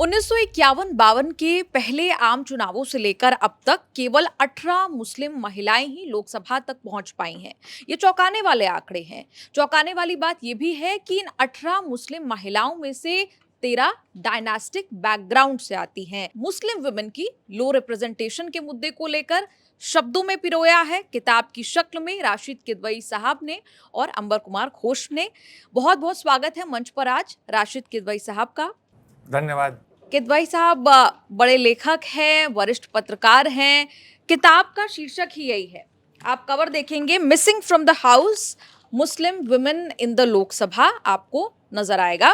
1951-52 के पहले आम चुनावों से लेकर अब तक केवल 18 मुस्लिम महिलाएं ही लोकसभा तक पहुंच पाई हैं। ये चौंकाने वाले आंकड़े हैं। चौंकाने वाली बात ये भी है कि इन 18 मुस्लिम महिलाओं में से 13 डायनास्टिक बैकग्राउंड से आती हैं। मुस्लिम वुमेन की लो रिप्रेजेंटेशन के मुद्दे को लेकर शब्दों में पिरोया है किताब की शक्ल में राशिद किदवई साहब ने और अंबर कुमार घोष ने। बहुत बहुत स्वागत है मंच पर आज राशिद किदवई साहब का। धन्यवाद। किदवई साहब बड़े लेखक हैं, वरिष्ठ पत्रकार हैं। किताब का शीर्षक ही यही है। आप कवर देखेंगे, missing from the house, Muslim women in the Lok Sabha, आपको नजर आएगा।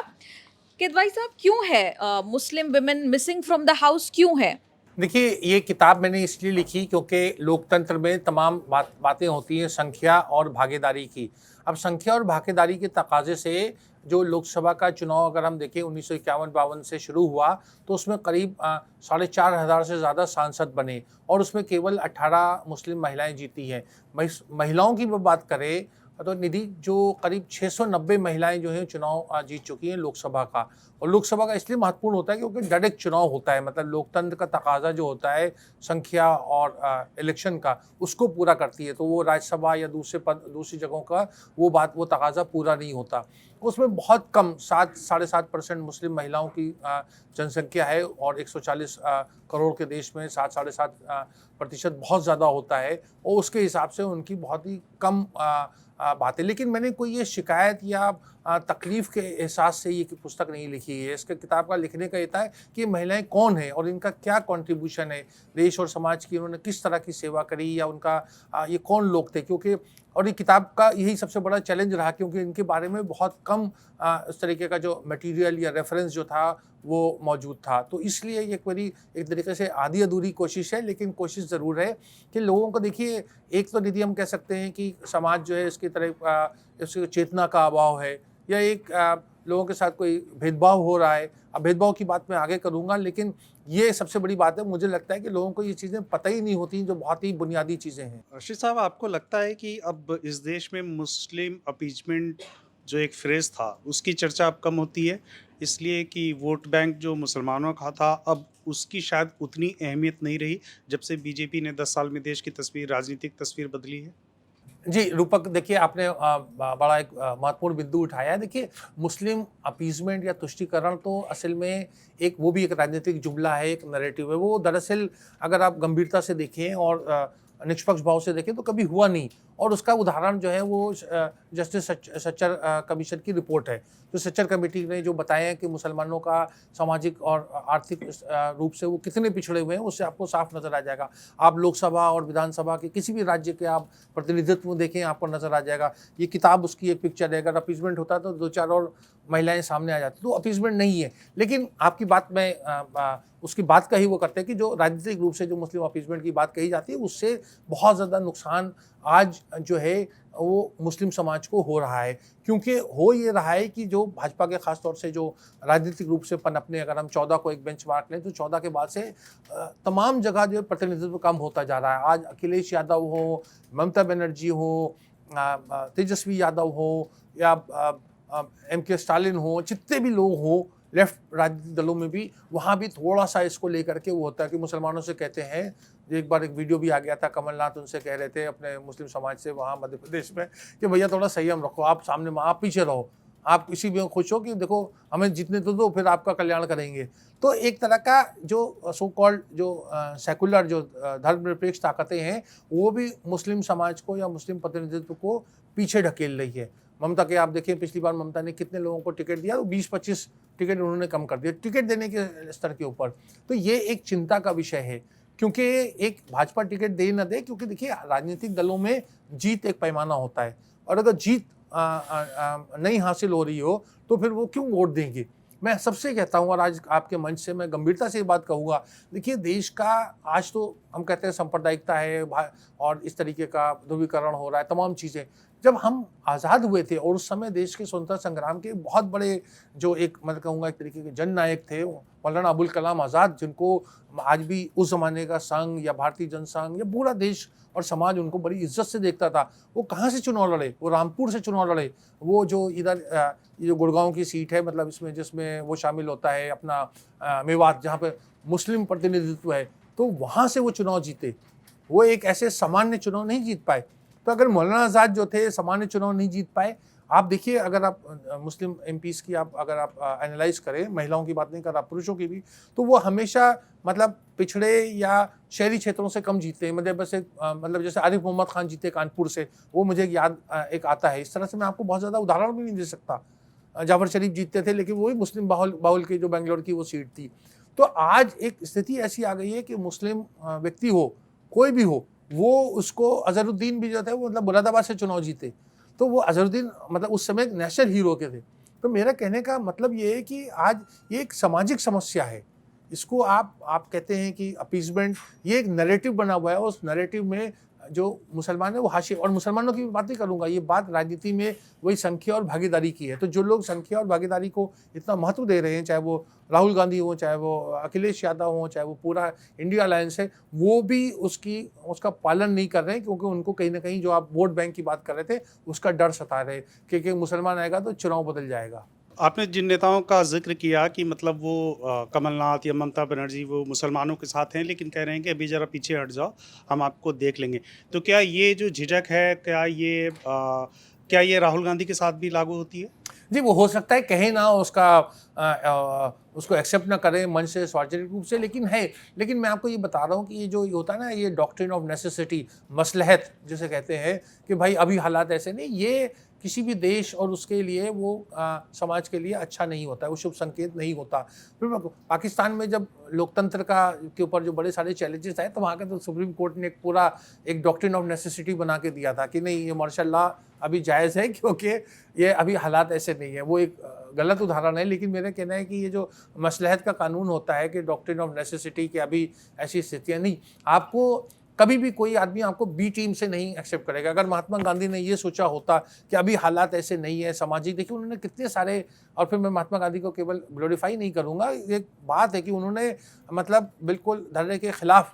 किदवई साहब, क्यों है Muslim women missing from the house, क्यों है? देखिए, ये किताब मैंने इसलिए लिखी क्योंकि लोकतंत्र में तमाम बातें होती हैं संख्या और भागीदारी की। अब संख्या और भागीदारी के तकाजे से जो लोकसभा का चुनाव अगर हम देखें 1951-52 से शुरू हुआ तो उसमें करीब 4,500 से ज़्यादा सांसद बने और उसमें केवल 18 मुस्लिम महिलाएं जीती हैं। महिलाओं की बात करें तो निधि, जो करीब 690 महिलाएं जो हैं चुनाव जीत चुकी हैं लोकसभा का। और लोकसभा का इसलिए महत्वपूर्ण होता है क्योंकि डायरेक्ट चुनाव होता है, मतलब लोकतंत्र का तकाजा जो होता है संख्या और इलेक्शन का, उसको पूरा करती है। तो वो राज्यसभा या दूसरी जगहों का वो तकाजा पूरा नहीं होता। उसमें बहुत कम 7-7.5% मुस्लिम महिलाओं की जनसंख्या है और 140 करोड़ के देश में 7-7.5% बहुत ज़्यादा होता है और उसके हिसाब से उनकी बहुत ही कम बात है। लेकिन मैंने कोई ये शिकायत या तकलीफ़ के एहसास से ये पुस्तक नहीं लिखी है। इसके किताब का लिखने का ये था कि महिलाएं कौन हैं और इनका क्या कंट्रीब्यूशन है देश और समाज की, उन्होंने किस तरह की सेवा करी या उनका ये कौन लोग थे। क्योंकि और ये किताब का यही सबसे बड़ा चैलेंज रहा क्योंकि इनके बारे में बहुत कम इस तरीके का जो मटेरियल या रेफरेंस जो था वो मौजूद था। तो इसलिए ये मेरी एक तरीके से आधी अधूरी कोशिश है, लेकिन कोशिश ज़रूर है कि लोगों को, देखिए, एक तो निधि हम कह सकते हैं कि समाज जो है इसकी तरह इसकी चेतना का अभाव है या एक लोगों के साथ कोई भेदभाव हो रहा है। अब भेदभाव की बात मैं आगे करूँगा, लेकिन ये सबसे बड़ी बात है। मुझे लगता है कि लोगों को ये चीज़ें पता ही नहीं होती जो बहुत ही बुनियादी चीज़ें हैं। रशीद साहब, आपको लगता है कि अब इस देश में मुस्लिम अपीजमेंट जो एक फ्रेज था उसकी चर्चा अब कम होती है, इसलिए कि वोट बैंक जो मुसलमानों का था अब उसकी शायद उतनी अहमियत नहीं रही जब से बीजेपी ने 10 साल में देश की राजनीतिक तस्वीर बदली है? जी, रूपक, देखिए, आपने बड़ा एक महत्वपूर्ण बिंदु उठाया है। देखिए, मुस्लिम अपीज़मेंट या तुष्टीकरण तो असल में वो भी एक राजनीतिक जुमला है, एक नैरेटिव है। वो दरअसल अगर आप गंभीरता से देखें और निष्पक्ष भाव से देखें तो कभी हुआ नहीं। और उसका उदाहरण जो है वो जस्टिस सच्चर कमीशन की रिपोर्ट है। तो सच्चर कमेटी ने जो बताया है कि मुसलमानों का सामाजिक और आर्थिक रूप से वो कितने पिछड़े हुए हैं, उससे आपको साफ नज़र आ जाएगा। आप लोकसभा और विधानसभा के किसी भी राज्य के आप प्रतिनिधित्व देखें, आपको नज़र आ जाएगा। ये किताब उसकी एक पिक्चर है। अगर अपीज़मेंट होता तो 2-4 और महिलाएं सामने आ जाती। तो अपीज़मेंट नहीं है। लेकिन आपकी बात में उसकी बात का ही वो करते हैं कि जो राजनीतिक रूप से जो मुस्लिम अपीज़मेंट की बात कही जाती है उससे बहुत ज़्यादा नुकसान आज जो है वो मुस्लिम समाज को हो रहा है। क्योंकि हो ये रहा है कि जो भाजपा के ख़ास तौर से जो राजनीतिक रूप से पनपने, अगर हम 14 को एक बेंचमार्क लें तो 14 के बाद से तमाम जगह जो प्रतिनिधित्व कम होता जा रहा है। आज अखिलेश यादव हो, ममता बनर्जी हो, तेजस्वी यादव हो या MK स्टालिन हो, जितने भी लोग हों लेफ्ट राजनीतिक दलों में भी, वहाँ भी थोड़ा सा इसको लेकर के वो होता है कि मुसलमानों से कहते हैं। एक बार एक वीडियो भी आ गया था, कमलनाथ उनसे कह रहे थे अपने मुस्लिम समाज से वहाँ मध्य प्रदेश में कि भैया थोड़ा संयम रखो, आप सामने आप पीछे रहो, आप इसी में खुश हो कि देखो हमें जीतने तो दो, फिर आपका कल्याण करेंगे। तो एक तरह का जो सो कॉल्ड जो सेकुलर जो धर्मनिरपेक्ष ताकतें हैं वो भी मुस्लिम समाज को या मुस्लिम प्रतिनिधित्व को पीछे ढकेल रही है। ममता के आप देखिए, पिछली बार ममता ने कितने लोगों को टिकट दिया, तो 20-25 टिकट उन्होंने कम कर दिया टिकट देने के स्तर के ऊपर। तो ये एक चिंता का विषय है क्योंकि एक भाजपा टिकट दे न दे, क्योंकि देखिए राजनीतिक दलों में जीत एक पैमाना होता है और अगर जीत नहीं हासिल हो रही हो तो फिर वो क्यों वोट देंगे। मैं सबसे कहता हूँ और आज आपके मंच से मैं गंभीरता से ये बात कहूँगा, देखिए देश का आज तो हम कहते हैं सांप्रदायिकता है और इस तरीके का ध्रुवीकरण हो रहा है, तमाम चीज़ें, जब हम आज़ाद हुए थे और उस समय देश के स्वतंत्रता संग्राम के बहुत बड़े जो एक मैं कहूँगा एक तरीके के जननायक थे मौलाना अबुल कलाम आज़ाद, जिनको आज भी उस ज़माने का संघ या भारतीय जनसंघ या पूरा देश और समाज उनको बड़ी इज्जत से देखता था। वो कहाँ से चुनाव लड़े? वो रामपुर से चुनाव लड़े। वो जो इधर ये जो गुड़गांव की सीट है, मतलब इसमें जिसमें वो शामिल होता है अपना मेवात, जहाँ पे मुस्लिम प्रतिनिधित्व है, तो वहाँ से वो चुनाव जीते। वो एक ऐसे सामान्य चुनाव नहीं जीत पाए। तो अगर मौलाना आज़ाद जो थे सामान्य चुनाव नहीं जीत पाए, आप देखिए अगर आप मुस्लिम एमपीज़ की अगर आप एनालाइज़ करें, महिलाओं की बात नहीं कर रहा, पुरुषों की भी, तो वो हमेशा मतलब पिछड़े या शहरी क्षेत्रों से कम जीते हैं। मतलब बस मतलब जैसे आरिफ मोहम्मद खान जीते कानपुर से, वो मुझे याद एक आता है। इस तरह से मैं आपको बहुत ज़्यादा उदाहरण भी नहीं दे सकता। जाफ़र शरीफ जीतते थे, लेकिन वो भी मुस्लिम बाहुल की जो बेंगलोर की वो सीट थी। तो आज एक स्थिति ऐसी आ गई है कि मुस्लिम व्यक्ति हो, कोई भी हो, वो उसको अज़हरुद्दीन भी जो थे वो मतलब मुरादाबाद से चुनाव जीते। तो वो अज़हरुद्दीन मतलब उस समय एक नेशनल हीरो के थे। तो मेरा कहने का मतलब ये है कि आज ये एक सामाजिक समस्या है। इसको आप कहते हैं कि अपीसमेंट, ये एक नैरेटिव बना हुआ है। उस नैरेटिव में जो मुसलमान है वो हाशिए, और मुसलमानों की बात नहीं करूँगा, ये बात राजनीति में वही संख्या और भागीदारी की है। तो जो लोग संख्या और भागीदारी को इतना महत्व दे रहे हैं, चाहे वो राहुल गांधी हो, चाहे वो अखिलेश यादव हो, चाहे वो पूरा इंडिया अलायंस है, वो भी उसका पालन नहीं कर रहे हैं, क्योंकि उनको कहीं ना कहीं जो आप वोट बैंक की बात कर रहे थे उसका डर सता रहे कि मुसलमान आएगा तो चुनाव बदल जाएगा। आपने जिन नेताओं का ज़िक्र किया कि मतलब वो कमलनाथ या ममता बनर्जी वो मुसलमानों के साथ हैं, लेकिन कह रहे हैं कि अभी ज़रा पीछे हट जाओ, हम आपको देख लेंगे। तो क्या ये जो झिझक है, क्या ये राहुल गांधी के साथ भी लागू होती है? जी, वो हो सकता है कहें ना उसको एक्सेप्ट ना करें मन से सार्वजनिक रूप से, लेकिन मैं आपको ये बता रहा हूँ कि ये जो ये होता है ना, ये डॉक्ट्रिन ऑफ नेसेसिटी, मसलहत जिसे कहते हैं कि भाई अभी हालात ऐसे नहीं, ये किसी भी देश और उसके लिए वो समाज के लिए अच्छा नहीं होता है, वो शुभ संकेत नहीं होता। फिर पाकिस्तान में जब लोकतंत्र के ऊपर जो बड़े सारे चैलेंजेस आए, तो वहाँ का तो सुप्रीम कोर्ट ने एक डॉक्ट्रिन ऑफ नेसेसिटी बना के दिया था कि नहीं, ये मार्शल लॉ अभी जायज़ है, क्योंकि ये अभी हालात ऐसे नहीं है। वो एक गलत उदाहरण है, लेकिन मेरा कहना है कि ये जो मसलहत का कानून होता है कि डॉक्ट्रिन ऑफ नेसेसिटी कि अभी ऐसी स्थितियाँ नहीं, आपको कभी भी कोई आदमी आपको बी टीम से नहीं एक्सेप्ट करेगा। अगर महात्मा गांधी ने ये सोचा होता कि अभी हालात ऐसे नहीं है सामाजिक, देखिए उन्होंने कितने सारे, और फिर मैं महात्मा गांधी को केवल ग्लोरीफाई नहीं करूँगा, एक बात है कि उन्होंने मतलब बिल्कुल धर्रे के खिलाफ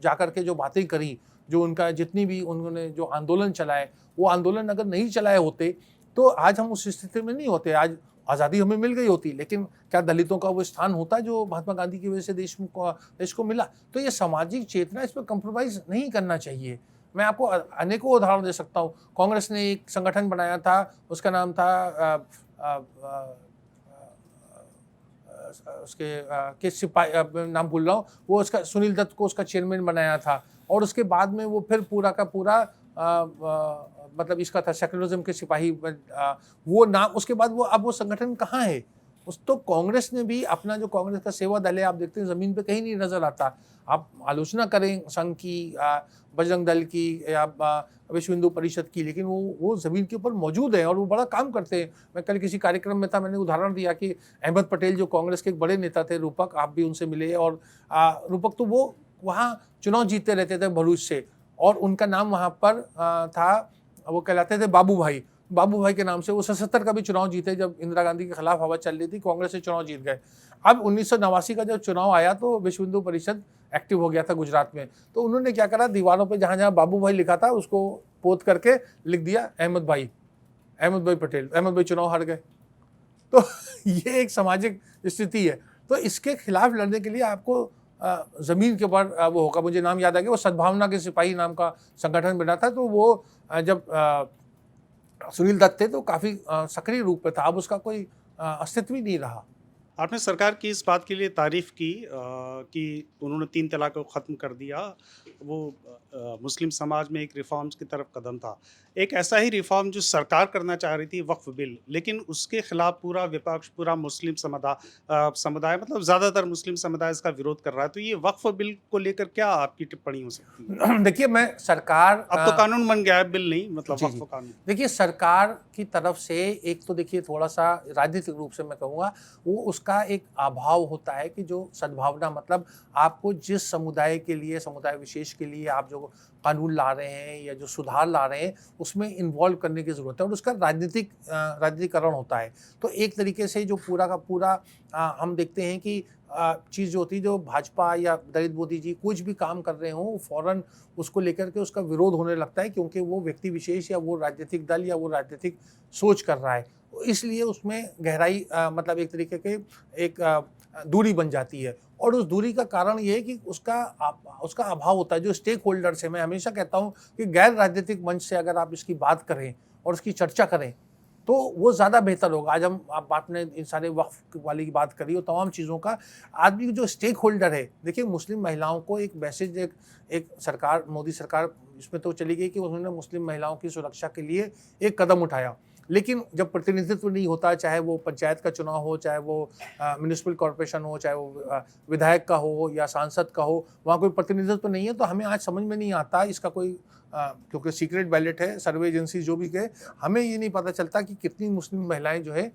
जाकर के जो बातें करी, जो उनका जितनी भी उन्होंने जो आंदोलन चलाए, वो आंदोलन अगर नहीं चलाए होते तो आज हम उस स्थिति में नहीं होते। आज आज़ादी हमें मिल गई होती, लेकिन क्या दलितों का वो स्थान होता जो महात्मा गांधी की वजह से देश को मिला? तो ये सामाजिक चेतना, इस पर कंप्रोमाइज़ नहीं करना चाहिए। मैं आपको अनेकों उदाहरण दे सकता हूँ। कांग्रेस ने एक संगठन बनाया था, उसका नाम था उसके सिपाही, नाम भूल रहा हूँ, वो उसका सुनील दत्त को उसका चेयरमैन बनाया था, और उसके बाद में वो फिर पूरा का पूरा मतलब इसका था सेकुलरिज्म के सिपाही, वो नाम, उसके बाद वो संगठन कहाँ है? तो कांग्रेस ने भी अपना, जो कांग्रेस का सेवा दल है, आप देखते हैं ज़मीन पे कहीं नहीं नज़र आता। आप आलोचना करें संघ की, बजरंग दल की या विश्व हिंदू परिषद की, लेकिन वो ज़मीन के ऊपर मौजूद है और वो बड़ा काम करते हैं। मैं कल किसी कार्यक्रम में था, मैंने उदाहरण दिया कि अहमद पटेल जो कांग्रेस के एक बड़े नेता थे, रूपक, आप भी उनसे मिले, और रूपक तो वो वहाँ चुनाव जीतते रहते थे भरूच से, और उनका नाम वहाँ पर था, वो कहलाते थे बाबू भाई। बाबू भाई के नाम से वो 77 का भी चुनाव जीते, जब इंदिरा गांधी के खिलाफ हवा चल रही थी, कांग्रेस से चुनाव जीत गए। अब 1989 का जब चुनाव आया तो विश्व हिंदू परिषद एक्टिव हो गया था गुजरात में, तो उन्होंने क्या करा, दीवारों पे जहाँ जहाँ बाबू भाई लिखा था उसको पोत करके लिख दिया अहमद भाई पटेल। अहमद भाई चुनाव हार गए। तो ये एक सामाजिक स्थिति है। तो इसके खिलाफ लड़ने के लिए आपको ज़मीन के ऊपर वो होगा। मुझे नाम याद आ गया, वो सद्भावना के सिपाही नाम का संगठन बना था, तो वो जब सुनील दत्त थे तो काफ़ी सक्रिय रूप में था। अब उसका कोई अस्तित्व ही नहीं रहा। आपने सरकार की इस बात के लिए तारीफ़ की कि उन्होंने 3 तलाक को ख़त्म कर दिया। वो मुस्लिम समाज में एक रिफ़ॉर्म्स की तरफ कदम था। एक ऐसा ही रिफ़ॉर्म जो सरकार करना चाह रही थी, वक्फ़ बिल, लेकिन उसके खिलाफ पूरा विपक्ष, पूरा मुस्लिम समुदाय मतलब ज़्यादातर मुस्लिम समुदाय इसका विरोध कर रहा है। तो ये वक्फ़ बिल को लेकर क्या आपकी टिप्पणी हो सकती है? देखिए, मैं सरकार, अब तो कानून बन गया है, बिल नहीं, मतलब जी, वक्फ़ जी। कानून। देखिए, सरकार की तरफ से एक तो देखिए थोड़ा-सा राजनीतिक रूप से मैं कहूँगा, वो उसका एक अभाव होता है कि जो सद्भावना, मतलब आपको जिस समुदाय के लिए, समुदाय विशेष के लिए आप जो कानून ला रहे हैं या जो सुधार ला रहे हैं, उसमें इन्वॉल्व करने की ज़रूरत है और उसका राजनीतिकरण होता है। तो एक तरीके से जो पूरा का पूरा हम देखते हैं कि चीज़ जो होती है, जो भाजपा या नरेंद्र मोदी जी कुछ भी काम कर रहे हों, फ़ौरन उसको लेकर के उसका विरोध होने लगता है, क्योंकि वो व्यक्ति विशेष या वो राजनीतिक दल या वो राजनीतिक सोच कर रहा है। तो इसलिए उसमें गहराई मतलब एक तरीके के एक दूरी बन जाती है और उस दूरी का कारण ये है कि उसका अभाव होता है। जो स्टेक होल्डर्स हैं, मैं हमेशा कहता हूँ कि गैर राजनीतिक मंच से अगर आप इसकी बात करें और उसकी चर्चा करें तो वो ज़्यादा बेहतर होगा। आज आप आपने इन सारे वक्फ वाली की बात करी और तमाम चीज़ों का, आदमी जो स्टेक होल्डर है, देखिए मुस्लिम महिलाओं को एक मैसेज, एक सरकार, मोदी सरकार इसमें तो चली गई कि उन्होंने मुस्लिम महिलाओं की सुरक्षा के लिए एक कदम उठाया, लेकिन जब प्रतिनिधित्व नहीं होता, चाहे वो पंचायत का चुनाव हो, चाहे वो म्युनिसिपल कॉरपोरेशन हो, चाहे वो विधायक का हो या सांसद का हो, वहाँ कोई प्रतिनिधित्व नहीं है, तो हमें आज समझ में नहीं आता इसका कोई क्योंकि सीक्रेट बैलेट है, सर्वे एजेंसी जो भी कहे, हमें ये नहीं पता चलता कि कितनी मुस्लिम महिलाएं जो है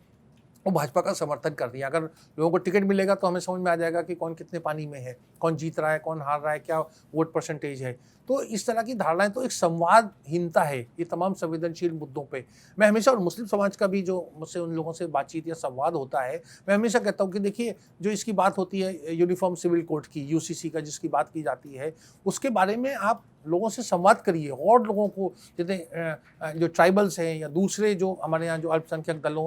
वो भाजपा का समर्थन कर रही है। अगर लोगों को टिकट मिलेगा तो हमें समझ में आ जाएगा कि कौन कितने पानी में है, कौन जीत रहा है, कौन हार रहा है, क्या वोट परसेंटेज है। तो इस तरह की धारणाएं, तो एक संवादहीनता है ये तमाम संवेदनशील मुद्दों पे। मैं हमेशा, और मुस्लिम समाज का भी जो मुझसे उन लोगों से बातचीत या संवाद होता है, मैं हमेशा कहता हूँ कि देखिए, जो इसकी बात होती है यूनिफॉर्म सिविल कोड की, यूसीसी का जिसकी बात की जाती है, उसके बारे में आप लोगों से संवाद करिए और लोगों को, जैसे जो ट्राइबल्स हैं या दूसरे जो हमारे यहाँ जो अल्पसंख्यक दलों,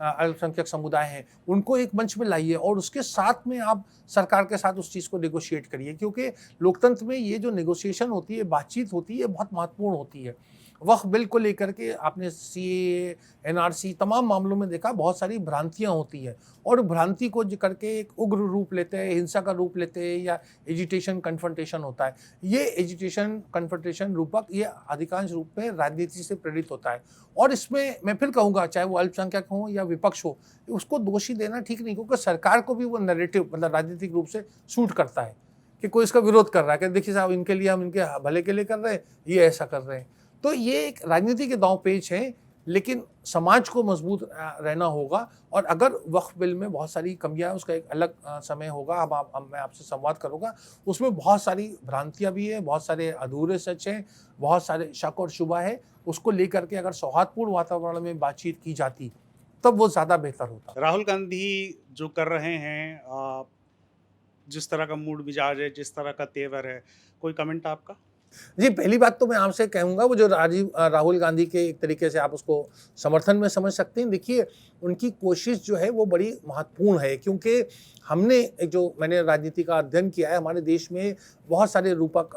अल्पसंख्यक समुदाय हैं, उनको एक मंच में लाइए और उसके साथ में आप सरकार के साथ उस चीज़ को नेगोशिएट करिए, क्योंकि लोकतंत्र में ये जो नेगोशिएशन होती है, बातचीत होती है, बहुत महत्वपूर्ण होती है। वक्फ बिल को लेकर के आपने सीएए, एनआरसी तमाम मामलों में देखा बहुत सारी भ्रांतियां होती है और भ्रांति को करके एक उग्र रूप लेते हैं, हिंसा का रूप लेते हैं या एजिटेशन कन्फ्रंटेशन होता है। ये एजिटेशन कन्फ्रंटेशन रूपक ये अधिकांश रूप में राजनीति से प्रेरित होता है और इसमें मैं फिर कहूँगा, चाहे वो अल्पसंख्यक हो या विपक्ष हो, उसको दोषी देना ठीक नहीं, क्योंकि सरकार को भी वो नैरेटिव मतलब राजनीतिक रूप से सूट करता है कि कोई इसका विरोध कर रहा है कि देखिए साहब, इनके लिए हम इनके भले के लिए कर रहे हैं, ये ऐसा कर रहे हैं। तो ये एक राजनीति के दांव पेच हैं, लेकिन समाज को मजबूत रहना होगा और अगर वक्फ बिल में बहुत सारी कमियां हैं, उसका एक अलग समय होगा, अब मैं आपसे संवाद करूंगा, उसमें बहुत सारी भ्रांतियां भी है, बहुत सारे अधूरे सच हैं, बहुत सारे शक और शुबा है, उसको लेकर के अगर सौहार्दपूर्ण वातावरण में बातचीत की जाती तब वो ज़्यादा बेहतर होता। राहुल गांधी जो कर रहे हैं, जिस तरह का मूड मिजाज है, जिस तरह का तेवर है, कोई कमेंट आपका? जी, पहली बात तो मैं आपसे कहूँगा, वो जो राहुल गांधी के एक तरीके से आप उसको समर्थन में समझ सकते हैं। देखिए, उनकी कोशिश जो है वो बड़ी महत्वपूर्ण है, क्योंकि हमने मैंने राजनीति का अध्ययन किया है, हमारे देश में बहुत सारे रूपक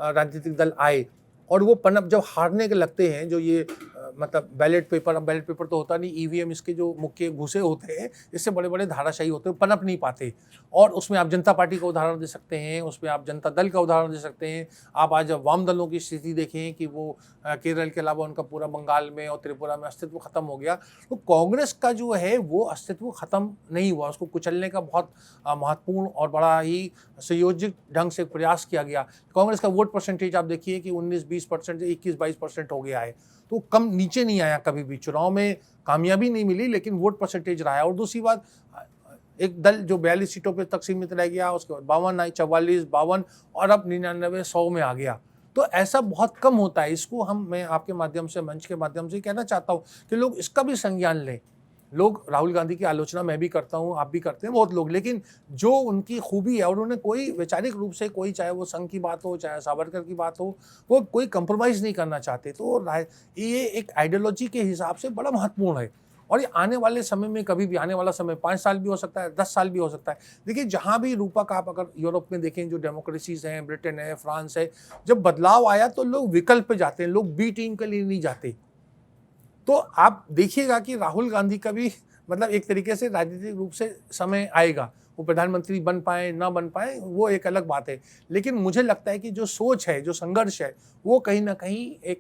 राजनीतिक दल आए और वो पनप जब हारने के लगते हैं, जो ये मतलब बैलेट पेपर तो होता नहीं, ईवीएम इसके जो मुख्य घुसे होते हैं, इससे बड़े बड़े धाराशाही होते हैं, पनप नहीं पाते। और उसमें आप जनता पार्टी का उदाहरण दे सकते हैं, उसमें आप जनता दल का उदाहरण दे सकते हैं। आप आज वाम दलों की स्थिति देखें कि वो केरल के अलावा उनका पूरा बंगाल में और त्रिपुरा में अस्तित्व खत्म हो गया। तो कांग्रेस का जो है वो अस्तित्व खत्म नहीं हुआ, उसको कुचलने का बहुत महत्वपूर्ण और बड़ा ही संयोजित ढंग से प्रयास किया गया। कांग्रेस का वोट परसेंटेज आप देखिए कि 19-20% से 21-22% हो गया है, तो कम नीचे नहीं आया कभी भी। चुनाव में कामयाबी नहीं मिली, लेकिन वोट परसेंटेज रहा है। और दूसरी बात, एक दल जो 42 सीटों पे तक सीमित रह गया, उसके बाद 52 आई, 44, 52 और अब 99, 100 में आ गया। तो ऐसा बहुत कम होता है। इसको मैं आपके माध्यम से, मंच के माध्यम से कहना चाहता हूँ कि लोग इसका भी संज्ञान लें। लोग राहुल गांधी की आलोचना मैं भी करता हूँ, आप भी करते हैं, बहुत लोग, लेकिन जो उनकी खूबी है और उन्होंने कोई वैचारिक रूप से कोई, चाहे वो संघ की बात हो, चाहे सावरकर की बात हो, वो कोई कंप्रोमाइज़ नहीं करना चाहते। तो ये एक आइडियोलॉजी के हिसाब से बड़ा महत्वपूर्ण है और ये आने वाले समय में, कभी भी आने वाला समय 5 साल भी हो सकता है, 10 साल भी हो सकता है। देखिए, जहाँ भी रूपक आप अगर यूरोप में देखें, जो डेमोक्रेसीज हैं, ब्रिटेन है, फ्रांस है, जब बदलाव आया तो लोग विकल्प पे जाते हैं, लोग बी टीम के लिए नहीं जाते। तो आप देखिएगा कि राहुल गांधी का भी मतलब एक तरीके से राजनीतिक रूप से समय आएगा, वो प्रधानमंत्री बन पाए ना बन पाए वो एक अलग बात है, लेकिन मुझे लगता है कि जो सोच है, जो संघर्ष है, वो कहीं ना कहीं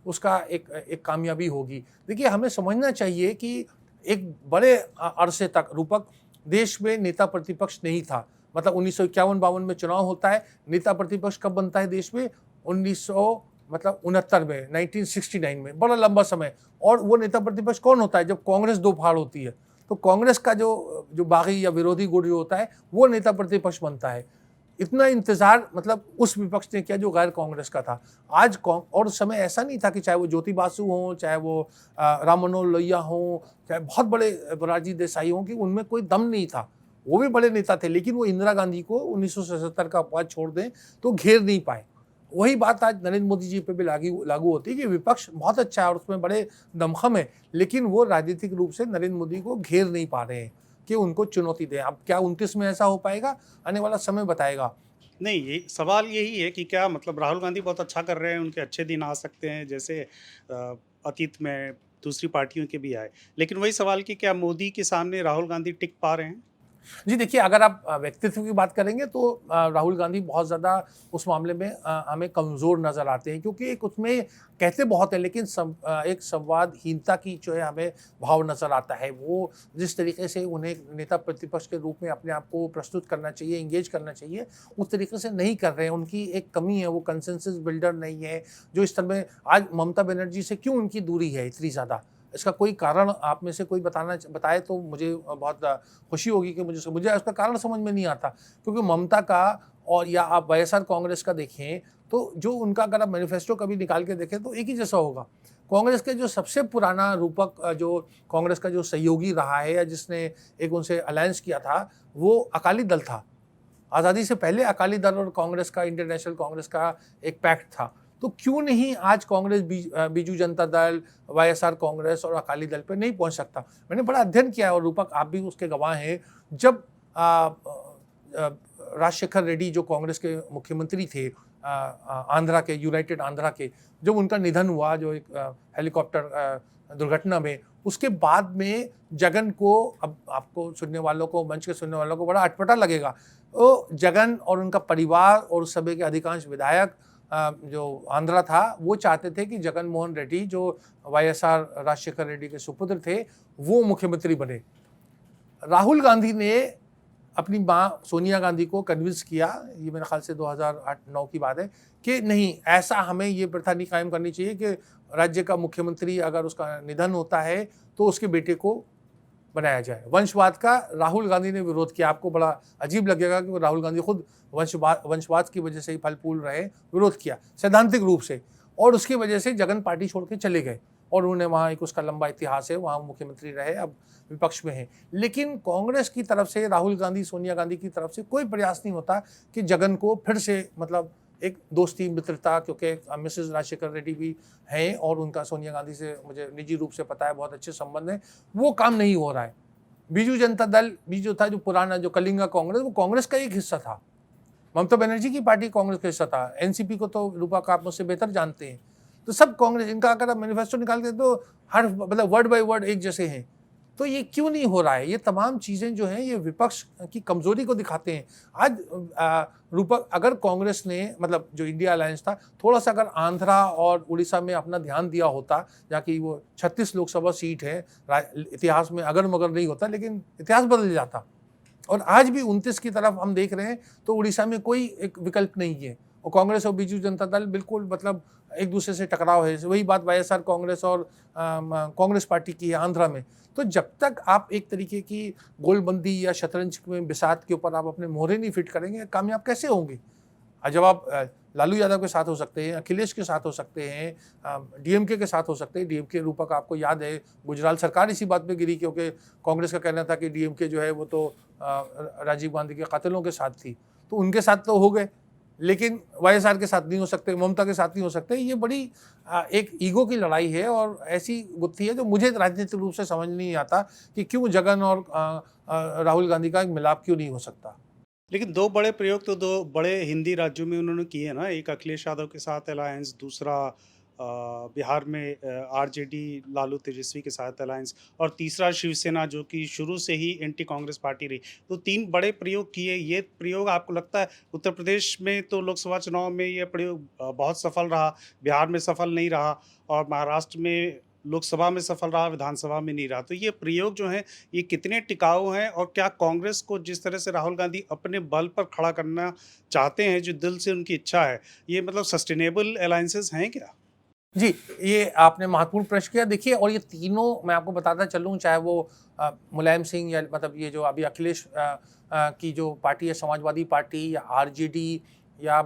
उसका एक कामयाबी होगी। देखिए, हमें समझना चाहिए कि एक बड़े अरसे तक रूपक देश में नेता प्रतिपक्ष नहीं था। मतलब 1951-52 में चुनाव होता है, नेता प्रतिपक्ष कब बनता है देश में? 1969 में, 1969 में, बड़ा लंबा समय। और वो नेता प्रतिपक्ष कौन होता है? जब कांग्रेस दो फाड़ होती है। तो कांग्रेस का जो जो बागी या विरोधी गुट जो होता है वो नेता प्रतिपक्ष बनता है। इतना इंतजार मतलब उस विपक्ष ने किया जो गैर कांग्रेस का था। आज और उस समय ऐसा नहीं था कि चाहे वो ज्योति बासु हों, चाहे वो राम मनोहर लोहिया हों, चाहे बहुत बड़े मोरारजी देसाई हों, कि उनमें कोई दम नहीं था। वो भी बड़े नेता थे, लेकिन वो इंदिरा गांधी को 1977 का अपवाद छोड़ दें तो घेर नहीं पाए। वही बात आज नरेंद्र मोदी जी पे भी लागू होती है कि विपक्ष बहुत अच्छा है और उसमें बड़े दमखम है, लेकिन वो राजनीतिक रूप से नरेंद्र मोदी को घेर नहीं पा रहे हैं कि उनको चुनौती दें। अब क्या 29 में ऐसा हो पाएगा? आने वाला समय बताएगा। नहीं, ये सवाल यही है कि क्या मतलब राहुल गांधी बहुत अच्छा कर रहे हैं, उनके अच्छे दिन आ सकते हैं जैसे अतीत में दूसरी पार्टियों के भी आए। लेकिन वही सवाल कि क्या मोदी के सामने राहुल गांधी टिक पा रहे हैं? जी देखिए, अगर आप व्यक्तित्व की बात करेंगे तो राहुल गांधी बहुत ज़्यादा उस मामले में हमें कमज़ोर नज़र आते हैं, क्योंकि एक उसमें कहते बहुत हैं, लेकिन एक संवादहीनता की जो है हमें भाव नज़र आता है। वो जिस तरीके से उन्हें नेता प्रतिपक्ष के रूप में अपने आप को प्रस्तुत करना चाहिए, एंगेज करना चाहिए, उस तरीके से नहीं कर रहे हैं। उनकी एक कमी है, वो कंसेंसस बिल्डर नहीं है। जो इस तरह में आज ममता बनर्जी से क्यों उनकी दूरी है इतनी ज़्यादा? इसका कोई कारण आप में से कोई बताए तो मुझे बहुत खुशी होगी कि मुझे उसका कारण समझ में नहीं आता। क्योंकि ममता का और या आप वाईएसआर कांग्रेस का देखें तो जो उनका अगर आप मैनिफेस्टो कभी निकाल के देखें तो एक ही जैसा होगा। कांग्रेस के जो सबसे पुराना रूपक जो कांग्रेस का जो सहयोगी रहा है या जिसने एक उनसे अलायंस किया था, वो अकाली दल था। आज़ादी से पहले अकाली दल और कांग्रेस का, इंटरनेशनल कांग्रेस का एक पैक्ट था। तो क्यों नहीं आज कांग्रेस बीजू जनता दल, वाईएसआर कांग्रेस और अकाली दल पे नहीं पहुंच सकता? मैंने बड़ा अध्ययन किया है और रूपक आप भी उसके गवाह हैं। जब राजशेखर रेड्डी जो कांग्रेस के मुख्यमंत्री थे, आंध्रा के, यूनाइटेड आंध्रा के, जब उनका निधन हुआ जो एक हेलीकॉप्टर दुर्घटना में, उसके बाद में जगन को, अब आपको सुनने वालों को, मंच के सुनने वालों को बड़ा अटपटा लगेगा, तो जगन और उनका परिवार और उस समय के अधिकांश विधायक जो आंध्रा था, वो चाहते थे कि जगन मोहन रेड्डी जो वाईएसआर राजशेखर रेड्डी के सुपुत्र थे, वो मुख्यमंत्री बने। राहुल गांधी ने अपनी माँ सोनिया गांधी को कन्विंस किया, ये मेरे ख्याल से 2008-9 की बात है, कि नहीं, ऐसा हमें ये प्रथा नहीं कायम करनी चाहिए कि राज्य का मुख्यमंत्री अगर उसका निधन होता है तो उसके बेटे को बनाया जाए। वंशवाद का राहुल गांधी ने विरोध किया। आपको बड़ा अजीब लगेगा कि राहुल गांधी खुद वंशवाद की वजह से ही फल फूल रहे, विरोध किया सैद्धांतिक रूप से, और उसकी वजह से जगन पार्टी छोड़ के चले गए और उन्होंने वहाँ एक उसका लंबा इतिहास है, वहाँ मुख्यमंत्री रहे, अब विपक्ष में हैं। लेकिन कांग्रेस की तरफ से, राहुल गांधी, सोनिया गांधी की तरफ से कोई प्रयास नहीं होता कि जगन को फिर से मतलब एक दोस्ती मित्रता, क्योंकि मिसेस राजशेखर रेड्डी भी हैं और उनका सोनिया गांधी से मुझे निजी रूप से पता है बहुत अच्छे संबंध हैं, वो काम नहीं हो रहा है। बीजू जनता दल भी जो था, जो पुराना जो कलिंगा कांग्रेस, वो कांग्रेस का एक हिस्सा था। ममता बनर्जी की पार्टी कांग्रेस का हिस्सा था। एनसीपी को तो रूपा आप मुझसे बेहतर जानते हैं। तो सब कांग्रेस, इनका अगर आप मैनिफेस्टो निकालते हैं तो हर मतलब वर्ड बाय वर्ड एक जैसे हैं। तो ये क्यों नहीं हो रहा है? ये तमाम चीज़ें जो हैं ये विपक्ष की कमजोरी को दिखाते हैं। आज रूपक, अगर कांग्रेस ने मतलब जो इंडिया अलायंस था, थोड़ा सा अगर आंध्रा और उड़ीसा में अपना ध्यान दिया होता, जहाँ की वो 36 लोकसभा सीट है, इतिहास में अगर मगर नहीं होता, लेकिन इतिहास बदल जाता। और आज भी 29 की तरफ हम देख रहे हैं तो उड़ीसा में कोई एक विकल्प नहीं है, और कांग्रेस और बीजू जनता दल बिल्कुल मतलब एक दूसरे से टकराव है। वही बात वाईएसआर कांग्रेस और कांग्रेस पार्टी की है आंध्रा में। तो जब तक आप एक तरीके की गोलबंदी या शतरंज में बिसात के ऊपर आप अपने मोहरे नहीं फिट करेंगे, कामयाब कैसे होंगे? जब आप लालू यादव के साथ हो सकते हैं, अखिलेश के साथ हो सकते हैं, डीएमके के साथ हो सकते हैं। डीएमके रूपक आपको याद है, गुजराल सरकार इसी बात पे गिरी, क्योंकि कांग्रेस का कहना था कि डीएमके जो है वो तो राजीव गांधी के कातिलों के साथ थी, तो उनके साथ तो हो गए, लेकिन वाईएसआर के साथ नहीं हो सकते, ममता के साथ नहीं हो सकते। ये बड़ी एक ईगो की लड़ाई है और ऐसी गुत्थी है जो मुझे राजनीतिक रूप से समझ नहीं आता कि क्यों जगन और राहुल गांधी का एक मिलाप क्यों नहीं हो सकता। लेकिन 2 बड़े प्रयोग तो 2 बड़े हिंदी राज्यों में उन्होंने किए ना, एक अखिलेश यादव के साथ अलायंस, दूसरा बिहार में आरजेडी लालू तेजस्वी के साथ अलायंस, और तीसरा शिवसेना जो कि शुरू से ही एंटी कांग्रेस पार्टी रही। तो 3 बड़े प्रयोग किए। ये प्रयोग आपको लगता है उत्तर प्रदेश में तो लोकसभा चुनाव में ये प्रयोग बहुत सफल रहा, बिहार में सफल नहीं रहा, और महाराष्ट्र में लोकसभा में सफल रहा, विधानसभा में नहीं रहा। तो ये प्रयोग जो हैं, ये कितने टिकाऊ हैं, और क्या कांग्रेस को जिस तरह से राहुल गांधी अपने बल पर खड़ा करना चाहते हैं, जो दिल से उनकी इच्छा है, ये मतलब सस्टेनेबल अलायंसेस हैं क्या? जी, ये आपने महत्वपूर्ण प्रश्न किया। देखिए, और ये तीनों मैं आपको बताता चलूँ, चाहे वो मुलायम सिंह या मतलब ये जो अभी अखिलेश की जो पार्टी है, समाजवादी पार्टी या आरजेडी या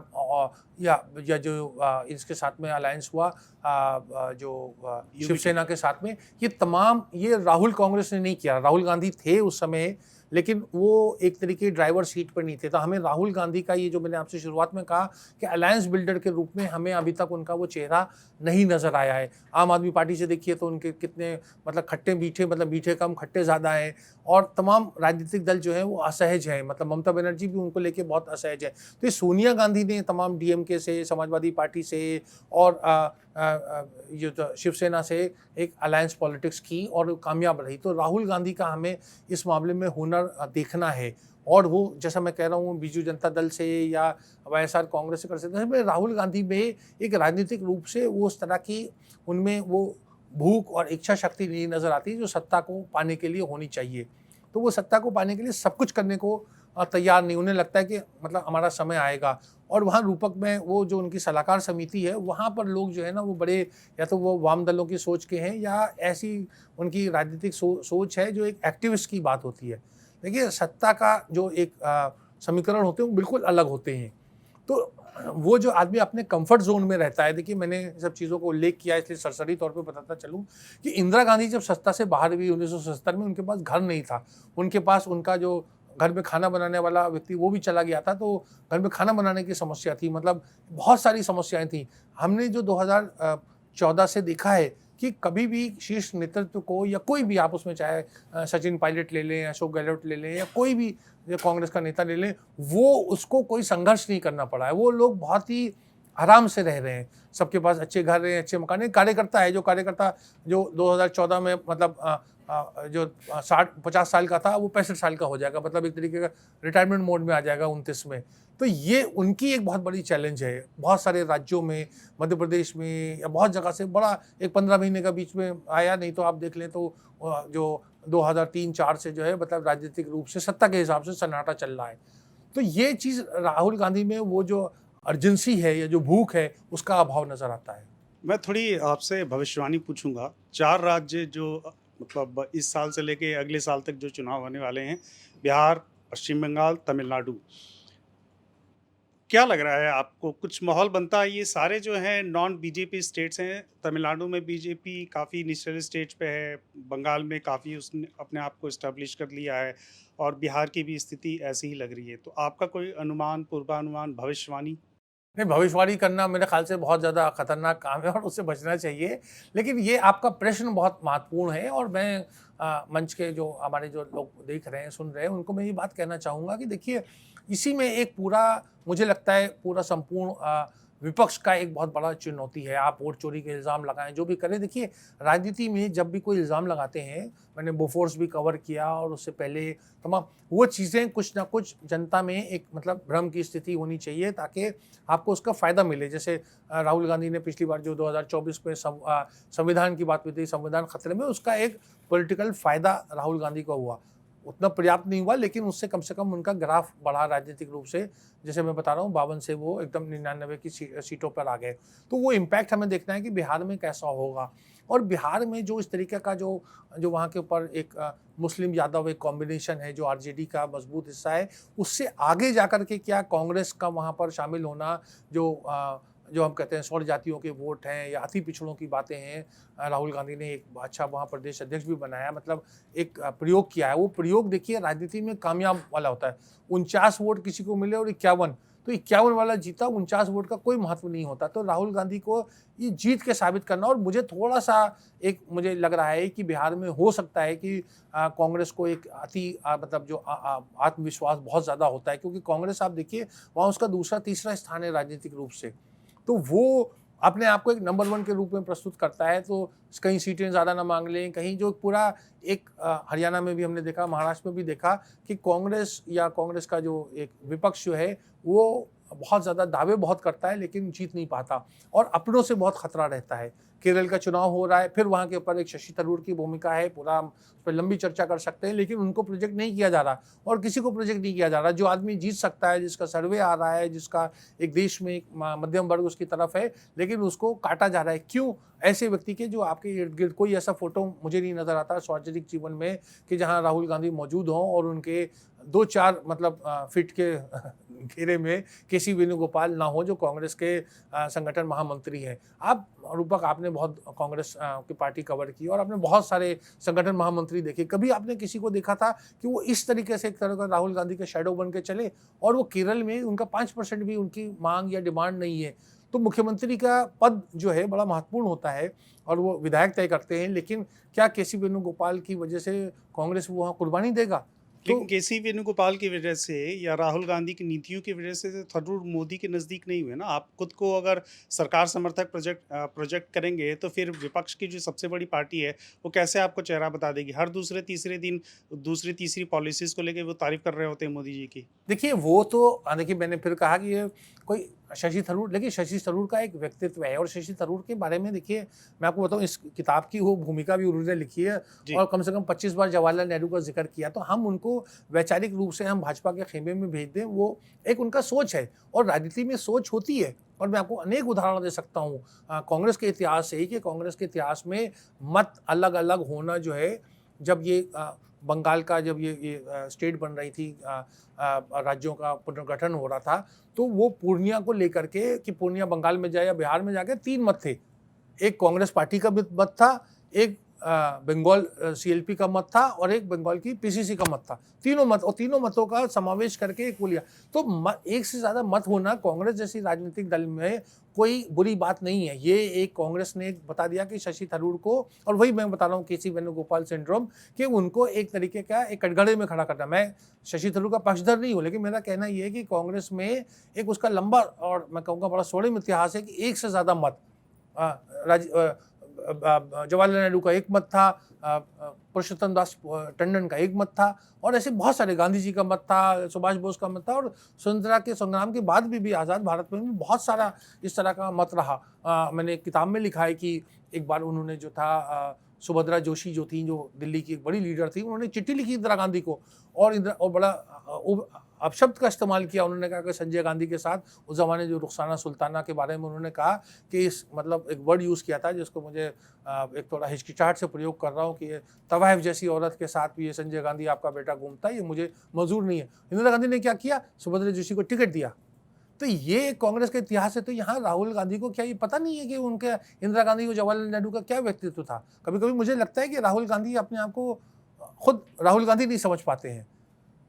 या जो इसके साथ में अलायंस हुआ जो यूबीपी। शिवसेना के साथ में, ये तमाम ये राहुल कांग्रेस ने नहीं किया। राहुल गांधी थे उस समय, लेकिन वो एक तरीके ड्राइवर सीट पर नहीं थे। तो हमें राहुल गांधी का ये जो मैंने आपसे शुरुआत में कहा कि अलायंस बिल्डर के रूप में हमें अभी तक उनका वो चेहरा नहीं नज़र आया है। आम आदमी पार्टी से देखिए तो उनके कितने मतलब खट्टे-मीठे, मतलब मीठे कम खट्टे ज़्यादा हैं, और तमाम राजनीतिक दल जो हैं वो असहज हैं। मतलब ममता बनर्जी भी उनको लेके बहुत असहज है। तो ये सोनिया गांधी ने तमाम डीएमके से, समाजवादी पार्टी से और ये तो शिवसेना से एक अलायंस पॉलिटिक्स की और कामयाब रही। तो राहुल गांधी का हमें इस मामले में हुनर देखना है, और वो जैसा मैं कह रहा हूँ बीजू जनता दल से या वाईएसआर कांग्रेस से कर सकते हैं। राहुल गांधी में एक राजनीतिक रूप से वो उस तरह की उनमें वो भूख और इच्छा शक्ति नहीं नज़र आती जो सत्ता को पाने के लिए होनी चाहिए। तो वो सत्ता को पाने के लिए सब कुछ करने को तैयार नहीं। उन्हें लगता है कि मतलब हमारा समय आएगा, और वहाँ रूपक में वो जो उनकी सलाहकार समिति है, वहाँ पर लोग जो है ना वो बड़े, या तो वो वाम दलों की सोच के हैं या ऐसी उनकी राजनीतिक सोच है जो एक एक्टिविस्ट की बात होती है। देखिए, सत्ता का जो एक समीकरण होते हैं वो बिल्कुल अलग होते हैं। तो वो जो आदमी अपने कंफर्ट जोन में रहता है, देखिए मैंने सब चीज़ों को उल्लेख किया इसलिए सरसरी तौर पे बताता चलूँ कि इंदिरा गांधी जब सत्ता से बाहर हुई 1977 में, उनके पास घर नहीं था। उनके पास उनका जो घर में खाना बनाने वाला व्यक्ति वो भी चला गया था, तो घर में खाना बनाने की समस्या थी, मतलब बहुत सारी समस्याएं थी। हमने जो 2014 से देखा है कि कभी भी शीर्ष नेतृत्व को, या कोई भी आप उसमें चाहे सचिन पायलट ले लें, अशोक गहलोत ले लें, या कोई भी जो कांग्रेस का नेता ले लें, वो उसको कोई संघर्ष नहीं करना पड़ा है। वो लोग बहुत ही आराम से रह रहे हैं, सबके पास अच्छे घर हैं, अच्छे मकान हैं। कार्यकर्ता है, जो कार्यकर्ता जो 2014 में मतलब जो 60-50 साल का था, वो 65 साल का हो जाएगा, मतलब एक तरीके का रिटायरमेंट मोड में आ जाएगा 29 में। तो ये उनकी एक बहुत बड़ी चैलेंज है। बहुत सारे राज्यों में, मध्य प्रदेश में या बहुत जगह से बड़ा एक 15 महीने का बीच में आया, नहीं तो आप देख लें तो जो 2003-4 से जो है मतलब राजनीतिक रूप से सत्ता के हिसाब से सन्नाटा चल रहा है। तो ये चीज़ राहुल गांधी में वो जो अर्जेंसी है या जो भूख है, उसका अभाव नज़र आता है। मैं थोड़ी आपसे भविष्यवाणी पूछूंगा। 4 राज्य जो मतलब इस साल से लेके अगले साल तक जो चुनाव होने वाले हैं, बिहार, पश्चिम बंगाल, तमिलनाडु। क्या लग रहा है आपको, कुछ माहौल बनता है? ये सारे जो हैं नॉन बीजेपी स्टेट्स हैं। तमिलनाडु में बीजेपी काफ़ी निचले स्टेज पे है, बंगाल में काफ़ी उसने अपने आप को एस्टेब्लिश कर लिया है, और बिहार की भी स्थिति ऐसी ही लग रही है। तो आपका कोई अनुमान, पूर्वानुमान, भविष्यवाणी? नहीं, भविष्यवाणी करना मेरे ख़्याल से बहुत ज़्यादा खतरनाक काम है और उससे बचना चाहिए। लेकिन ये आपका प्रश्न बहुत महत्वपूर्ण है, और मैं मंच के जो हमारे जो लोग देख रहे हैं, सुन रहे हैं, उनको मैं ये बात कहना चाहूँगा कि देखिए, इसी में एक पूरा, मुझे लगता है पूरा संपूर्ण विपक्ष का एक बहुत बड़ा चुनौती है। आप वोट चोरी के इल्ज़ाम लगाएँ, जो भी करें। देखिए, राजनीति में जब भी कोई इल्ज़ाम लगाते हैं, मैंने बोफोर्स भी कवर किया और उससे पहले तमाम वो चीज़ें, कुछ ना कुछ जनता में एक मतलब भ्रम की स्थिति होनी चाहिए ताकि आपको उसका फ़ायदा मिले। जैसे राहुल गांधी ने पिछली बार जो 2024 में संविधान की बात हुई थी, संविधान खतरे में, उसका एक पॉलिटिकल फ़ायदा राहुल गांधी को हुआ। उतना पर्याप्त नहीं हुआ, लेकिन उससे कम से कम उनका ग्राफ बढ़ा राजनीतिक रूप से। जैसे मैं बता रहा हूँ, 52 से वो एकदम 99 की सीटों पर आ गए। तो वो इम्पैक्ट हमें देखना है कि बिहार में कैसा होगा। और बिहार में जो इस तरीके का जो जो वहाँ के ऊपर एक मुस्लिम यादव एक कॉम्बिनेशन है, जो आरजेडी का मजबूत हिस्सा है, उससे आगे जाकर के क्या कांग्रेस का वहाँ पर शामिल होना, जो हम कहते हैं स्वर्ण जातियों के वोट हैं या अति पिछड़ों की बातें हैं। राहुल गांधी ने एक अच्छा वहाँ प्रदेश अध्यक्ष भी बनाया, मतलब एक प्रयोग किया है। वो प्रयोग देखिए राजनीति में कामयाब वाला होता है। 49 वोट किसी को मिले और 51, तो 51 वाला जीता, 49 वोट का कोई महत्व नहीं होता। तो राहुल गांधी को ये जीत के साबित करना, और मुझे थोड़ा सा एक मुझे लग रहा है कि बिहार में हो सकता है कि कांग्रेस को एक मतलब जो आत्मविश्वास बहुत ज़्यादा होता है, क्योंकि कांग्रेस आप देखिए वहाँ उसका दूसरा तीसरा स्थान है राजनीतिक रूप से। तो वो अपने आप को एक नंबर 1 के रूप में प्रस्तुत करता है। तो कहीं सीटें ज़्यादा ना मांग लें, कहीं जो पूरा एक हरियाणा में भी हमने देखा, महाराष्ट्र में भी देखा कि कांग्रेस या कांग्रेस का जो एक विपक्ष जो है वो बहुत ज़्यादा दावे बहुत करता है लेकिन जीत नहीं पाता और अपनों से बहुत खतरा रहता है। केरल का चुनाव हो रहा है, फिर वहाँ के ऊपर एक शशि थरूर की भूमिका है, पूरा हम उस पे लंबी चर्चा कर सकते हैं, लेकिन उनको प्रोजेक्ट नहीं किया जा रहा और किसी को प्रोजेक्ट नहीं किया जा रहा। जो आदमी जीत सकता है, जिसका सर्वे आ रहा है, जिसका एक देश में एक मध्यम वर्ग उसकी तरफ है, लेकिन उसको काटा जा रहा है। क्यों? ऐसे व्यक्ति के जो आपके इर्द-गिर्द कोई ऐसा फ़ोटो मुझे नहीं नज़र आता सार्वजनिक जीवन में कि जहाँ राहुल गांधी मौजूद हों और उनके 2-4 मतलब फीट के घेरे में केसी वेणुगोपाल ना हो, जो कांग्रेस के संगठन महामंत्री हैं। आप रूपक, आपने बहुत कांग्रेस की पार्टी कवर की और आपने बहुत सारे संगठन महामंत्री देखे। कभी आपने किसी को देखा था कि वो इस तरीके से एक तरह का राहुल गांधी के शैडो बन के चले? और वो केरल में उनका 5% भी उनकी मांग या डिमांड नहीं है। तो मुख्यमंत्री का पद जो है बड़ा महत्वपूर्ण होता है और वो विधायक तय करते हैं, लेकिन क्या केसी वेणुगोपाल की वजह से कांग्रेस वहाँ कुर्बानी देगा? लेकिन तो केसी वेणुगोपाल की वजह से या राहुल गांधी की नीतियों की वजह से तो थरूर मोदी के नज़दीक नहीं हुए ना। आप खुद को अगर सरकार समर्थक प्रोजेक्ट करेंगे तो फिर विपक्ष की जो सबसे बड़ी पार्टी है वो कैसे आपको चेहरा बता देगी? हर दूसरे तीसरे दिन दूसरी तीसरी पॉलिसीज़ को लेके वो तारीफ कर रहे होते हैं मोदी जी की। देखिए वो तो देखिए मैंने फिर कहा कि ये कोई शशि थरूर, देखिए शशि थरूर का एक व्यक्तित्व है और शशि थरूर के बारे में देखिए मैं आपको बताऊं, इस किताब की वो भूमिका भी उन्होंने लिखी है जी। और कम से कम 25 बार जवाहरलाल नेहरू का जिक्र किया। तो हम उनको वैचारिक रूप से हम भाजपा के खेमे में भेज दें, वो एक उनका सोच है और राजनीति में सोच होती है। और मैं आपको अनेक उदाहरण दे सकता हूँ कांग्रेस के इतिहास से ही कि कांग्रेस के इतिहास में मत अलग अलग होना जो है, जब ये बंगाल का जब ये स्टेट बन रही थी, राज्यों का पुनर्गठन हो रहा था, तो वो पूर्णिया को लेकर के कि पूर्णिया बंगाल में जाए या बिहार में जाके 3 मत थे। एक कांग्रेस पार्टी का मत था, एक बंगाल सीएलपी का मत था और एक बंगाल की पीसीसी का मत था। तीनों मत और तीनों मतों का समावेश करके एक वो लिया। तो एक से ज़्यादा मत होना कांग्रेस जैसी राजनीतिक दल में कोई बुरी बात नहीं है। ये एक कांग्रेस ने एक बता दिया कि शशि थरूर को, और वही मैं बता रहा हूँ केसी वेणुगोपाल सिंड्रोम, कि उनको एक तरीके का एक कटघरे में खड़ा करना। मैं शशि थरूर का पक्षधर नहीं हूँ, लेकिन मेरा कहना ये है कि कांग्रेस में एक उसका लंबा और मैं कहूँगा बड़ा स्वर्णिम इतिहास है कि एक से ज़्यादा मत जवाहरलाल नेहरू का एक मत था, पुरुषोत्तम दास टंडन का एक मत था और ऐसे बहुत सारे, गांधी जी का मत था, सुभाष बोस का मत था और स्वतंत्रता के संग्राम के बाद भी आज़ाद भारत में भी बहुत सारा इस तरह का मत रहा। मैंने एक किताब में लिखा है कि एक बार उन्होंने जो था सुभद्रा जोशी जो थी, जो दिल्ली की एक बड़ी लीडर थी, उन्होंने चिट्ठी लिखी इंदिरा गांधी को और बड़ा अपशब्द का इस्तेमाल किया। उन्होंने कहा कि संजय गांधी के साथ उस ज़माने जो रुखसाना सुल्ताना के बारे में उन्होंने कहा कि इस मतलब एक वर्ड यूज़ किया था जिसको मुझे एक थोड़ा हिचकिचाहट से प्रयोग कर रहा हूँ कि ये तवाइफ जैसी औरत के साथ भी ये संजय गांधी आपका बेटा घूमता है, ये मुझे मंजूर नहीं है। इंदिरा गांधी ने क्या किया? सुभद्रा जोशी को टिकट दिया। तो ये कांग्रेस का इतिहास है। तो यहाँ राहुल गांधी को क्या ये पता नहीं है कि उनके इंदिरा गांधी और जवाहरलाल नेहरू का क्या व्यक्तित्व था? कभी कभी मुझे लगता है कि राहुल गांधी अपने आप को खुद राहुल गांधी नहीं समझ पाते हैं,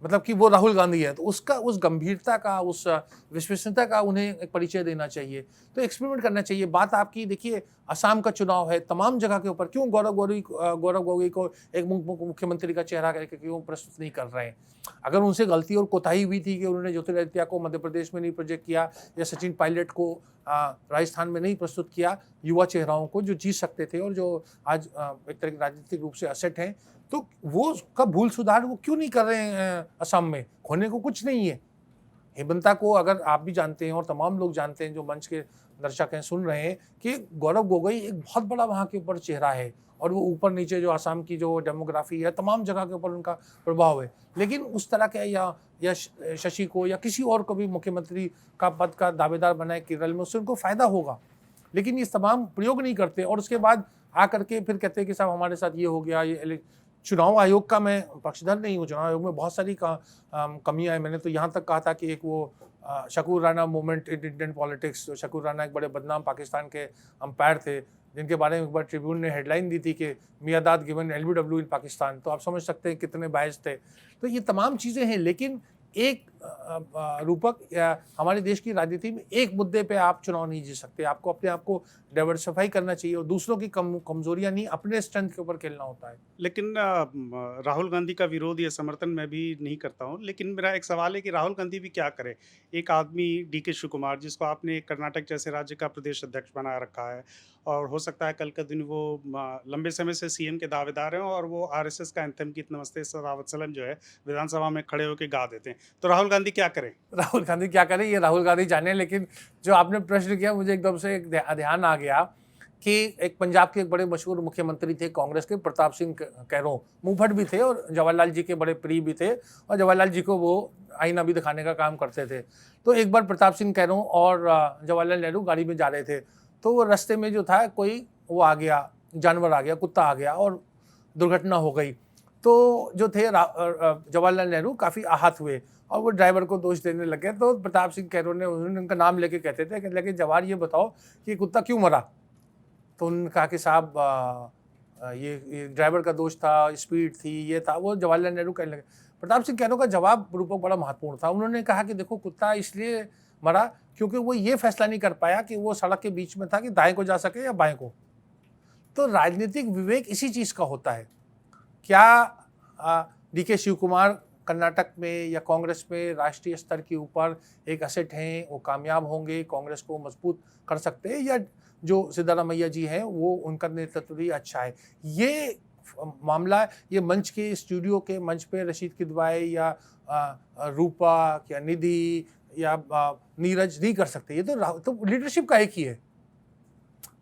मतलब कि वो राहुल गांधी है। तो उसका उस गंभीरता का, उस विश्वसनीयता का उन्हें एक परिचय देना चाहिए, तो एक्सपेरिमेंट करना चाहिए। बात आपकी देखिए, असम का चुनाव है, तमाम जगह के ऊपर क्यों गौरव गोगोई को एक मुख्यमंत्री का चेहरा करके क्यों प्रस्तुत नहीं कर रहे हैं? अगर उनसे गलती और कोताही हुई थी कि उन्होंने ज्योतिरादित्य को मध्य प्रदेश में नहीं प्रोजेक्ट किया या सचिन पायलट को राजस्थान में नहीं प्रस्तुत किया, युवा चेहराओं को जो जीत सकते थे और जो आज एक तरह के राजनीतिक रूप से असेट हैं, तो वो का भूल सुधार वो क्यों नहीं कर रहे हैं? असम में खोने को कुछ नहीं है। हेमंता को अगर आप भी जानते हैं और तमाम लोग जानते हैं जो मंच के दर्शक हैं, सुन रहे हैं, कि गौरव गोगोई एक बहुत बड़ा वहाँ के ऊपर चेहरा है और वो ऊपर नीचे जो असम की जो डेमोग्राफी है, तमाम जगह के ऊपर उनका प्रभाव है। लेकिन उस तरह के या शशि को या किसी और को भी मुख्यमंत्री का पद का दावेदार बनाए केरल में, उससे उनको फ़ायदा होगा। लेकिन ये तमाम प्रयोग नहीं करते और उसके बाद आकर के फिर कहते हैं कि साहब हमारे साथ ये हो गया। ये चुनाव आयोग का मैं पक्षधर नहीं हूँ, चुनाव आयोग में बहुत सारी कमियां हैं। मैंने तो यहाँ तक कहा था कि एक वो Shakoor Rana movement in Indian politics, Shakoor Rana एक बड़े बदनाम पाकिस्तान के अंपायर थे, जिनके बारे में एक बार ट्रिब्यून ने हेडलाइन दी थी कि मियादाद गिवन LBW इन पाकिस्तान। तो आप समझ सकते हैं कितने बायस थे। तो ये तमाम चीज़ें हैं, लेकिन एक रूपक हमारे देश की राजनीति में एक मुद्दे पे आप चुनाव नहीं जीत सकते। आपको अपने आप को डाइवर्सिफाई करना चाहिए और दूसरों की कमजोरियां नहीं, अपने स्ट्रेंथ के ऊपर खेलना होता है। लेकिन राहुल गांधी का विरोध या समर्थन मैं भी नहीं करता हूं, लेकिन मेरा एक सवाल है कि राहुल गांधी भी क्या करे। एक आदमी DK शिव कुमार, जिसको आपने कर्नाटक जैसे राज्य का प्रदेश अध्यक्ष बना रखा है और हो सकता है कल के दिन वो लंबे समय से CM के दावेदार हैं और वो RSS का एंथम गीत नमस्ते सदावत्सलम जो है विधानसभा में खड़े होकर गा देते हैं। तो राहुल राहुल गांधी क्या करें? राहुल गांधी क्या करें ये राहुल गांधी जाने, लेकिन जो आपने प्रश्न किया मुझे एकदम से एक ध्यान आ गया कि एक पंजाब के एक बड़े मशहूर मुख्यमंत्री थे कांग्रेस के, प्रताप सिंह कैरों, मुंहफट भी थे और जवाहरलाल जी के बड़े प्रिय भी थे, और जवाहरलाल जी को वो आईना भी दिखाने का काम करते थे। तो एक बार प्रताप सिंह कैरों और जवाहरलाल नेहरू गाड़ी में जा रहे थे, तो वो रास्ते में जो था कोई वो आ गया, जानवर आ गया, कुत्ता आ गया और दुर्घटना हो गई। तो जो थे जवाहरलाल नेहरू काफ़ी आहत हुए और वो ड्राइवर को दोष देने लगे। तो प्रताप सिंह कैरों ने, उन्होंने उनका नाम लेके कहते थे, कहने लगे जवाहर ये बताओ कि कुत्ता क्यों मरा? तो उन्होंने कहा कि साहब ये ड्राइवर का दोष था, स्पीड थी, ये था। वो जवाहरलाल नेहरू कहने लगे। प्रताप सिंह कैरों का जवाब रूपक बड़ा महत्वपूर्ण था। उन्होंने कहा कि देखो कुत्ता इसलिए मरा क्योंकि वो ये फैसला नहीं कर पाया कि वो सड़क के बीच में था कि दाएं को जा सके या बाएं को। तो राजनीतिक विवेक इसी चीज़ का होता है। क्या डीके शिव कुमार कर्नाटक में या कांग्रेस में राष्ट्रीय स्तर के ऊपर एक एसेट हैं, वो कामयाब होंगे, कांग्रेस को मजबूत कर सकते हैं, या जो सिद्धारामैया जी हैं वो उनका नेतृत्व भी अच्छा है? ये मामला ये मंच के स्टूडियो के मंच पे रशीद किदवाई या रूपा या निधि या नीरज नहीं कर सकते। ये तो लीडरशिप का एक ही है।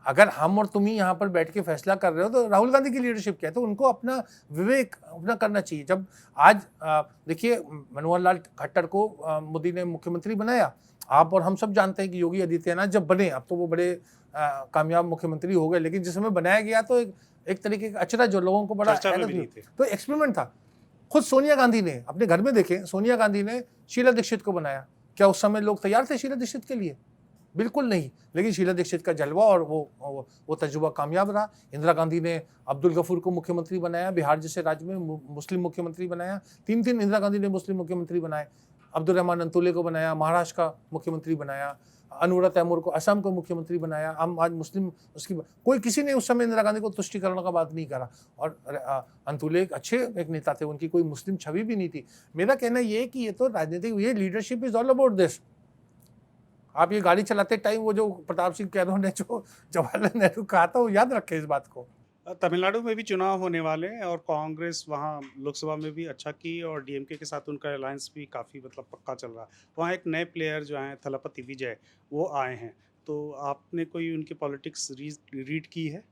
अगर हम और तुम ही यहाँ पर बैठ के फैसला कर रहे हो तो राहुल गांधी की लीडरशिप क्या है? तो उनको अपना विवेक अपना करना चाहिए। जब आज देखिए मनोहर लाल खट्टर को मोदी ने मुख्यमंत्री बनाया, आप और हम सब जानते हैं कि योगी आदित्यनाथ जब बने, अब तो वो बड़े कामयाब मुख्यमंत्री हो गए, लेकिन जिस समय बनाया गया तो एक तरीके का अचरज जो लोगों को बड़ा तो एक्सपेरिमेंट था। खुद सोनिया गांधी ने अपने घर में देखे, सोनिया गांधी ने शीला दीक्षित को बनाया। क्या उस समय लोग तैयार थे शीला दीक्षित के लिए? बिल्कुल नहीं। लेकिन शीला दीक्षित का जलवा और वो तजुर्बा कामयाब रहा। इंदिरा गांधी ने अब्दुल गफूर को मुख्यमंत्री बनाया, बिहार जैसे राज्य में मुस्लिम मुख्यमंत्री बनाया। 3 इंदिरा गांधी ने मुस्लिम मुख्यमंत्री बनाए। अब्दुल रहमान अंतुले को बनाया, महाराष्ट्र का मुख्यमंत्री बनाया। अनुरा तैमूर को असम का मुख्यमंत्री बनाया। हम आज मुस्लिम उसकी कोई किसी ने उस समय इंदिरा गांधी को तुष्टिकरण का बात नहीं करा। और अंतुले एक अच्छे एक नेता थे, उनकी कोई मुस्लिम छवि भी नहीं थी। मेरा कहना ये है कि ये तो राजनीतिक, ये leadership is all about this. आप ये गाड़ी चलाते टाइम वो जो प्रताप सिंह कैरों ने जो जवाहरलाल नेहरू कहा था वो याद रखें इस बात को। तमिलनाडु में भी चुनाव होने वाले हैं और कांग्रेस वहाँ लोकसभा में भी अच्छा की और डीएमके के साथ उनका अलायंस भी काफ़ी मतलब पक्का चल रहा है। वहाँ एक नए प्लेयर जो हैं थलपति विजय, वो आए हैं। तो आपने कोई उनकी पॉलिटिक्स रीड की है?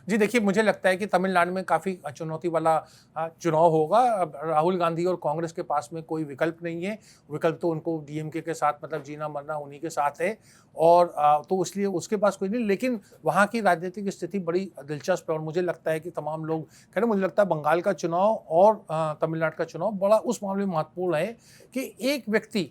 जी देखिए, मुझे लगता है कि तमिलनाडु में काफ़ी चुनौती वाला चुनाव होगा। अब राहुल गांधी और कांग्रेस के पास में कोई विकल्प नहीं है। विकल्प तो उनको डीएमके के साथ मतलब जीना मरना उन्हीं के साथ है, और तो इसलिए उसके पास कोई नहीं। लेकिन वहाँ की राजनीतिक स्थिति बड़ी दिलचस्प है और मुझे लगता है कि तमाम लोग कह रहे, मुझे लगता है बंगाल का चुनाव और तमिलनाडु का चुनाव बड़ा उस मामले में महत्वपूर्ण है कि एक व्यक्ति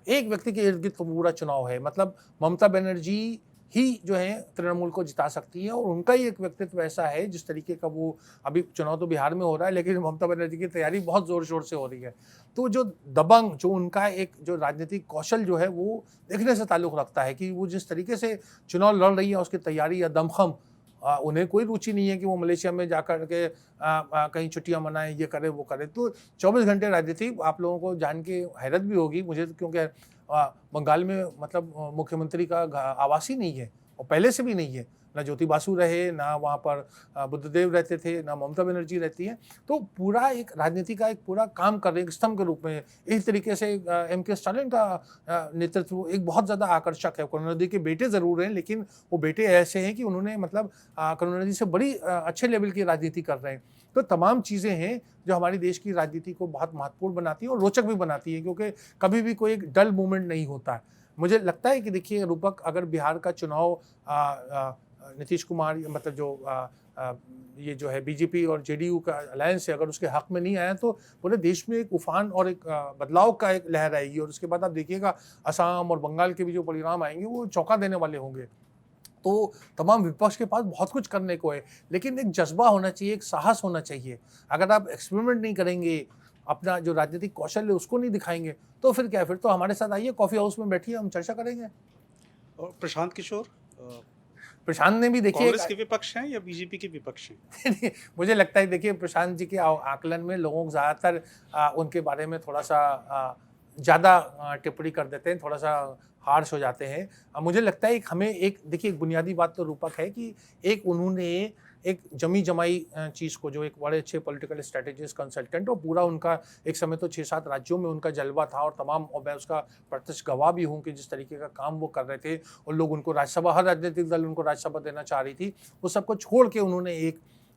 के इर्द गिर्द पूरा चुनाव है। मतलब ममता बनर्जी ही जो है तृणमूल को जिता सकती है, और उनका ही एक व्यक्तित्व ऐसा है जिस तरीके का वो, अभी चुनाव तो बिहार में हो रहा है लेकिन ममता बनर्जी की तैयारी बहुत ज़ोर शोर से हो रही है। तो जो दबंग, जो उनका एक जो राजनीतिक कौशल जो है वो देखने से ताल्लुक़ रखता है कि वो जिस तरीके से चुनाव लड़ रही है, उसकी तैयारी या दमखम, उन्हें कोई रुचि नहीं है कि वो मलेशिया में जाकर के कहीं छुट्टियां मनाएं, ये करे वो करे। तो 24 घंटे राजनीति आप लोगों को जान के हैरत भी होगी मुझे, क्योंकि बंगाल में मतलब मुख्यमंत्री का आवास ही नहीं है और पहले से भी नहीं है। ना ज्योति बासु रहे, ना वहाँ पर बुद्धदेव रहते थे, ना ममता बनर्जी रहती है। तो पूरा एक राजनीति का एक पूरा काम कर रहे हैं स्तंभ के रूप में। इस तरीके से एम.के. स्टालिन का नेतृत्व एक बहुत ज़्यादा आकर्षक है। करुणानिधि के बेटे ज़रूर हैं, लेकिन वो बेटे ऐसे हैं कि उन्होंने मतलब करुणानिधि से बड़ी अच्छे लेवल की राजनीति कर रहे हैं। तो तमाम चीज़ें हैं जो हमारी देश की राजनीति को बहुत महत्वपूर्ण बनाती हैं और रोचक भी बनाती हैं, क्योंकि कभी भी कोई एक डल मूवमेंट नहीं होता है। मुझे लगता है कि देखिए रूपक, अगर बिहार का चुनाव नीतीश कुमार मतलब जो ये जो है बीजेपी और जेडीयू का अलायंस है, अगर उसके हक में नहीं आया तो पूरे देश में एक उफान और एक बदलाव का एक लहर आएगी। और उसके बाद आप देखिएगा असम और बंगाल के भी जो परिणाम आएंगे वो चौंका देने वाले होंगे। तो तमाम विपक्ष के पास बहुत कुछ करने को है, लेकिन एक जज्बा होना चाहिए, एक साहस होना चाहिए। अगर आप एक्सपेरिमेंट नहीं करेंगे, अपना जो राजनीतिक कौशल है उसको नहीं दिखाएंगे, तो फिर क्या, फिर तो हमारे साथ आइए, कॉफ़ी हाउस में बैठिए, हम चर्चा करेंगे। और प्रशांत किशोर, प्रशांत ने भी देखिए कांग्रेस के विपक्ष हैं या बीजेपी के विपक्ष हैं? मुझे लगता है देखिए प्रशांत जी के आकलन में लोगों को ज़्यादातर उनके बारे में थोड़ा सा ज़्यादा टिप्पणी कर देते हैं, थोड़ा सा हार्श हो जाते हैं। मुझे लगता है हमें एक देखिए एक बुनियादी बात तो रूपक है कि एक उन्होंने एक जमी जमाई चीज़ को, जो एक बड़े अच्छे पॉलिटिकल स्ट्रेटेजिस्ट कंसल्टेंट, और पूरा उनका एक समय तो 6-7 राज्यों में उनका जलवा था, और तमाम, और मैं उसका प्रत्यक्ष गवाह भी हूँ कि जिस तरीके का काम वो कर रहे थे, और लोग उनको राज्यसभा, हर राजनीतिक दल उनको राज्यसभा देना चाह रही थी, वो सबको छोड़ के उन्होंने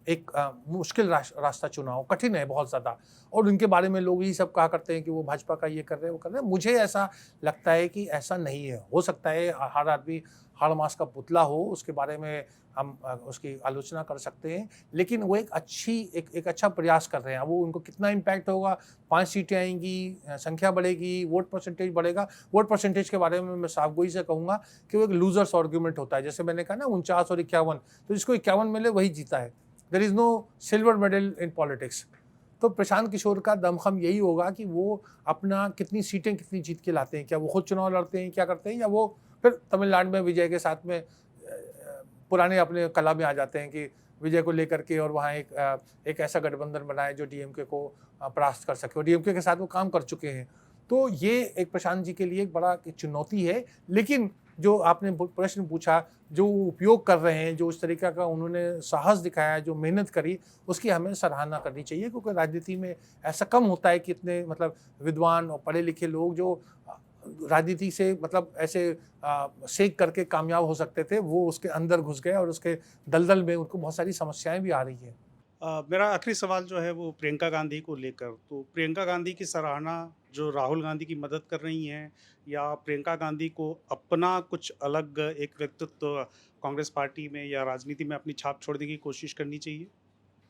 एक मुश्किल रास्ता चुना हो, कठिन है बहुत ज़्यादा, और उनके बारे में लोग यही सब कहा करते हैं कि वो भाजपा का ये कर रहे हैं, वो कर रहे हैं। मुझे ऐसा लगता है कि ऐसा नहीं है। हो सकता है हर आदमी हाड़ मास का पुतला हो, उसके बारे में हम उसकी आलोचना कर सकते हैं, लेकिन वो एक अच्छा प्रयास कर रहे हैं। वो उनको कितना इम्पैक्ट होगा, 5 सीटें आएंगी, संख्या बढ़ेगी, वोट परसेंटेज बढ़ेगा। वोट परसेंटेज के बारे में मैं साफगोई से कहूँगा कि वो एक लूजर्स आर्गूमेंट होता है। जैसे मैंने कहा ना 49 और 51, तो जिसको 51 मिले वही जीता है। There is no silver medal in politics. तो प्रशांत किशोर का दमखम यही होगा कि वो अपना कितनी सीटें कितनी जीत के लाते हैं, क्या वो खुद चुनाव लड़ते हैं, क्या करते हैं, या वो फिर तमिलनाडु में विजय के साथ में पुराने अपने कला में आ जाते हैं कि विजय को लेकर के, और वहाँ एक ऐसा गठबंधन बनाए जो डीएमके को परास्त कर सके, और डीएमके के साथ वो काम कर चुके हैं। तो ये एक प्रशांत जी के लिए एक बड़ा चुनौती है। लेकिन जो आपने प्रश्न पूछा, जो उपयोग कर रहे हैं, जो उस तरीका का उन्होंने साहस दिखाया, जो मेहनत करी, उसकी हमें सराहना करनी चाहिए, क्योंकि राजनीति में ऐसा कम होता है कि इतने मतलब विद्वान और पढ़े लिखे लोग जो राजनीति से मतलब ऐसे सेक करके कामयाब हो सकते थे, वो उसके अंदर घुस गए, और उसके दलदल में उनको बहुत सारी समस्याएं भी आ रही हैं। मेरा आखिरी सवाल जो है वो प्रियंका गांधी को लेकर। तो प्रियंका गांधी की सराहना जो राहुल गांधी की मदद कर रही हैं, या प्रियंका गांधी को अपना कुछ अलग एक व्यक्तित्व कांग्रेस पार्टी में या राजनीति में अपनी छाप छोड़ने की कोशिश करनी चाहिए,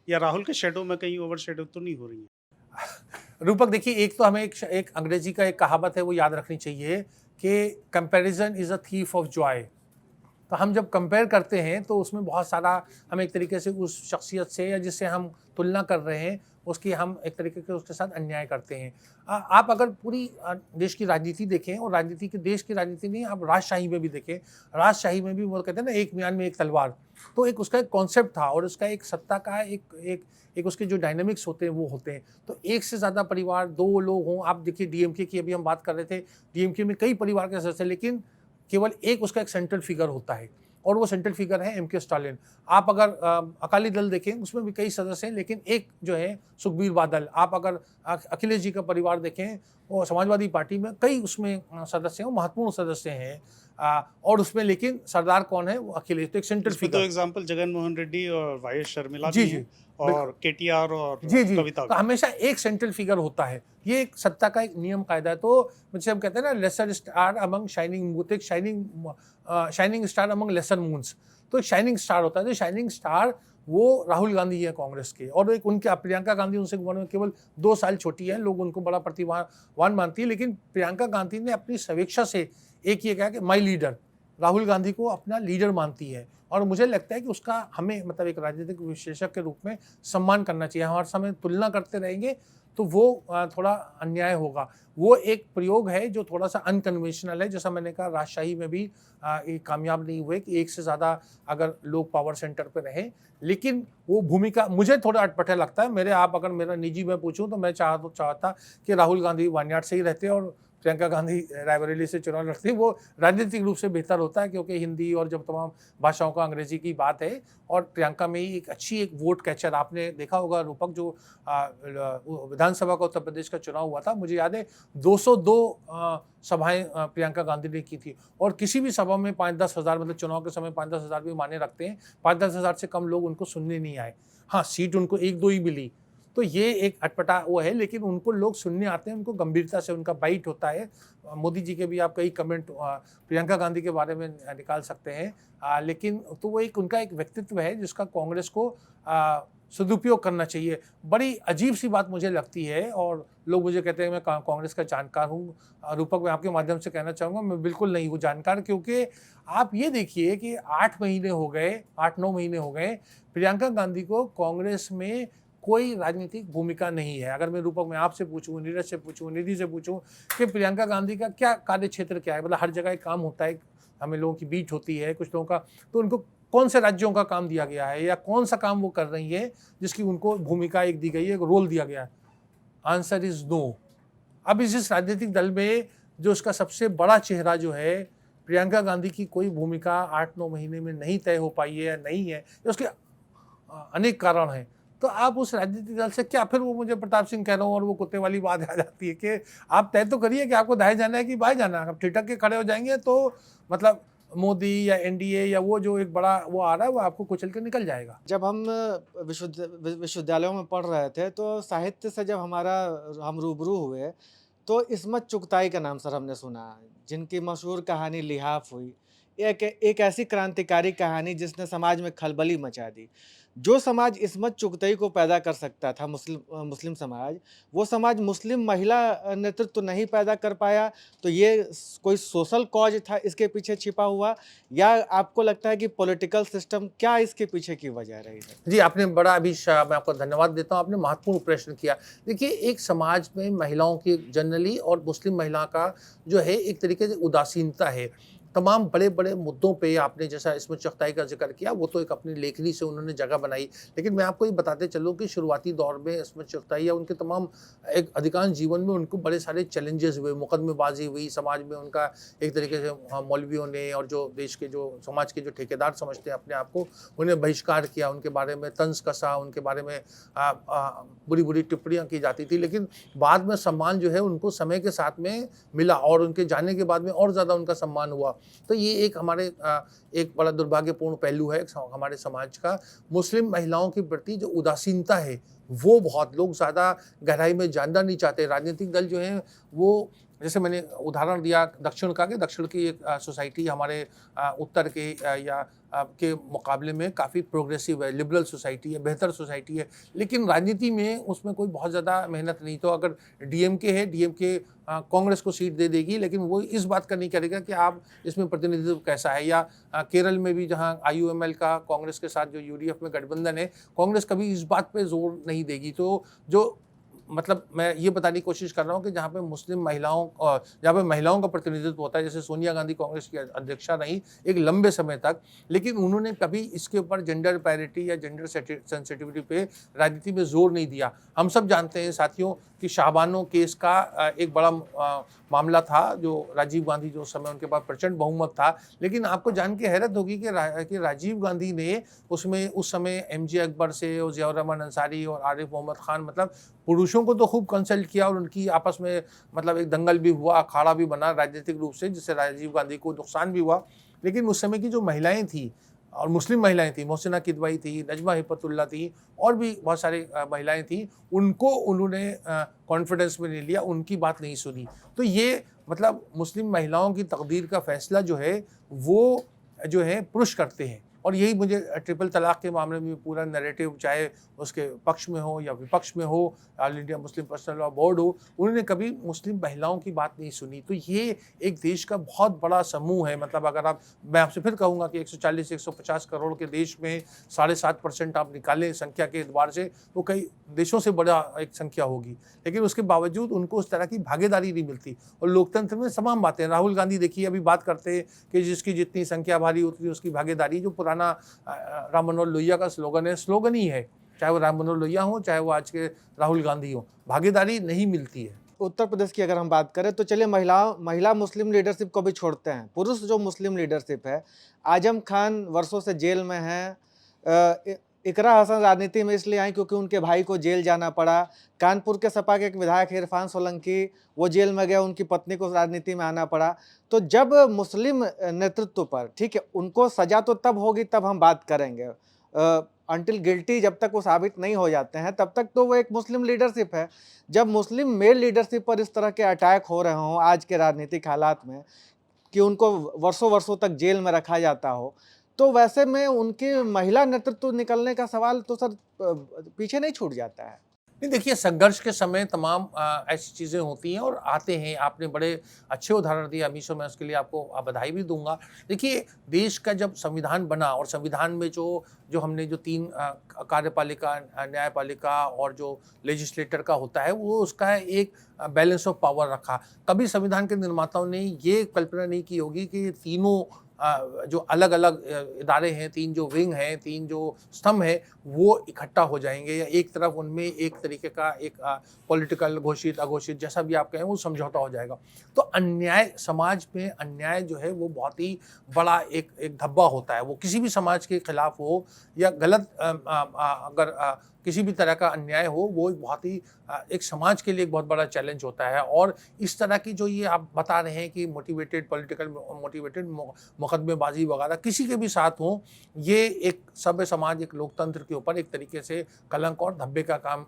या राहुल के शेडो में कहीं ओवर शेडो तो नहीं हो रही है? रूपक देखिए, एक तो हमें एक अंग्रेजी का एक कहावत है वो याद रखनी चाहिए कि comparison is a thief of Joy. तो हम जब कंपेयर करते हैं तो उसमें बहुत सारा हम एक तरीके से उस शख्सियत से या जिससे हम तुलना कर रहे हैं उसकी हम एक तरीके से उसके साथ अन्याय करते हैं। आप अगर पूरी देश की राजनीति देखें, और राजनीति के देश की राजनीति नहीं, आप राजशाही में भी देखें, राजशाही में भी वो कहते हैं ना एक म्यान में एक तलवार। तो एक उसका एक कॉन्सेप्ट था, और उसका एक सत्ता का एक उसके जो डायनामिक्स होते हैं वो होते हैं। तो एक से ज़्यादा परिवार, 2 लोग हों, आप देखिए डीएमके की अभी हम बात कर रहे थे, डीएमके में कई परिवार के सदस्य, लेकिन केवल एक उसका एक सेंट्रल फिगर होता है, और वो सेंट्रल फिगर है एम के स्टालिन। आप अगर अकाली दल देखें, उसमें भी कई सदस्य हैं, लेकिन एक जो है सुखबीर बादल। आप अगर अखिलेश जी का परिवार देखें, वो समाजवादी पार्टी में कई उसमें सदस्य हैं, वो महत्वपूर्ण सदस्य हैं, और उसमें लेकिन सरदार कौन है, वो अखिलेश, तो एक सेंट्रल इसमें फिगर। तो एग्जांपल जगन मोहन रेड्डी और वाई शर्मिला जी भी जी, हैं, और केटीआर और जी, कविता तो भी। हमेशा एक सेंट्रल फिगर होता है। ये एक सत्ता का एक नियम कायदा है। तो जैसे हम कहते हैं ना, lesser star among shining moon, एक shining star among lesser moons. तो एक शाइनिंग स्टार होता है, तो शाइनिंग स्टार वो राहुल गांधी है कांग्रेस के, और एक उनके प्रियंका गांधी उनसे उम्र में केवल 2 साल छोटी है। लोग उनको बड़ा प्रतिभावान मानती है, लेकिन प्रियंका गांधी ने अपनी समीक्षा से एक ये कहा कि माई लीडर, राहुल गांधी को अपना लीडर मानती है। और मुझे लगता है कि उसका हमें मतलब एक राजनीतिक विश्लेषक के रूप में सम्मान करना चाहिए। हमारे समय तुलना करते रहेंगे तो वो थोड़ा अन्याय होगा। वो एक प्रयोग है जो थोड़ा सा अनकन्वेंशनल है। जैसा मैंने कहा, राजशाही में भी ये कामयाब नहीं हुए कि एक से ज़्यादा अगर लोग पावर सेंटर पे रहें, लेकिन वो भूमिका मुझे थोड़ा अटपटा लगता है। अगर मेरा निजी मैं पूछूं तो मैं चाहता कि राहुल गांधी वानियाड से ही रहते और प्रियंका गांधी रायबरेली से चुनाव लड़ती। वो राजनीतिक रूप से बेहतर होता है, क्योंकि हिंदी और जब तमाम भाषाओं का अंग्रेजी की बात है, और प्रियंका में ही एक अच्छी एक वोट कैचर। आपने देखा होगा रूपक, जो विधानसभा का उत्तर प्रदेश का चुनाव हुआ था, मुझे याद है 202 सभाएं प्रियंका गांधी ने की थी, और किसी भी सभा में 5-10 हज़ार, मतलब चुनाव के समय 5-10 हज़ार भी माने रखते हैं, 5-10 हज़ार से कम लोग उनको सुनने नहीं आए। हाँ, सीट उनको 1-2 ही मिली, तो ये एक अटपटा वो है, लेकिन उनको लोग सुनने आते हैं, उनको गंभीरता से उनका बाइट होता है। मोदी जी के भी आप कई कमेंट प्रियंका गांधी के बारे में निकाल सकते हैं, लेकिन तो वो एक उनका एक व्यक्तित्व है जिसका कांग्रेस को सदुपयोग करना चाहिए। बड़ी अजीब सी बात मुझे लगती है, और लोग मुझे कहते हैं मैं कांग्रेस का जानकार हूँ। रूपक, मैं आपके माध्यम से कहना चाहूँगा, मैं बिल्कुल नहीं हूँ जानकार, क्योंकि आप ये देखिए कि 8 महीने हो गए, 8-9 महीने हो गए, प्रियंका गांधी को कांग्रेस में कोई राजनीतिक भूमिका नहीं है। अगर मैं रूपक में आपसे पूछूं, नीरज से पूछूं, निधि से पूछूं कि प्रियंका गांधी का क्या कार्य क्षेत्र क्या है, मतलब हर जगह एक काम होता है, हमें लोगों की बीट होती है, कुछ लोगों का, तो उनको कौन से राज्यों का काम दिया गया है, या कौन सा काम वो कर रही है जिसकी उनको भूमिका एक दी गई है, एक रोल दिया गया है? Answer is no. अब इस राजनीतिक दल में जो उसका सबसे बड़ा चेहरा जो है, प्रियंका गांधी की कोई भूमिका 8-9 महीने में नहीं तय हो पाई है, या नहीं है, उसके अनेक कारण हैं। तो आप उस राजनीतिक दल से क्या, फिर वो मुझे प्रताप सिंह कह रहा हूँ और वो कुत्ते वाली बात आ जाती है कि आप तय तो करिए कि आपको दाएँ जाना है कि बाएँ जाना है। आप ठिठक के खड़े हो जाएँगे तो मतलब मोदी या एनडीए या वो जो एक बड़ा वो आ रहा है वो आपको कुचल के निकल जाएगा। जब हम विश्वविद्यालयों में पढ़ रहे थे तो साहित्य से जब हम रूबरू हुए तो इस्मत चुगताई का नाम सर हमने सुना, जिनकी मशहूर कहानी लिहाफ हुई। एक ऐसी क्रांतिकारी कहानी जिसने समाज में खलबली मचा दी। जो समाज इस्मत चुगताई को पैदा कर सकता था, मुस्लिम समाज, वो समाज मुस्लिम महिला नेतृत्व नहीं पैदा कर पाया। तो ये कोई सोशल कॉज था इसके पीछे छिपा हुआ, या आपको लगता है कि पॉलिटिकल सिस्टम क्या इसके पीछे की वजह रही है? जी, आपने बड़ा अभी मैं आपको धन्यवाद देता हूँ, आपने महत्वपूर्ण प्रश्न किया। देखिए, एक समाज में महिलाओं की जनरली और मुस्लिम महिला का जो है एक तरीके से उदासीनता है। तमाम बड़े-बड़े मुद्दों पे आपने जैसा इस्मत चुगताई का ज़िक्र किया, वो तो एक अपनी लेखनी से उन्होंने जगह बनाई। लेकिन मैं आपको ये बताते चलूँ कि शुरुआती दौर में इस्मत चुगताई या उनके तमाम एक अधिकांश जीवन में उनको बड़े सारे चैलेंजेस हुए, मुकदमेबाज़ी हुई, समाज में उनका एक तरीके से मौलवियों ने और जो देश के जो समाज के जो ठेकेदार समझते हैं अपने आप को, उन्हें बहिष्कार किया, उनके बारे में तंज़ कसा, उनके बारे में बुरी-बुरी टिप्पणियाँ की जाती थी। लेकिन बाद में सम्मान जो है उनको समय के साथ में मिला और उनके जाने के बाद में और ज़्यादा उनका सम्मान हुआ। तो ये एक हमारे एक बड़ा दुर्भाग्यपूर्ण पहलू है हमारे समाज का। मुस्लिम महिलाओं के प्रति जो उदासीनता है, वो बहुत लोग ज़्यादा गहराई में जानना नहीं चाहते। राजनीतिक दल जो हैं वो, जैसे मैंने उदाहरण दिया दक्षिण का, कि दक्षिण की एक सोसाइटी हमारे उत्तर के या के मुकाबले में काफ़ी प्रोग्रेसिव है, लिबरल सोसाइटी है, बेहतर सोसाइटी है। लेकिन राजनीति में उसमें कोई बहुत ज़्यादा मेहनत नहीं। तो अगर डीएमके है, डीएमके कांग्रेस को सीट दे देगी, लेकिन वो इस बात का नहीं करेगा कि आप इसमें प्रतिनिधित्व कैसा है। या केरल में भी जहाँ आईयूएमएल का कांग्रेस के साथ जो यूडीएफ में गठबंधन है, कांग्रेस कभी इस बात पे जोर नहीं देगी। तो जो मतलब मैं ये बताने की कोशिश कर रहा हूँ कि जहाँ पे मुस्लिम महिलाओं जहाँ पे महिलाओं का प्रतिनिधित्व होता है, जैसे सोनिया गांधी कांग्रेस की अध्यक्षा रही एक लंबे समय तक, लेकिन उन्होंने कभी इसके ऊपर जेंडर पैरिटी या जेंडर सेंसिटिविटी पे राजनीति में जोर नहीं दिया। हम सब जानते हैं साथियों कि शाहबानो केस का एक बड़ा मामला था, जो राजीव गांधी जो समय उनके पास प्रचंड बहुमत था, लेकिन आपको जान के हैरत होगी कि राजीव गांधी ने उसमें उस समय एमजे अकबर से और ज़ियाउर रहमान अंसारी और आरिफ मोहम्मद खान, मतलब पुरुषों को तो खूब कंसल्ट किया और उनकी आपस में मतलब एक दंगल भी हुआ, अखाड़ा भी बना राजनीतिक रूप से, जिससे राजीव गांधी को नुकसान भी हुआ। लेकिन उस समय की जो महिलाएं थी और मुस्लिम महिलाएं थी, मोहसिना किदवाई थी, नजमा हिपतुल्ला थी और भी बहुत सारी महिलाएं थी, उनको उन्होंने कॉन्फिडेंस में नहीं लिया, उनकी बात नहीं सुनी। तो ये मतलब मुस्लिम महिलाओं की तकदीर का फैसला जो है वो जो है पुरुष करते हैं। और यही मुझे ट्रिपल तलाक के मामले में पूरा नैरेटिव, चाहे उसके पक्ष में हो या विपक्ष में हो, all India Muslim personal law board हो, उन्होंने कभी मुस्लिम महिलाओं की बात नहीं सुनी। तो ये एक देश का बहुत बड़ा समूह है। मतलब अगर मैं आपसे फिर कहूँगा कि 140-150 करोड़ के देश में 7.5% आप निकालें संख्या के एतबार से, तो कई देशों से बड़ा एक संख्या होगी। लेकिन उसके बावजूद उनको उस तरह की भागीदारी नहीं मिलती। और लोकतंत्र में तमाम बातें, राहुल गांधी देखिए अभी बात करते हैं कि जिसकी जितनी संख्या भारी उतनी उसकी भागीदारी, जो पुराना राम मनोहर लोहिया का स्लोगन है, स्लोगन ही है, चाहे वो राम मनोहर लोहिया हो चाहे वो आज के राहुल गांधी हो, भागीदारी नहीं मिलती है। उत्तर प्रदेश की अगर हम बात करें तो चलिए महिला मुस्लिम लीडरशिप को भी छोड़ते हैं। पुरुष जो मुस्लिम लीडरशिप है, आजम खान वर्षों से जेल में है। इकरा हसन राजनीति में इसलिए आई क्योंकि उनके भाई को जेल जाना पड़ा। कानपुर के सपा के एक विधायक इरफान सोलंकी, वो जेल में गए, उनकी पत्नी को राजनीति में आना पड़ा। तो जब मुस्लिम नेतृत्व पर, ठीक है, उनको सजा तो तब होगी तब हम बात करेंगे, अंटिल गिल्टी जब तक वो साबित नहीं हो जाते हैं तब तक तो वो एक मुस्लिम लीडरशिप है। जब मुस्लिम मेल लीडरशिप पर इस तरह के अटैक हो रहे हों आज के राजनीतिक हालात में, कि उनको वर्षों तक जेल में रखा जाता हो, तो वैसे में उनके महिला नेतृत्व निकलने का सवाल तो सर पीछे नहीं छूट जाता है। नहीं, देखिए संघर्ष के समय तमाम ऐसी चीज़ें होती हैं और आते हैं। आपने बड़े अच्छे उदाहरण दिए अमीशो, मैं उसके लिए आपको बधाई भी दूंगा। देखिए देश का जब संविधान बना और संविधान में जो हमने जो 3 कार्यपालिका, न्यायपालिका और जो लेजिस्लेटर का होता है, वो उसका एक बैलेंस ऑफ पावर रखा। कभी संविधान के निर्माताओं ने ये कल्पना नहीं की होगी कि तीनों जो अलग अलग इदारे हैं, 3 जो विंग हैं, 3 जो स्तंभ हैं, वो इकट्ठा हो जाएंगे या एक तरफ उनमें एक तरीके का एक पॉलिटिकल घोषित अघोषित जैसा भी आप कहें वो समझौता हो जाएगा। तो अन्याय, समाज में अन्याय जो है वो बहुत ही बड़ा एक धब्बा होता है। वो किसी भी समाज के खिलाफ हो या गलत अगर किसी भी तरह का अन्याय हो, वो एक बहुत ही एक समाज के लिए एक बहुत बड़ा चैलेंज होता है। और इस तरह की जो ये आप बता रहे हैं कि मोटिवेटेड पॉलिटिकल मोटिवेटेड मुकदमेबाजी वगैरह किसी के भी साथ हो, ये एक सभ्य समाज, एक लोकतंत्र के ऊपर एक तरीके से कलंक और धब्बे का काम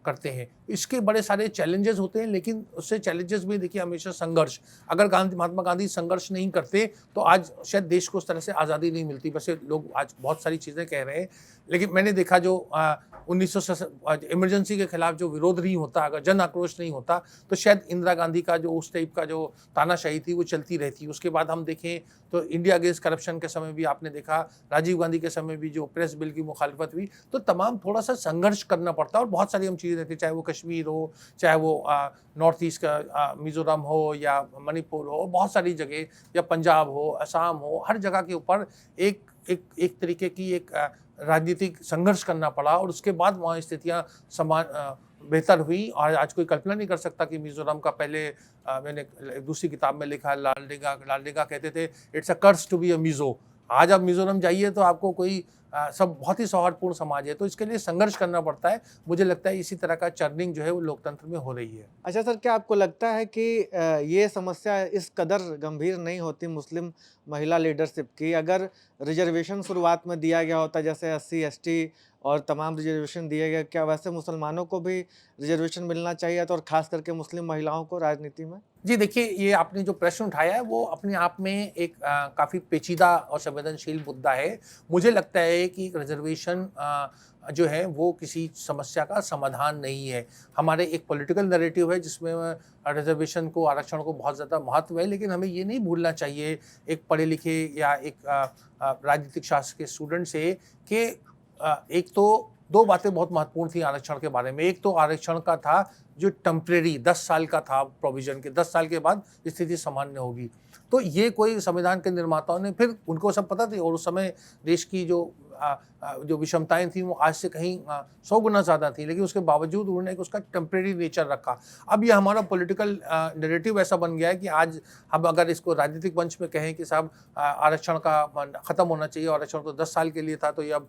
करते हैं। इसके बड़े सारे चैलेंजेस होते हैं, लेकिन उससे चैलेंजेस में देखिए हमेशा संघर्ष। अगर महात्मा गांधी संघर्ष नहीं करते तो आज शायद देश को उस तरह से आज़ादी नहीं मिलती। वैसे लोग आज बहुत सारी चीज़ें कह रहे हैं, लेकिन मैंने देखा जो 1900 इमरजेंसी के खिलाफ जो विरोध नहीं होता, अगर जन आक्रोश नहीं होता, तो शायद इंदिरा गांधी का जो उस टाइप का जो तानाशाही थी वो चलती रहती। उसके बाद हम देखें तो इंडिया अगेंस्ट करप्शन के समय भी आपने देखा, राजीव गांधी के समय भी जो प्रेस बिल की मुखालफत हुई, तो तमाम थोड़ा सा संघर्ष करना पड़ता है। और बहुत सारी हम चीज़ें देखते, चाहे वो कश्मीर हो, चाहे वो नॉर्थ ईस्ट का मिज़ोरम हो या मणिपुर हो, बहुत सारी जगह, या पंजाब हो, असम हो, हर जगह के ऊपर एक तरीके की एक राजनीतिक संघर्ष करना पड़ा और उसके बाद वहाँ स्थितियाँ बेहतर हुई। और आज कोई कल्पना नहीं कर सकता कि मिज़ोरम का पहले मैंने दूसरी किताब में लिखा, लालडेगा कहते थे it's a curse to be a Mizo. आज आप मिज़ोरम जाइए तो आपको कोई सब बहुत ही सौहार्दपूर्ण समाज है, तो इसके लिए संघर्ष करना पड़ता है। मुझे लगता है इसी तरह का चर्निंग जो है वो लोकतंत्र में हो रही है। अच्छा सर, क्या आपको लगता है कि ये समस्या इस कदर गंभीर नहीं होती मुस्लिम महिला लीडरशिप की अगर रिजर्वेशन शुरुआत में दिया गया होता, जैसे SC ST और तमाम रिजर्वेशन दिए गए, क्या वैसे मुसलमानों को भी रिजर्वेशन मिलना चाहिए था, और खास करके मुस्लिम महिलाओं को राजनीति में? जी देखिए, ये आपने जो प्रश्न उठाया है वो अपने आप में एक काफ़ी पेचीदा और संवेदनशील मुद्दा है। मुझे लगता है कि रिजर्वेशन जो है वो किसी समस्या का समाधान नहीं है। हमारे एक पॉलिटिकल नैरेटिव है जिसमें रिजर्वेशन को, आरक्षण को बहुत ज़्यादा महत्व है, लेकिन हमें ये नहीं भूलना चाहिए एक पढ़े लिखे या एक राजनीतिक शास्त्र के स्टूडेंट से कि एक तो 2 बातें बहुत महत्वपूर्ण थी आरक्षण के बारे में। एक तो आरक्षण का था जो टेम्परेरी 10 साल का था प्रोविज़न के, 10 साल के बाद स्थिति सामान्य होगी। तो ये कोई संविधान के निर्माताओं ने, फिर उनको सब पता थी, और उस समय देश की जो विषमताएं थी वो आज से कहीं 100 गुना ज़्यादा थी, लेकिन उसके बावजूद उन्होंने उसका टेम्परेरी नेचर रखा। अब ये हमारा पॉलिटिकल नैरेटिव ऐसा बन गया है कि आज हम अगर इसको राजनीतिक मंच में कहें कि साहब आरक्षण का ख़त्म होना चाहिए, आरक्षण तो 10 साल के लिए था, तो ये अब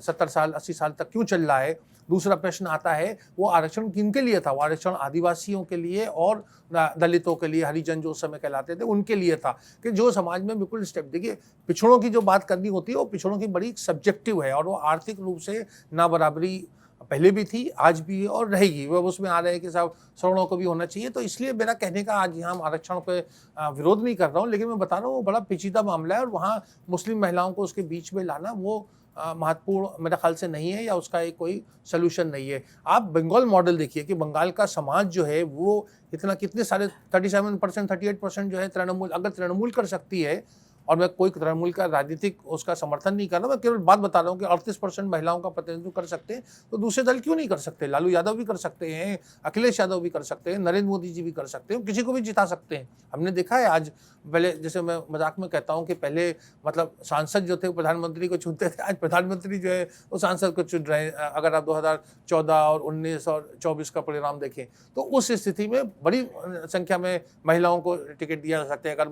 70 साल 80 साल तक क्यों चल रहा है। दूसरा प्रश्न आता है वो आरक्षण किनके लिए था? वो आरक्षण आदिवासियों के लिए और दलितों के लिए, हरिजन जो उस समय कहलाते थे उनके लिए था, कि जो समाज में बिल्कुल स्टेप, देखिए पिछड़ों की जो बात करनी होती है वो पिछड़ों की बड़ी सब्जेक्टिव है, और वो आर्थिक रूप से ना बराबरी पहले भी थी, आज भी है और रहेगी। वो उसमें आ रहे हैं कि साहब सवर्णों को भी होना चाहिए। तो इसलिए मेरा कहने का, आज यहाँ आरक्षण पे विरोध नहीं कर रहा हूँ, लेकिन मैं बता रहा हूँ वो बड़ा पेचीदा मामला है, और वहाँ मुस्लिम महिलाओं को उसके बीच में लाना वो महत्वपूर्ण मेरे ख्याल से नहीं है, या उसका एक कोई सोल्यूशन नहीं है। आप बंगाल मॉडल देखिए कि बंगाल का समाज जो है वो कितने सारे 37% 38% जो है तृणमूल, अगर तृणमूल कर सकती है, और मैं कोई तृणमूल का राजनीतिक उसका समर्थन नहीं कर रहा, मैं केवल बात बता रहा हूँ कि 38% महिलाओं का प्रतिनिधित्व कर सकते हैं, तो दूसरे दल क्यों नहीं कर सकते? लालू यादव भी कर सकते हैं, अखिलेश यादव भी कर सकते हैं, नरेंद्र मोदी जी भी कर सकते हैं, किसी को भी जिता सकते हैं। हमने देखा है आज, पहले जैसे मैं मजाक में कहता हूँ कि पहले मतलब सांसद जो थे प्रधानमंत्री को चुनते थे, आज प्रधानमंत्री जो है वो सांसद को चुन रहे हैं। अगर आप 2014 और 19 और 24 का परिणाम देखें तो उस स्थिति में बड़ी संख्या में महिलाओं को टिकट दिया जा सकता है। अगर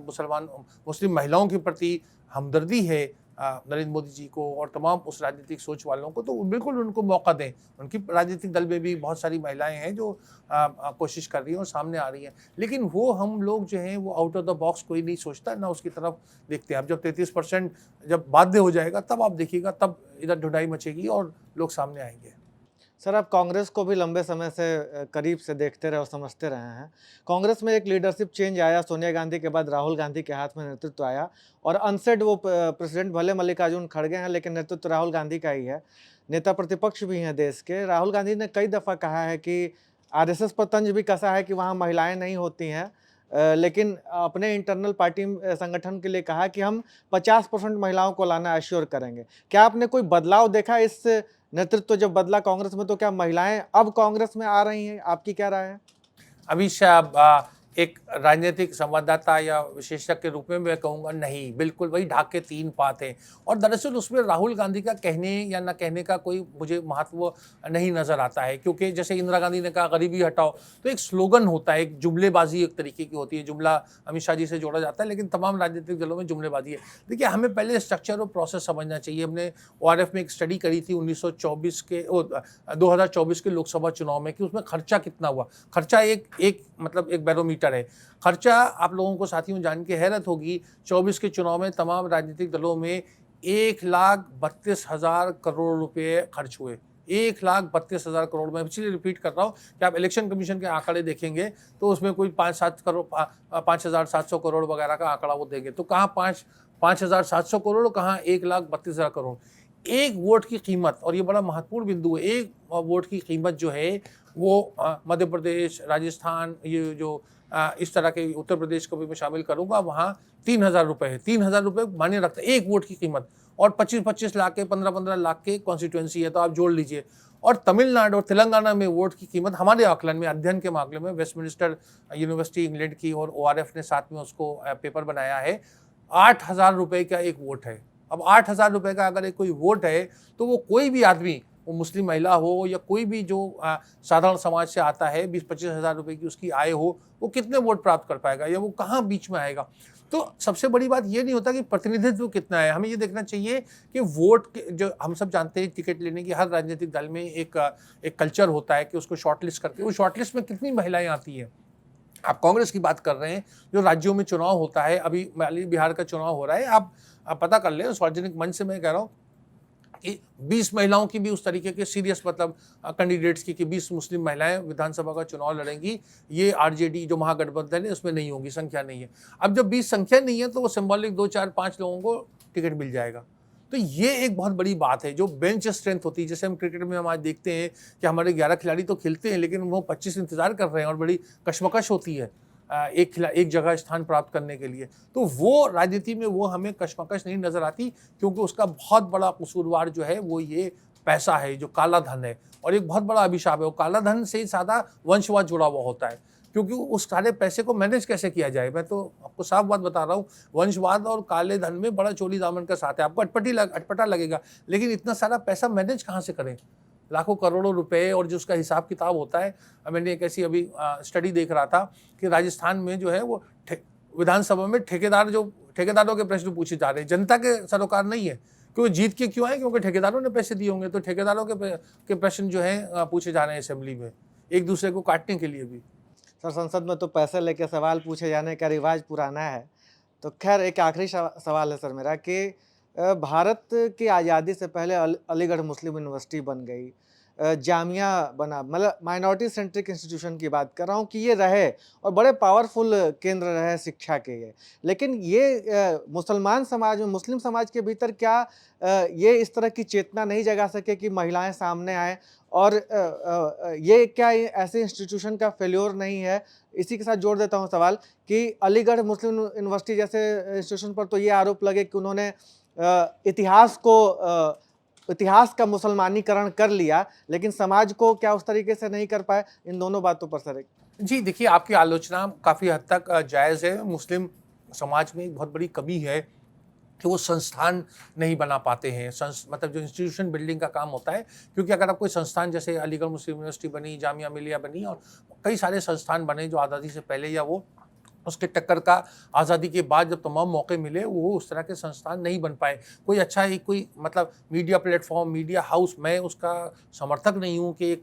मुस्लिम महिलाओं के प्रति हमदर्दी है नरेंद्र मोदी जी को और तमाम उस राजनीतिक सोच वालों को, तो बिल्कुल उनको मौका दें। उनकी राजनीतिक दल में भी बहुत सारी महिलाएं हैं जो कोशिश कर रही हैं और सामने आ रही हैं, लेकिन वो हम लोग जो हैं वो आउट ऑफ द बॉक्स कोई नहीं सोचता, ना उसकी तरफ देखते हैं। अब जब 33% जब बाध्य हो जाएगा तब आप देखिएगा, तब इधर ढुंढाई मचेगी और लोग सामने आएंगे। सर, आप कांग्रेस को भी लंबे समय से करीब से देखते रहे और समझते रहे हैं। कांग्रेस में एक लीडरशिप चेंज आया, सोनिया गांधी के बाद राहुल गांधी के हाथ में नेतृत्व आया, और अनसेड वो प्रेसिडेंट भले मल्लिकार्जुन खड़गे हैं, लेकिन नेतृत्व राहुल गांधी का ही है। नेता प्रतिपक्ष भी हैं देश के। राहुल गांधी ने कई दफ़ा कहा है कि RSS पर तंज भी कसा है कि वहाँ महिलाएं नहीं होती हैं, लेकिन अपने इंटरनल पार्टी संगठन के लिए कहा कि हम 50% महिलाओं को लाना एश्योर करेंगे। क्या आपने कोई बदलाव देखा? इस नेतृत्व जब बदला कांग्रेस में, तो क्या महिलाएं अब कांग्रेस में आ रही हैं? आपकी क्या राय है? अभी शायद एक राजनीतिक संवाददाता या विशेषज्ञ के रूप में मैं कहूँगा नहीं, बिल्कुल वही ढाक के 3 पात हैं। और दरअसल उसमें राहुल गांधी का कहने या न कहने का कोई मुझे महत्व नहीं नज़र आता है, क्योंकि जैसे इंदिरा गांधी ने कहा गरीबी हटाओ, तो एक स्लोगन होता है, एक जुमलेबाजी एक तरीके की होती है, जुमला अमित शाह जी से जोड़ा जाता है, लेकिन तमाम राजनीतिक दलों में जुमलेबाजी है। देखिए, हमें पहले स्ट्रक्चर और प्रोसेस समझना चाहिए। हमने ओआरएफ में एक स्टडी करी थी 2024 के लोकसभा चुनाव में कि उसमें खर्चा कितना हुआ। खर्चा एक मतलब एक बैरोमीटर है। खर्चा आप लोगों को साथियों जान के हैरत होगी, 24 के चुनाव में तमाम राजनीतिक दलों में 1,32,000 करोड़ रुपए खर्च हुए। 1,32,000 करोड़। मैं इसलिए रिपीट कर रहा हूँ कि आप इलेक्शन कमीशन के आंकड़े देखेंगे तो उसमें कोई 5,700 करोड़ वगैरह का आंकड़ा वो देंगे, तो कहाँ 5,700 करोड़, कहाँ 1,32,000 करोड़। एक वोट की कीमत, और ये बड़ा महत्वपूर्ण बिंदु है, एक वोट की कीमत जो है वो मध्य प्रदेश, राजस्थान, ये जो इस तरह के उत्तर प्रदेश को भी मैं शामिल करूंगा, वहाँ 3,000 रुपये है। 3,000 रुपये मायने रखता है एक वोट की कीमत, और 25-25 लाख के 15-15 लाख के कॉन्स्टिट्यूंसी है, तो आप जोड़ लीजिए। और तमिलनाडु और तेलंगाना में वोट की कीमत हमारे आकलन में, अध्ययन के मामले में, वेस्टमिनिस्टर यूनिवर्सिटी इंग्लैंड की और ओआरएफ ने साथ में उसको पेपर बनाया है, 8,000 रुपये का एक वोट है। अब 8,000 रुपये का अगर एक कोई वोट है, तो वो कोई भी आदमी, वो मुस्लिम महिला हो या कोई भी जो साधारण समाज से आता है, 20-25 हज़ार रुपये की उसकी आय हो, वो कितने वोट प्राप्त कर पाएगा, या वो कहाँ बीच में आएगा। तो सबसे बड़ी बात ये नहीं होता कि प्रतिनिधित्व कितना है, हमें ये देखना चाहिए कि वोट के, जो हम सब जानते हैं टिकट लेने की हर राजनीतिक दल में एक कल्चर होता है कि उसको शॉर्टलिस्ट करके, वो शॉर्टलिस्ट में कितनी महिलाएं आती हैं। आप कांग्रेस की बात कर रहे हैं, जो राज्यों में चुनाव होता है, अभी बिहार का चुनाव हो रहा है, आप पता कर लें, सार्वजनिक मंच से मैं कह रहा हूँ कि 20 महिलाओं की भी उस तरीके के सीरियस मतलब कैंडिडेट्स की कि 20 मुस्लिम महिलाएं विधानसभा का चुनाव लड़ेंगी, ये आरजेडी जो महागठबंधन है उसमें नहीं होंगी, संख्या नहीं है। अब जब 20 संख्या नहीं है तो वो सिंबॉलिक 2, 4, 5 लोगों को टिकट मिल जाएगा। तो ये एक बहुत बड़ी बात है, जो बेंच स्ट्रेंथ होती है। जैसे हम क्रिकेट में हम आज देखते हैं कि हमारे 11 खिलाड़ी तो खेलते हैं, लेकिन वो 25 इंतजार कर रहे हैं और बड़ी कशमकश होती है एक जगह स्थान प्राप्त करने के लिए। तो वो राजनीति में वो हमें कशमकश नहीं नजर आती, क्योंकि उसका बहुत बड़ा कसूरवार जो है वो ये पैसा है, जो काला धन है, और एक बहुत बड़ा अभिशाप है। वो काला धन से ही सादा वंशवाद जुड़ा हुआ होता है, क्योंकि उस सारे पैसे को मैनेज कैसे किया जाए। मैं तो आपको साफ बात बता रहा हूँ, वंशवाद और काले धन में बड़ा चोली दामन का साथ है। आपको अटपटा लगेगा, लेकिन इतना सारा पैसा मैनेज कहाँ से करें, लाखों करोड़ों रुपए, और जो उसका हिसाब किताब होता है। मैंने एक ऐसी अभी स्टडी देख रहा था कि राजस्थान में जो है वो विधानसभा में ठेकेदारों के प्रश्न पूछे जा रहे हैं, जनता के सरोकार नहीं है। क्योंकि जीत के क्यों है, क्योंकि ठेकेदारों ने पैसे दिए होंगे, तो ठेकेदारों के प्रश्न जो है पूछे जा रहे हैं असेंबली में, एक दूसरे को काटने के लिए भी। सर, संसद में तो पैसे लेके सवाल पूछे जाने का रिवाज पुराना है। तो खैर, एक आखिरी सवाल है सर मेरा कि भारत की आज़ादी से पहले अलीगढ़ मुस्लिम यूनिवर्सिटी बन गई, जामिया बना, मतलब माइनॉरिटी सेंट्रिक इंस्टीट्यूशन की बात कर रहा हूँ कि ये रहे और बड़े पावरफुल केंद्र रहे शिक्षा के ये। लेकिन ये मुसलमान समाज में, मुस्लिम समाज के भीतर क्या ये इस तरह की चेतना नहीं जगा सके कि महिलाएं सामने आए, और ये क्या ऐसे इंस्टीट्यूशन का फेल्योर नहीं है? इसी के साथ जोड़ देता हूँ सवाल कि अलीगढ़ मुस्लिम यूनिवर्सिटी जैसे इंस्टीट्यूशन पर तो ये आरोप लगे कि उन्होंने इतिहास का मुसलमानीकरण कर लिया, लेकिन समाज को क्या उस तरीके से नहीं कर पाए? इन दोनों बातों पर सर जी, देखिए, आपकी आलोचना काफ़ी हद तक जायज़ है। मुस्लिम समाज में एक बहुत बड़ी कमी है कि वो संस्थान नहीं बना पाते हैं, मतलब जो इंस्टीट्यूशन बिल्डिंग का काम होता है। क्योंकि अगर आप कोई संस्थान, जैसे अलीगढ़ मुस्लिम यूनिवर्सिटी बनी, जामिया मिलिया बनी, और कई सारे संस्थान बने जो आज़ादी से पहले या वो उसके टक्कर का आज़ादी के बाद जब तमाम मौके मिले, वो उस तरह के संस्थान नहीं बन पाए। कोई अच्छा ही कोई मतलब मीडिया प्लेटफॉर्म, मीडिया हाउस, मैं उसका समर्थक नहीं हूँ कि एक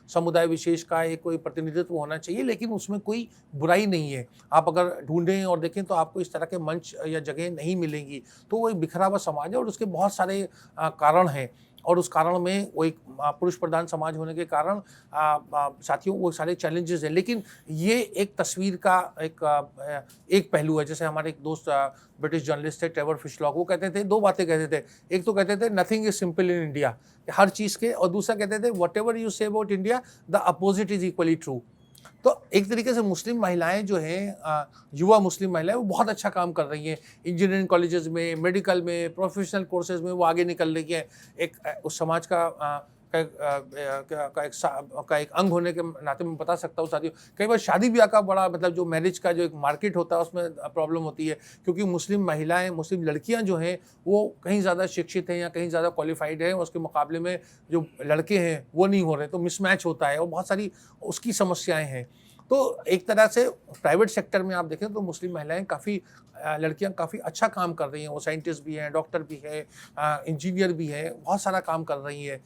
समुदाय विशेष का एक कोई प्रतिनिधित्व होना चाहिए, लेकिन उसमें कोई बुराई नहीं है। आप अगर ढूंढें और देखें तो आपको इस तरह के मंच या जगह नहीं मिलेंगी। तो वो एक बिखरा हुआ समाज है, और उसके बहुत सारे कारण हैं, और उस कारण में वो एक पुरुष प्रधान समाज होने के कारण साथियों वो सारे चैलेंजेस हैं। लेकिन ये एक तस्वीर का एक पहलू है। जैसे हमारे एक दोस्त ब्रिटिश जर्नलिस्ट थे ट्रेवर फिशलॉक, वो कहते थे, दो बातें कहते थे। एक तो कहते थे nothing is simple in India, हर चीज़ के, और दूसरा कहते थे whatever you say about India the opposite is equally true. तो एक तरीके से मुस्लिम महिलाएं जो हैं, युवा मुस्लिम महिलाएं, वो बहुत अच्छा काम कर रही हैं। इंजीनियरिंग कॉलेजेस में, मेडिकल में, प्रोफेशनल कोर्सेज में वो आगे निकल रही हैं। एक उस समाज का का एक अंग होने के नाते मैं बता सकता हूँ साथियों, कई बार शादी ब्याह का बड़ा मतलब जो मैरिज का जो एक मार्केट होता है उसमें प्रॉब्लम होती है, क्योंकि मुस्लिम महिलाएं, मुस्लिम लड़कियां जो हैं वो कहीं ज़्यादा शिक्षित हैं या कहीं ज़्यादा क्वालिफाइड हैं, उसके मुकाबले में जो लड़के हैं वो नहीं हो रहे, तो मिसमैच होता है और बहुत सारी उसकी समस्याएं हैं। तो एक तरह से प्राइवेट सेक्टर में आप देखें तो मुस्लिम महिलाएं काफ़ी, लड़कियां काफ़ी अच्छा काम कर रही हैं, वो साइंटिस्ट भी हैं, डॉक्टर भी है, इंजीनियर भी है, बहुत सारा काम कर रही हैं।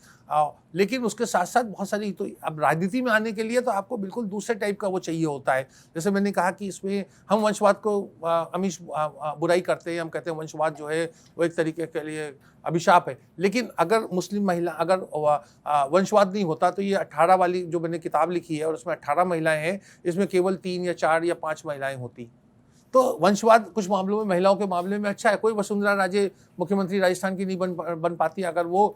लेकिन उसके साथ साथ बहुत सारी, तो अब राजनीति में आने के लिए तो आपको बिल्कुल दूसरे टाइप का वो चाहिए होता है। जैसे मैंने कहा कि इसमें हम वंशवाद को अमीश बुराई करते हैं, हम कहते हैं वंशवाद जो है वो एक तरीके के लिए अभिशाप है, लेकिन अगर मुस्लिम महिला, अगर वंशवाद नहीं होता तो ये 18 वाली जो मैंने किताब लिखी है और उसमें 18 महिलाएं हैं, इसमें केवल 3 या 4 या 5 महिलाएं होती। तो वंशवाद कुछ मामलों में, महिलाओं के मामले में अच्छा है। कोई वसुंधरा राजे मुख्यमंत्री राजस्थान की नहीं बन पाती अगर वो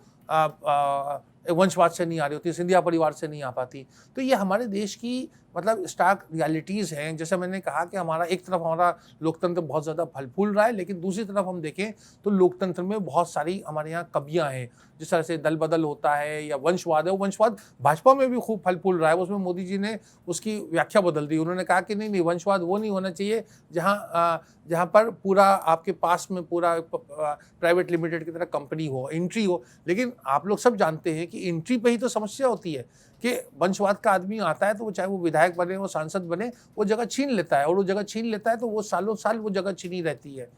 वंशवाद से नहीं आ रही होती, सिंधिया परिवार से नहीं आ पाती। तो ये हमारे देश की मतलब स्टार्क रियलिटीज़ हैं। जैसे मैंने कहा कि हमारा एक तरफ हमारा लोकतंत्र बहुत ज़्यादा फल फूल रहा है, लेकिन दूसरी तरफ हम देखें तो लोकतंत्र में बहुत सारी हमारे यहाँ कमियाँ हैं। जिस तरह से दल बदल होता है या वंशवाद है, वो वंशवाद भाजपा में भी खूब फल फूल रहा है। उसमें मोदी जी ने उसकी व्याख्या बदल दी। उन्होंने कहा कि नहीं, वंशवाद वो नहीं होना चाहिए जहाँ पर पूरा आपके पास में पूरा प्राइवेट लिमिटेड की तरह कंपनी हो, एंट्री हो। लेकिन आप लोग सब जानते हैं कि एंट्री पे ही तो समस्या होती है कि वंशवाद का आदमी आता है तो वो चाहे वो विधायक बने, वो सांसद बने, वो जगह छीन लेता है, और वो जगह छीन लेता है तो वो सालों साल वो जगह छीनी रहती है।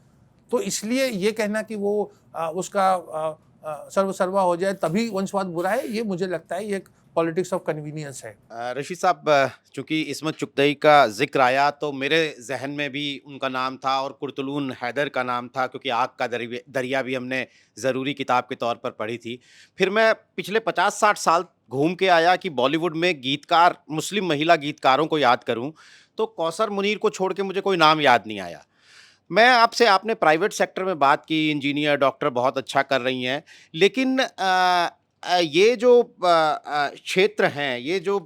तो इसलिए ये कहना कि वो उसका सर्वसर्वा हो जाए तभी वंशवाद बुरा है, ये मुझे लगता है ये एक पॉलिटिक्स ऑफ कन्वीनियंस है। रशीद साहब, चूंकि इस्मत चुगतई का जिक्र आया तो मेरे जहन में भी उनका नाम था और कुर्तुलून हैदर का नाम था, क्योंकि आग का दरिया भी हमने ज़रूरी किताब के तौर पर पढ़ी थी। फिर मैं पिछले 50-60 साल घूम के आया कि बॉलीवुड में गीतकार, मुस्लिम महिला गीतकारों को याद करूं तो कौसर मुनीर को छोड़ के मुझे कोई नाम याद नहीं आया। मैं आपसे, आपने प्राइवेट सेक्टर में बात की, इंजीनियर, डॉक्टर बहुत अच्छा कर रही हैं, लेकिन ये जो क्षेत्र हैं, ये जो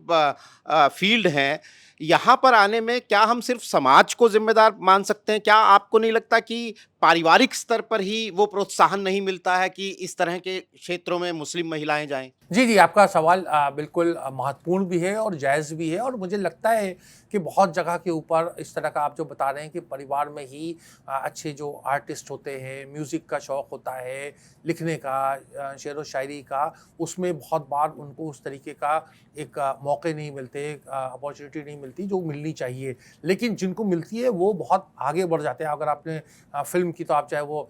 फील्ड हैं, यहाँ पर आने में क्या हम सिर्फ समाज को जिम्मेदार मान सकते हैं? क्या आपको नहीं लगता कि पारिवारिक स्तर पर ही वो प्रोत्साहन नहीं मिलता है कि इस तरह के क्षेत्रों में मुस्लिम महिलाएं जाएं? जी, आपका सवाल बिल्कुल महत्वपूर्ण भी है और जायज़ भी है, और मुझे लगता है कि बहुत जगह के ऊपर इस तरह का आप जो बता रहे हैं कि परिवार में ही अच्छे जो आर्टिस्ट होते हैं, म्यूज़िक का शौक़ होता है, लिखने का, शेर व शायरी का, उसमें बहुत बार उनको उस तरीके का एक मौके नहीं मिलते, अपॉर्चुनिटी नहीं मिलती जो मिलनी चाहिए। लेकिन जिनको मिलती है वो बहुत आगे बढ़ जाते हैं। अगर आपने फ़िल्म की, तो आप चाहे वो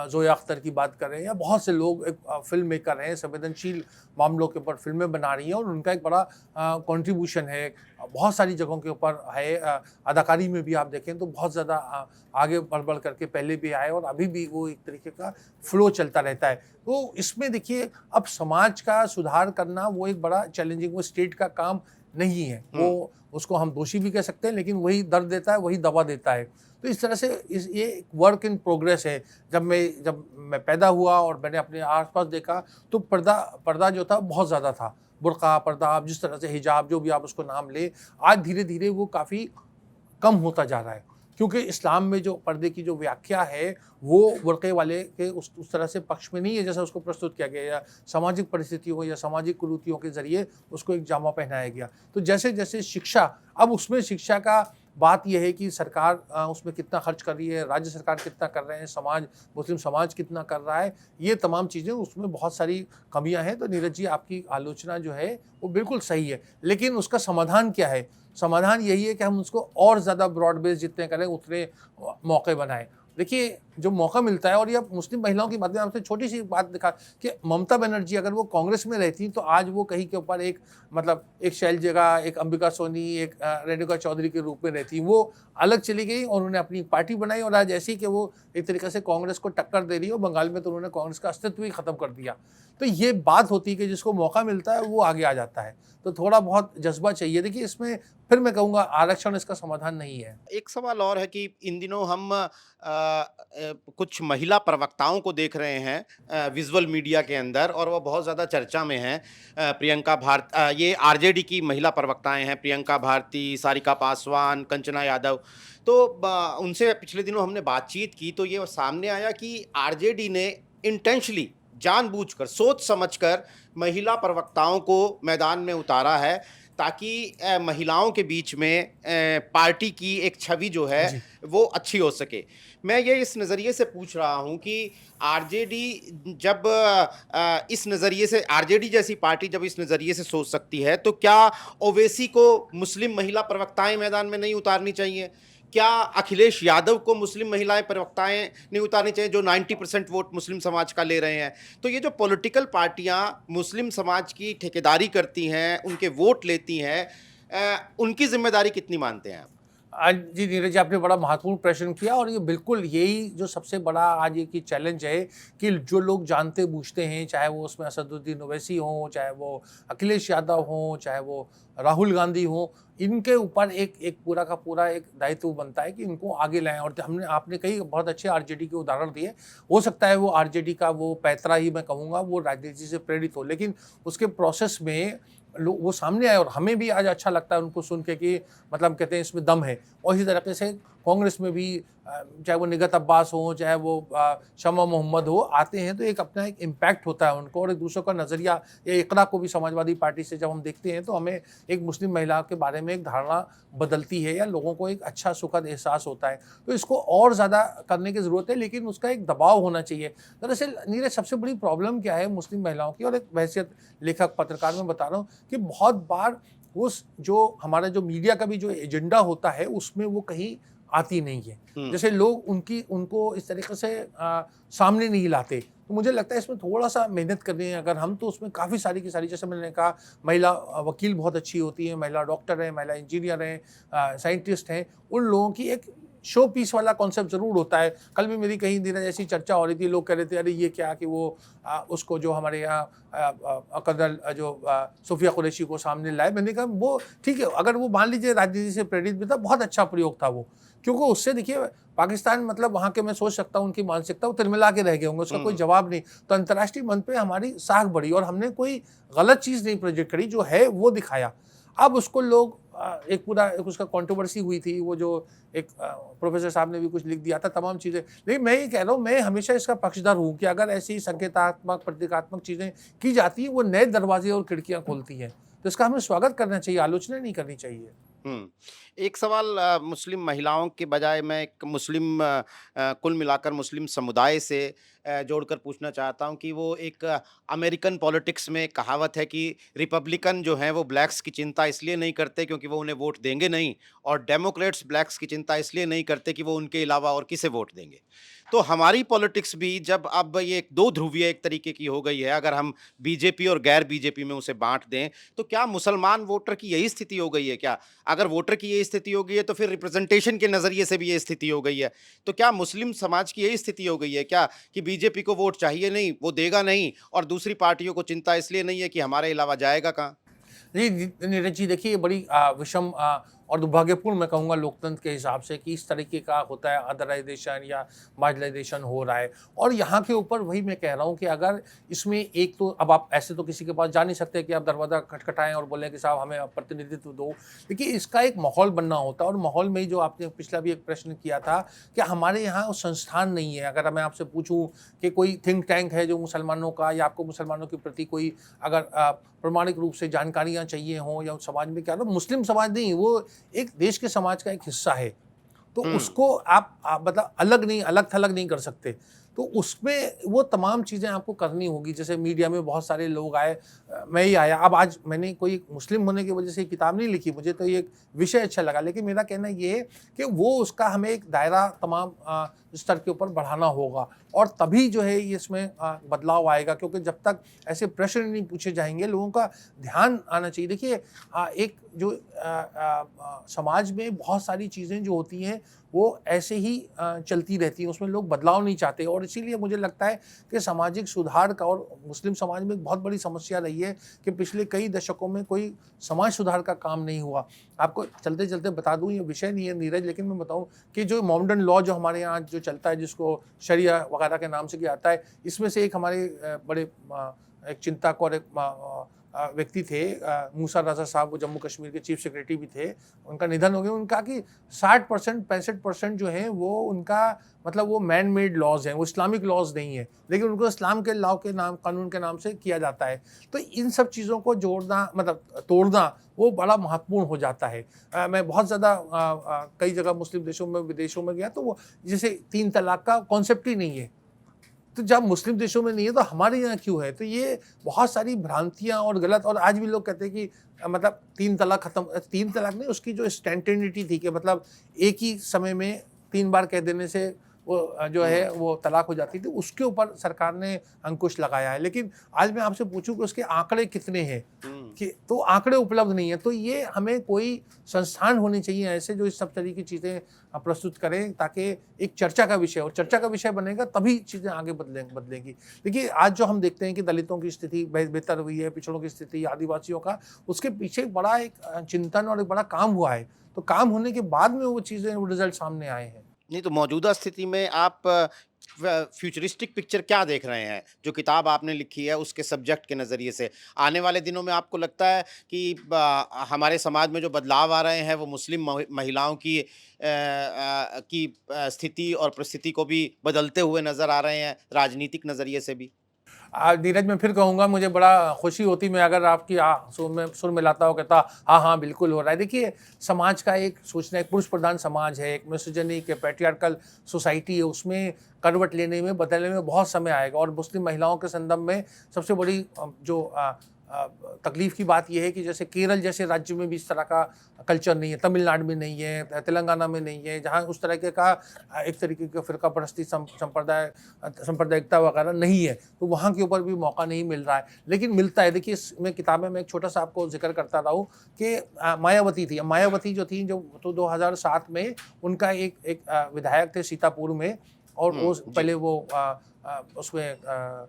ज़ोया अख्तर की बात करें या बहुत से लोग एक फ़िल्म मेकर हैं, संवेदनशील मामलों के ऊपर फ़िल्में बना रही हैं और उनका एक बड़ा कंट्रीब्यूशन है, बहुत सारी जगहों के ऊपर है। अदाकारी में भी आप देखें तो बहुत ज़्यादा आगे बढ़ करके पहले भी आए और अभी भी वो एक तरीके का फ़्लो चलता रहता है। तो इसमें देखिए, अब समाज का सुधार करना वो एक बड़ा चैलेंजिंग, वो स्टेट का काम नहीं है। वो उसको हम दोषी भी कह सकते हैं, लेकिन वही दर्द देता है, वही दवा देता है। तो इस तरह से ये एक वर्क इन प्रोग्रेस है। जब मैं पैदा हुआ और मैंने अपने आसपास देखा तो पर्दा जो था बहुत ज़्यादा था। बुर्का, पर्दा, आप जिस तरह से हिजाब, जो भी आप उसको नाम लें, आज धीरे-धीरे वो काफ़ी कम होता जा रहा है। क्योंकि इस्लाम में जो पर्दे की जो व्याख्या है वो बुर्के वाले के उस तरह से पक्ष में नहीं है जैसा उसको प्रस्तुत किया गया, या सामाजिक परिस्थितियों या सामाजिक कुरीतियों के ज़रिए उसको एक जामा पहनाया गया। तो जैसे जैसे शिक्षा, अब उसमें शिक्षा का बात यह है कि सरकार उसमें कितना खर्च कर रही है, राज्य सरकार कितना कर रहे हैं, समाज, मुस्लिम समाज कितना कर रहा है, ये तमाम चीज़ें, उसमें बहुत सारी कमियां हैं। तो नीरज जी, आपकी आलोचना जो है वो बिल्कुल सही है, लेकिन उसका समाधान क्या है? समाधान यही है कि हम उसको और ज़्यादा ब्रॉड बेस जितने करें उतने मौके बनाएं। देखिए, जो मौका मिलता है, और ये मुस्लिम महिलाओं की बात में आपसे छोटी सी बात दिखा कि ममता बनर्जी अगर वो कांग्रेस में रहती तो आज वो कहीं के ऊपर एक मतलब एक शैलजा, एक अंबिका सोनी, एक रेणुका चौधरी के रूप में रहती। वो अलग चली गई और उन्होंने अपनी पार्टी बनाई, और आज ऐसी कि वो एक तरीके से कांग्रेस को टक्कर दे रही है। और बंगाल में तो उन्होंने कांग्रेस का अस्तित्व ही खत्म कर दिया। तो ये बात होती है कि जिसको मौका मिलता है वो आगे आ जाता है। तो थोड़ा बहुत जज्बा चाहिए। देखिए, इसमें फिर मैं कहूँगा आरक्षण इसका समाधान नहीं है। एक सवाल और है कि इन दिनों हम कुछ महिला प्रवक्ताओं को देख रहे हैं विजुअल मीडिया के अंदर, और वो बहुत ज़्यादा चर्चा में हैं। प्रियंका भारती, ये आरजेडी की महिला प्रवक्ताएं हैं, प्रियंका भारती, सारिका पासवान, कंचना यादव। तो उनसे पिछले दिनों हमने बातचीत की तो ये सामने आया कि आरजेडी ने इंटेंशली जानबूझकर सोच समझकर महिला प्रवक्ताओं को मैदान में उतारा है, ताकि महिलाओं के बीच में पार्टी की एक छवि जो है जी। वो अच्छी हो सके। मैं ये इस नज़रिए से पूछ रहा हूँ कि आरजेडी जब इस नज़रिए से, आरजेडी जैसी पार्टी जब इस नज़रिए से सोच सकती है, तो क्या ओवैसी को मुस्लिम महिला प्रवक्ताएं मैदान में नहीं उतारनी चाहिए? क्या अखिलेश यादव को मुस्लिम महिलाएं प्रवक्ताएं नहीं उतारनी चाहिए, जो 90% वोट मुस्लिम समाज का ले रहे हैं? तो ये जो पॉलिटिकल पार्टियां मुस्लिम समाज की ठेकेदारी करती हैं, उनके वोट लेती हैं, उनकी जिम्मेदारी कितनी मानते हैं आप? आज जी नीरज जी, आपने बड़ा महत्वपूर्ण प्रश्न किया और ये बिल्कुल यही जो सबसे बड़ा आज एक ही चैलेंज है कि जो लोग जानते बूझते हैं, चाहे वो उसमें असदुद्दीन ओवैसी हों, चाहे वो अखिलेश यादव हों, चाहे वो राहुल गांधी हों, इनके ऊपर एक एक पूरा का पूरा एक दायित्व बनता है कि इनको आगे लाएं। और हमने आपने कई बहुत अच्छे आरजेडी के उदाहरण दिए। हो सकता है वो आरजेडी का वो पैतरा ही मैं कहूँगा वो राजनीति से प्रेरित हो, लेकिन उसके प्रोसेस में लोग वो सामने आए और हमें भी आज अच्छा लगता है उनको सुन के कि मतलब कहते हैं इसमें दम है। और इसी तरीके से कांग्रेस में भी चाहे वो निगत अब्बास हो, चाहे वो शमा मोहम्मद हो, आते हैं तो एक अपना एक इम्पैक्ट होता है उनको और एक दूसरों का नज़रिया। या इकरा को भी समाजवादी पार्टी से जब हम देखते हैं तो हमें एक मुस्लिम महिला के बारे में एक धारणा बदलती है या लोगों को एक अच्छा सुखद एहसास होता है। तो इसको और ज़्यादा करने की ज़रूरत है, लेकिन उसका एक दबाव होना चाहिए। दरअसल नीरज, सबसे बड़ी प्रॉब्लम क्या है मुस्लिम महिलाओं की, और एक हैसियत लेखक पत्रकार में बता रहा हूँ कि बहुत बार उस जो हमारा जो मीडिया का भी जो एजेंडा होता है उसमें वो कहीं आती नहीं है। जैसे लोग उनको इस तरीके से सामने नहीं लाते। तो मुझे लगता है इसमें थोड़ा-सा मेहनत करनी है अगर हम, तो उसमें काफ़ी सारी की सारी, जैसे मैंने कहा, महिला वकील बहुत अच्छी होती हैं, महिला डॉक्टर हैं, महिला इंजीनियर हैं, साइंटिस्ट हैं। उन लोगों की एक शो पीस वाला कॉन्सेप्ट ज़रूर होता है। कल भी मेरी कहीं दिन ऐसी चर्चा हो रही थी, लोग कह रहे थे अरे ये क्या कि वो उसको जो हमारे यहाँ कर्नल जो सूफिया कुरैशी को सामने लाए। मैंने कहा वो ठीक है, अगर वो मान लीजिए राजनीति से प्रेरित भी था, बहुत अच्छा प्रयोग था वो, क्योंकि उससे देखिए पाकिस्तान मतलब वहाँ के, मैं सोच सकता हूँ उनकी मानसिकता वो तिलमिला के रह गए होंगे, उसका कोई जवाब नहीं। तो अंतर्राष्ट्रीय मंच पे हमारी साख बढ़ी और हमने कोई गलत चीज़ नहीं प्रोजेक्ट करी, जो है वो दिखाया। अब उसको लोग एक पूरा एक उसका कंट्रोवर्सी हुई थी, वो जो एक प्रोफेसर साहब ने भी कुछ लिख दिया था, तमाम चीज़ें। लेकिन मैं ये कह रहा हूँ, मैं हमेशा इसका पक्षधर हूँ कि अगर ऐसी संकेतात्मक प्रतीकात्मक चीज़ें की जाती हैं, वो नए दरवाजे और खिड़कियाँ खोलती हैं, तो इसका हमें स्वागत करना चाहिए, आलोचना नहीं करनी चाहिए। एक सवाल मुस्लिम महिलाओं के बजाय मैं एक मुस्लिम कुल मिलाकर मुस्लिम समुदाय से जोड़कर पूछना चाहता हूं कि वो एक अमेरिकन पॉलिटिक्स में एक कहावत है कि रिपब्लिकन जो हैं वो ब्लैक्स की चिंता इसलिए नहीं करते क्योंकि वो उन्हें वोट देंगे नहीं, और डेमोक्रेट्स ब्लैक्स की चिंता इसलिए नहीं करते कि वो उनके अलावा और किसे वोट देंगे। तो हमारी पॉलिटिक्स भी जब अब ये एक दो ध्रुवीय एक तरीके की हो गई है, अगर हम बीजेपी और गैर बीजेपी में उसे बांट दें, तो क्या मुसलमान वोटर की यही स्थिति हो गई है क्या? अगर वोटर की ये स्थिति हो गई है तो फिर रिप्रेजेंटेशन के नज़रिए से भी ये स्थिति हो गई है। तो क्या मुस्लिम समाज की यही स्थिति हो गई है क्या कि बीजेपी को वोट चाहिए नहीं, वो देगा नहीं, और दूसरी पार्टियों को चिंता इसलिए नहीं है कि हमारे अलावा जाएगा कहाँ? जी, नीरज जी, देखिए ये बड़ी विषम और दुर्भाग्यपूर्ण मैं कहूँगा लोकतंत्र के हिसाब से कि इस तरीके का होता है, अदराइजेशन या मार्जिनलाइजेशन हो रहा है। और यहाँ के ऊपर वही मैं कह रहा हूँ कि अगर इसमें एक तो, अब आप ऐसे तो किसी के पास जा नहीं सकते कि आप दरवाज़ा खटखटाएं और बोलें कि साहब हमें प्रतिनिधित्व दो। देखिए इसका एक माहौल बनना होता है, और माहौल में ही जो आपने पिछला भी एक प्रश्न किया था कि हमारे यहाँ वो संस्थान नहीं है। अगर मैं आपसे पूछूँ कि कोई थिंक टैंक है जो मुसलमानों का, या आपको मुसलमानों के प्रति कोई अगर प्रमाणिक रूप से जानकारियाँ चाहिए हों, या समाज में क्या, मुस्लिम समाज नहीं, वो एक देश के समाज का एक हिस्सा है, तो उसको आप मतलब अलग थलग नहीं कर सकते। तो उसमें वो तमाम चीज़ें आपको करनी होगी। जैसे मीडिया में बहुत सारे लोग आए, मैं ही आया। अब आज मैंने कोई मुस्लिम होने की वजह से किताब नहीं लिखी, मुझे तो ये एक विषय अच्छा लगा, लेकिन मेरा कहना ये है कि वो उसका हमें एक दायरा तमाम स्तर के ऊपर बढ़ाना होगा, और तभी जो है ये इसमें बदलाव आएगा। क्योंकि जब तक ऐसे प्रश्न नहीं पूछे जाएंगे, लोगों का ध्यान आना चाहिए। देखिए एक जो समाज में बहुत सारी चीज़ें जो होती हैं वो ऐसे ही चलती रहती हैं, उसमें लोग बदलाव नहीं चाहते। और इसीलिए मुझे लगता है कि सामाजिक सुधार का, और मुस्लिम समाज में एक बहुत बड़ी समस्या रही है कि पिछले कई दशकों में कोई समाज सुधार का काम नहीं हुआ। आपको चलते चलते बता दूं, ये विषय नहीं है नीरज, लेकिन मैं बताऊं कि जो मॉडर्न लॉ जो हमारे यहाँ जो चलता है, जिसको शरिया वगैरह के नाम से किया जाता है, इसमें से एक हमारे बड़े एक चिंतक और एक व्यक्ति थे, मूसा रज़ा साहब, वो जम्मू कश्मीर के चीफ सेक्रेटरी भी थे, उनका निधन हो गया। उनका कि 60% 65% जो है वो उनका मतलब वो मैन मेड लॉज हैं, वो इस्लामिक लॉज नहीं है, लेकिन उनको इस्लाम के लॉ के नाम, कानून के नाम से किया जाता है। तो इन सब चीज़ों को जोड़ना मतलब तोड़ना वो बड़ा महत्वपूर्ण हो जाता है। मैं बहुत ज़्यादा कई जगह मुस्लिम देशों में, विदेशों में गया, तो वो जैसे 3 तलाक का कॉन्सेप्ट ही नहीं है। तो जब मुस्लिम देशों में नहीं है तो हमारे यहाँ क्यों है? तो ये बहुत सारी भ्रांतियाँ और गलत, और आज भी लोग कहते हैं कि मतलब 3 तलाक खत्म, 3 तलाक नहीं, उसकी जो स्टैंडर्डिटी थी कि मतलब एक ही समय में 3 बार कह देने से वो जो है वो तलाक हो जाती थी, उसके ऊपर सरकार ने अंकुश लगाया है। लेकिन आज मैं आपसे पूछूं कि उसके आंकड़े कितने हैं, कि तो आंकड़े उपलब्ध नहीं है। तो ये हमें कोई संस्थान होने चाहिए ऐसे जो इस सब तरह की चीज़ें प्रस्तुत करें, ताकि एक चर्चा का विषय, और चर्चा का विषय बनेगा तभी चीज़ें आगे बदलेंगी। देखिए आज जो हम देखते हैं कि दलितों की स्थिति बेहतर हुई है, पिछड़ों की स्थिति, आदिवासियों का, उसके पीछे बड़ा एक चिंतन और एक बड़ा काम हुआ है। तो काम होने के बाद में वो चीज़ें, वो रिजल्ट सामने आए हैं। नहीं, तो मौजूदा स्थिति में आप फ्यूचरिस्टिक पिक्चर क्या देख रहे हैं? जो किताब आपने लिखी है उसके सब्जेक्ट के नज़रिए से, आने वाले दिनों में आपको लगता है कि हमारे समाज में जो बदलाव आ रहे हैं वो मुस्लिम महिलाओं की स्थिति और परिस्थिति को भी बदलते हुए नज़र आ रहे हैं, राजनीतिक नज़रिए से भी? नीरज, मैं फिर कहूँगा, मुझे बड़ा खुशी होती मैं अगर आपकी सुर में लाता हो, कहता हाँ हाँ बिल्कुल हो रहा है। देखिए समाज का एक सोचना, एक पुरुष प्रधान समाज है, एक मिसोजिनिक पैट्रियार्कल सोसाइटी है, उसमें करवट लेने में, बदलने में बहुत समय आएगा। और मुस्लिम महिलाओं के संदर्भ में सबसे बड़ी जो तकलीफ़ की बात यह है कि जैसे केरल जैसे राज्य में भी इस तरह का कल्चर नहीं है, तमिलनाडु में नहीं है, तेलंगाना में नहीं है, जहाँ उस तरह के का एक तरीके का फ़िरका परस्ती सांप्रदायिकता वगैरह नहीं है, तो वहाँ के ऊपर भी मौका नहीं मिल रहा है, लेकिन मिलता है। देखिए मैं किताब में मैं एक छोटा सा आपको जिक्र करता रहा हूँ कि मायावती थी। मायावती जो थी, जो तो 2007 में उनका एक विधायक थे सीतापुर में, और वो पहले वो उसमें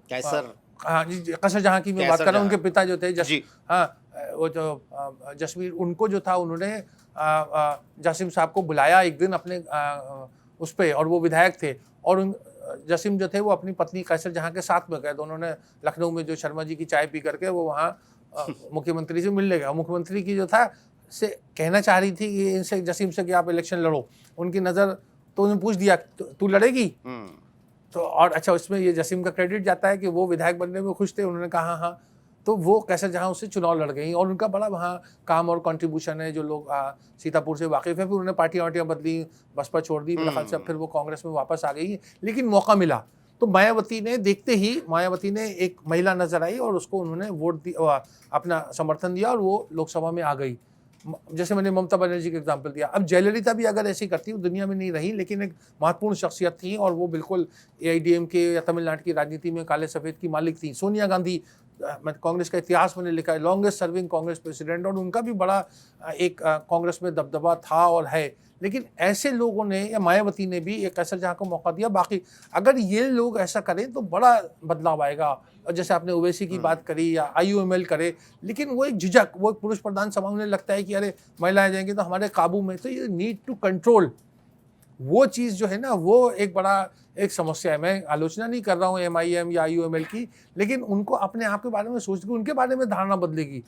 कैसर, हाँ जी, कैसर जहाँ की मैं बात कर रहा हूँ, उनके पिता जो थे वो जो जसवीर, उनको जो था उन्होंने जसीम साहब को बुलाया एक दिन अपने उस पे, और वो विधायक थे, और उन जसीम जो थे वो अपनी पत्नी कैसर जहाँ के साथ में गए, दोनों ने लखनऊ में जो शर्मा जी की चाय पी करके वो वहाँ मुख्यमंत्री से मिलने गया। मुख्यमंत्री की जो था से कहना चाह रही थी कि इनसे, जसीम से, कि आप इलेक्शन लड़ो। उनकी नज़र, तो उन्होंने पूछ दिया तू लड़ेगी? तो और अच्छा, उसमें ये जसीम का क्रेडिट जाता है कि वो विधायक बनने में खुश थे, उन्होंने कहा हाँ हाँ, तो वो कैसे जहाँ उससे चुनाव लड़ गई, और उनका बड़ा वहाँ काम और कंट्रीब्यूशन है। जो लोग सीतापुर से वाकिफ़ है, फिर उन्होंने पार्टियाँ वार्टियाँ बदली, बसपा छोड़ दी, मेरे ख्याल से फिर वो कांग्रेस में वापस आ गई, लेकिन मौका मिला। तो मायावती ने देखते ही, मायावती ने एक महिला नजर आई और उसको उन्होंने वोट दिया, अपना समर्थन दिया, और वो लोकसभा में आ गई। जैसे मैंने ममता बनर्जी का एग्जाम्पल दिया। अब जयललिता भी अगर ऐसी करती, वो दुनिया में नहीं रही, लेकिन एक महत्वपूर्ण शख्सियत थी, और वो बिल्कुल AIDMK या तमिलनाडु की राजनीति में काले सफ़ेद की मालिक थी। सोनिया गांधी, कांग्रेस का इतिहास मैंने लिखा है, लॉन्गेस्ट सर्विंग कांग्रेस प्रेसिडेंट, और उनका भी बड़ा एक कांग्रेस में दबदबा था और है। लेकिन ऐसे लोगों ने, या मायावती ने भी एक ऐसा जहाँ को मौका दिया। बाकी अगर ये लोग ऐसा करें तो बड़ा बदलाव आएगा। और जैसे आपने ओवैसी की बात करी, या IUML करे, लेकिन वो एक झिझक, वो एक पुरुष प्रधान समाज, उन्हें लगता है कि अरे महिलाएं जाएंगी तो हमारे काबू में, तो ये नीड टू कंट्रोल, वो चीज़ जो है ना, वो एक बड़ा एक समस्या है। मैं आलोचना नहीं कर रहा हूँ MIM या IUML की, लेकिन उनको अपने आप के बारे में सोच के उनके बारे में धारणा बदलेगी।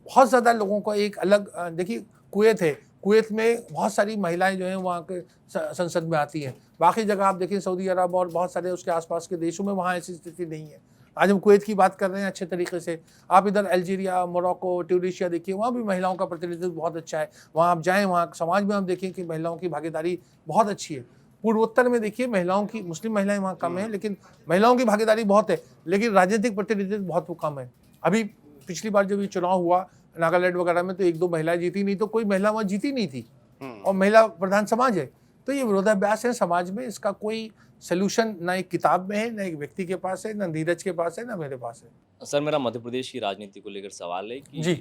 बहुत ज़्यादा लोगों को एक अलग, देखिए कुवैत है, कुवैत में बहुत सारी महिलाएं जो हैं वहाँ के संसद में आती हैं। बाकी जगह आप देखिए सऊदी अरब और बहुत सारे उसके आसपास के देशों में वहाँ ऐसी स्थिति नहीं है। आज हम कुवैत की बात कर रहे हैं अच्छे तरीके से। आप इधर अल्जीरिया, मोरक्को, ट्यूनीशिया देखिए, वहाँ भी महिलाओं का प्रतिनिधित्व बहुत अच्छा है। वहाँ आप जाएँ, वहाँ समाज में आप देखें कि महिलाओं की भागीदारी बहुत अच्छी है। पूर्वोत्तर में देखिए महिलाओं की, मुस्लिम महिलाएं वहाँ कम है, लेकिन महिलाओं की भागीदारी बहुत है, लेकिन राजनीतिक प्रतिनिधित्व बहुत कम है। अभी पिछली बार जब ये चुनाव हुआ नागालैंड वगैरह में, तो 1-2 महिलाएं जीती, नहीं तो कोई महिला वहाँ जीती नहीं थी, और महिला प्रधान समाज है। तो ये विरोधाभास है समाज में, इसका कोई सोल्यूशन ना एक किताब में है, ना एक व्यक्ति के पास है, ना नीरज के पास है, ना मेरे पास है। सर, मेरा मध्य प्रदेश की राजनीति को लेकर सवाल है कि जी।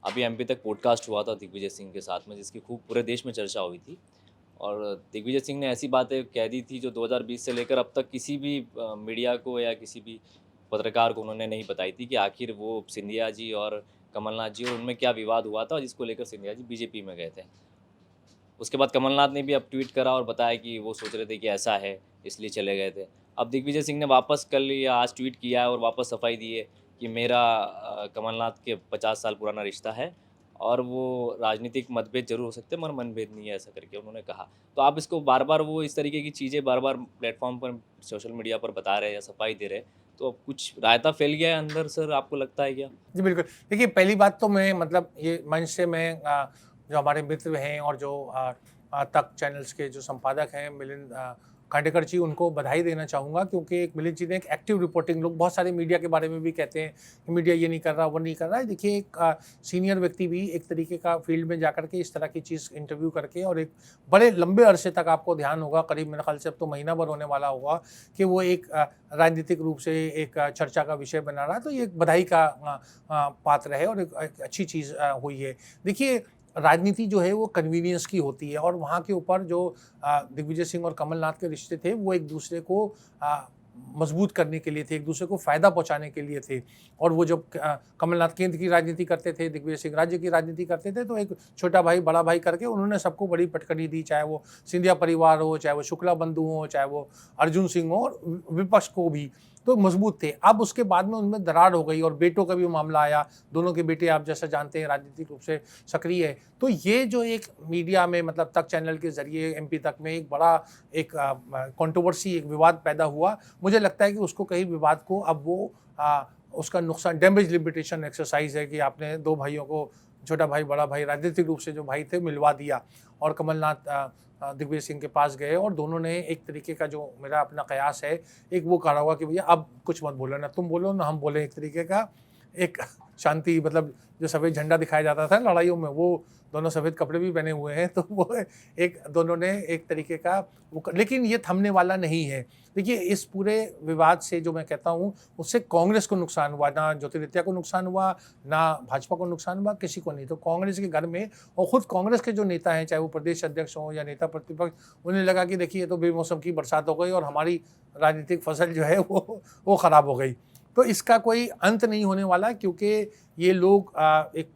अभी MP तक पॉडकास्ट हुआ था दिग्विजय सिंह के साथ में, जिसकी खूब पूरे देश में चर्चा हुई थी, और दिग्विजय सिंह ने ऐसी बातें कह दी थी जो 2020 से लेकर अब तक किसी भी मीडिया को या किसी भी पत्रकार को उन्होंने नहीं बताई थी कि आखिर वो सिंधिया जी और कमलनाथ जी और उनमें क्या विवाद हुआ था, और जिसको लेकर सिंधिया जी BJP में गए थे। उसके बाद कमलनाथ ने भी अब ट्वीट करा और बताया कि वो सोच रहे थे कि ऐसा है, इसलिए चले गए थे। अब दिग्विजय सिंह ने वापस कल या आज ट्वीट किया है और वापस सफाई दी है कि मेरा कमलनाथ के 50 साल पुराना रिश्ता है और वो राजनीतिक मतभेद ज़रूर हो सकते हैं मगर मनभेद नहीं है, ऐसा करके उन्होंने कहा। तो आप इसको बार-बार वो इस तरीके की चीज़ें बार-बार प्लेटफ़ॉर्म पर सोशल मीडिया पर बता रहे हैं या सफाई दे रहे हैं, तो अब कुछ रायता फैल गया है अंदर सर, आपको लगता है क्या? जी, बिल्कुल। देखिए, पहली बात तो मैं मतलब ये मंच से मैं जो हमारे मित्र हैं और जो तक चैनल्स के जो संपादक हैं मिलिंद खांडेकर जी, उनको बधाई देना चाहूँगा, क्योंकि एक मिलिंद जी ने एक एक्टिव रिपोर्टिंग, लोग बहुत सारे मीडिया के बारे में भी कहते हैं कि मीडिया ये नहीं कर रहा, वो नहीं कर रहा है। देखिए, एक सीनियर व्यक्ति भी एक तरीके का फील्ड में जाकर के इस तरह की चीज़ इंटरव्यू करके और एक बड़े लंबे अरसे तक आपको ध्यान होगा, करीब मेरे ख्याल से अब तो महीना भर होने वाला होगा कि वो एक राजनीतिक रूप से एक चर्चा का विषय बना रहा है, तो ये एक बधाई का पात्र है और एक अच्छी चीज़ हुई है। देखिए, राजनीति जो है वो कन्वीनियंस की होती है और वहाँ के ऊपर जो दिग्विजय सिंह और कमलनाथ के रिश्ते थे वो एक दूसरे को मजबूत करने के लिए थे, एक दूसरे को फ़ायदा पहुँचाने के लिए थे। और वो जब कमलनाथ केंद्र की राजनीति करते थे, दिग्विजय सिंह राज्य की राजनीति करते थे, तो एक छोटा भाई बड़ा भाई करके उन्होंने सबको बड़ी पटखनी दी, चाहे वो सिंधिया परिवार हो, चाहे वो शुक्ला बंधु हो, चाहे वो अर्जुन सिंह हो, और विपक्ष को भी, तो मजबूत थे। अब उसके बाद में उनमें दरार हो गई और बेटों का भी मामला आया, दोनों के बेटे आप जैसा जानते हैं राजनीतिक रूप से सक्रिय है। तो ये जो एक मीडिया में मतलब तक चैनल के ज़रिए एमपी तक में एक बड़ा एक कंट्रोवर्सी, एक विवाद पैदा हुआ, मुझे लगता है कि उसको कहीं विवाद को अब वो उसका नुकसान, डैमेज लिमिटेशन एक्सरसाइज है कि आपने दो भाइयों को, छोटा भाई बड़ा भाई, राजनीतिक रूप से जो भाई थे, मिलवा दिया। और कमलनाथ दिग्विजय सिंह के पास गए और दोनों ने एक तरीके का, जो मेरा अपना कयास है, एक वो कहा होगा कि भैया अब कुछ मत बोलो, ना तुम बोलो ना हम बोले, एक तरीके का एक शांति, मतलब जो सफ़ेद झंडा दिखाया जाता था लड़ाइयों में, वो दोनों सफ़ेद कपड़े भी पहने हुए हैं, तो वो एक दोनों ने एक तरीके का वो लेकिन ये थमने वाला नहीं है। देखिए, इस पूरे विवाद से जो मैं कहता हूँ, उससे कांग्रेस को नुकसान हुआ, ना ज्योतिरादित्य को नुकसान हुआ, ना भाजपा को नुकसान हुआ, किसी को नहीं। तो कांग्रेस के घर में, और ख़ुद कांग्रेस के जो नेता हैं, चाहे वो प्रदेश अध्यक्ष हों या नेता प्रतिपक्ष, उन्हें लगा कि देखिए ये तो बेमौसम की बरसात हो गई और हमारी राजनीतिक फसल जो है वो ख़राब हो गई। तो इसका कोई अंत नहीं होने वाला, क्योंकि ये लोग एक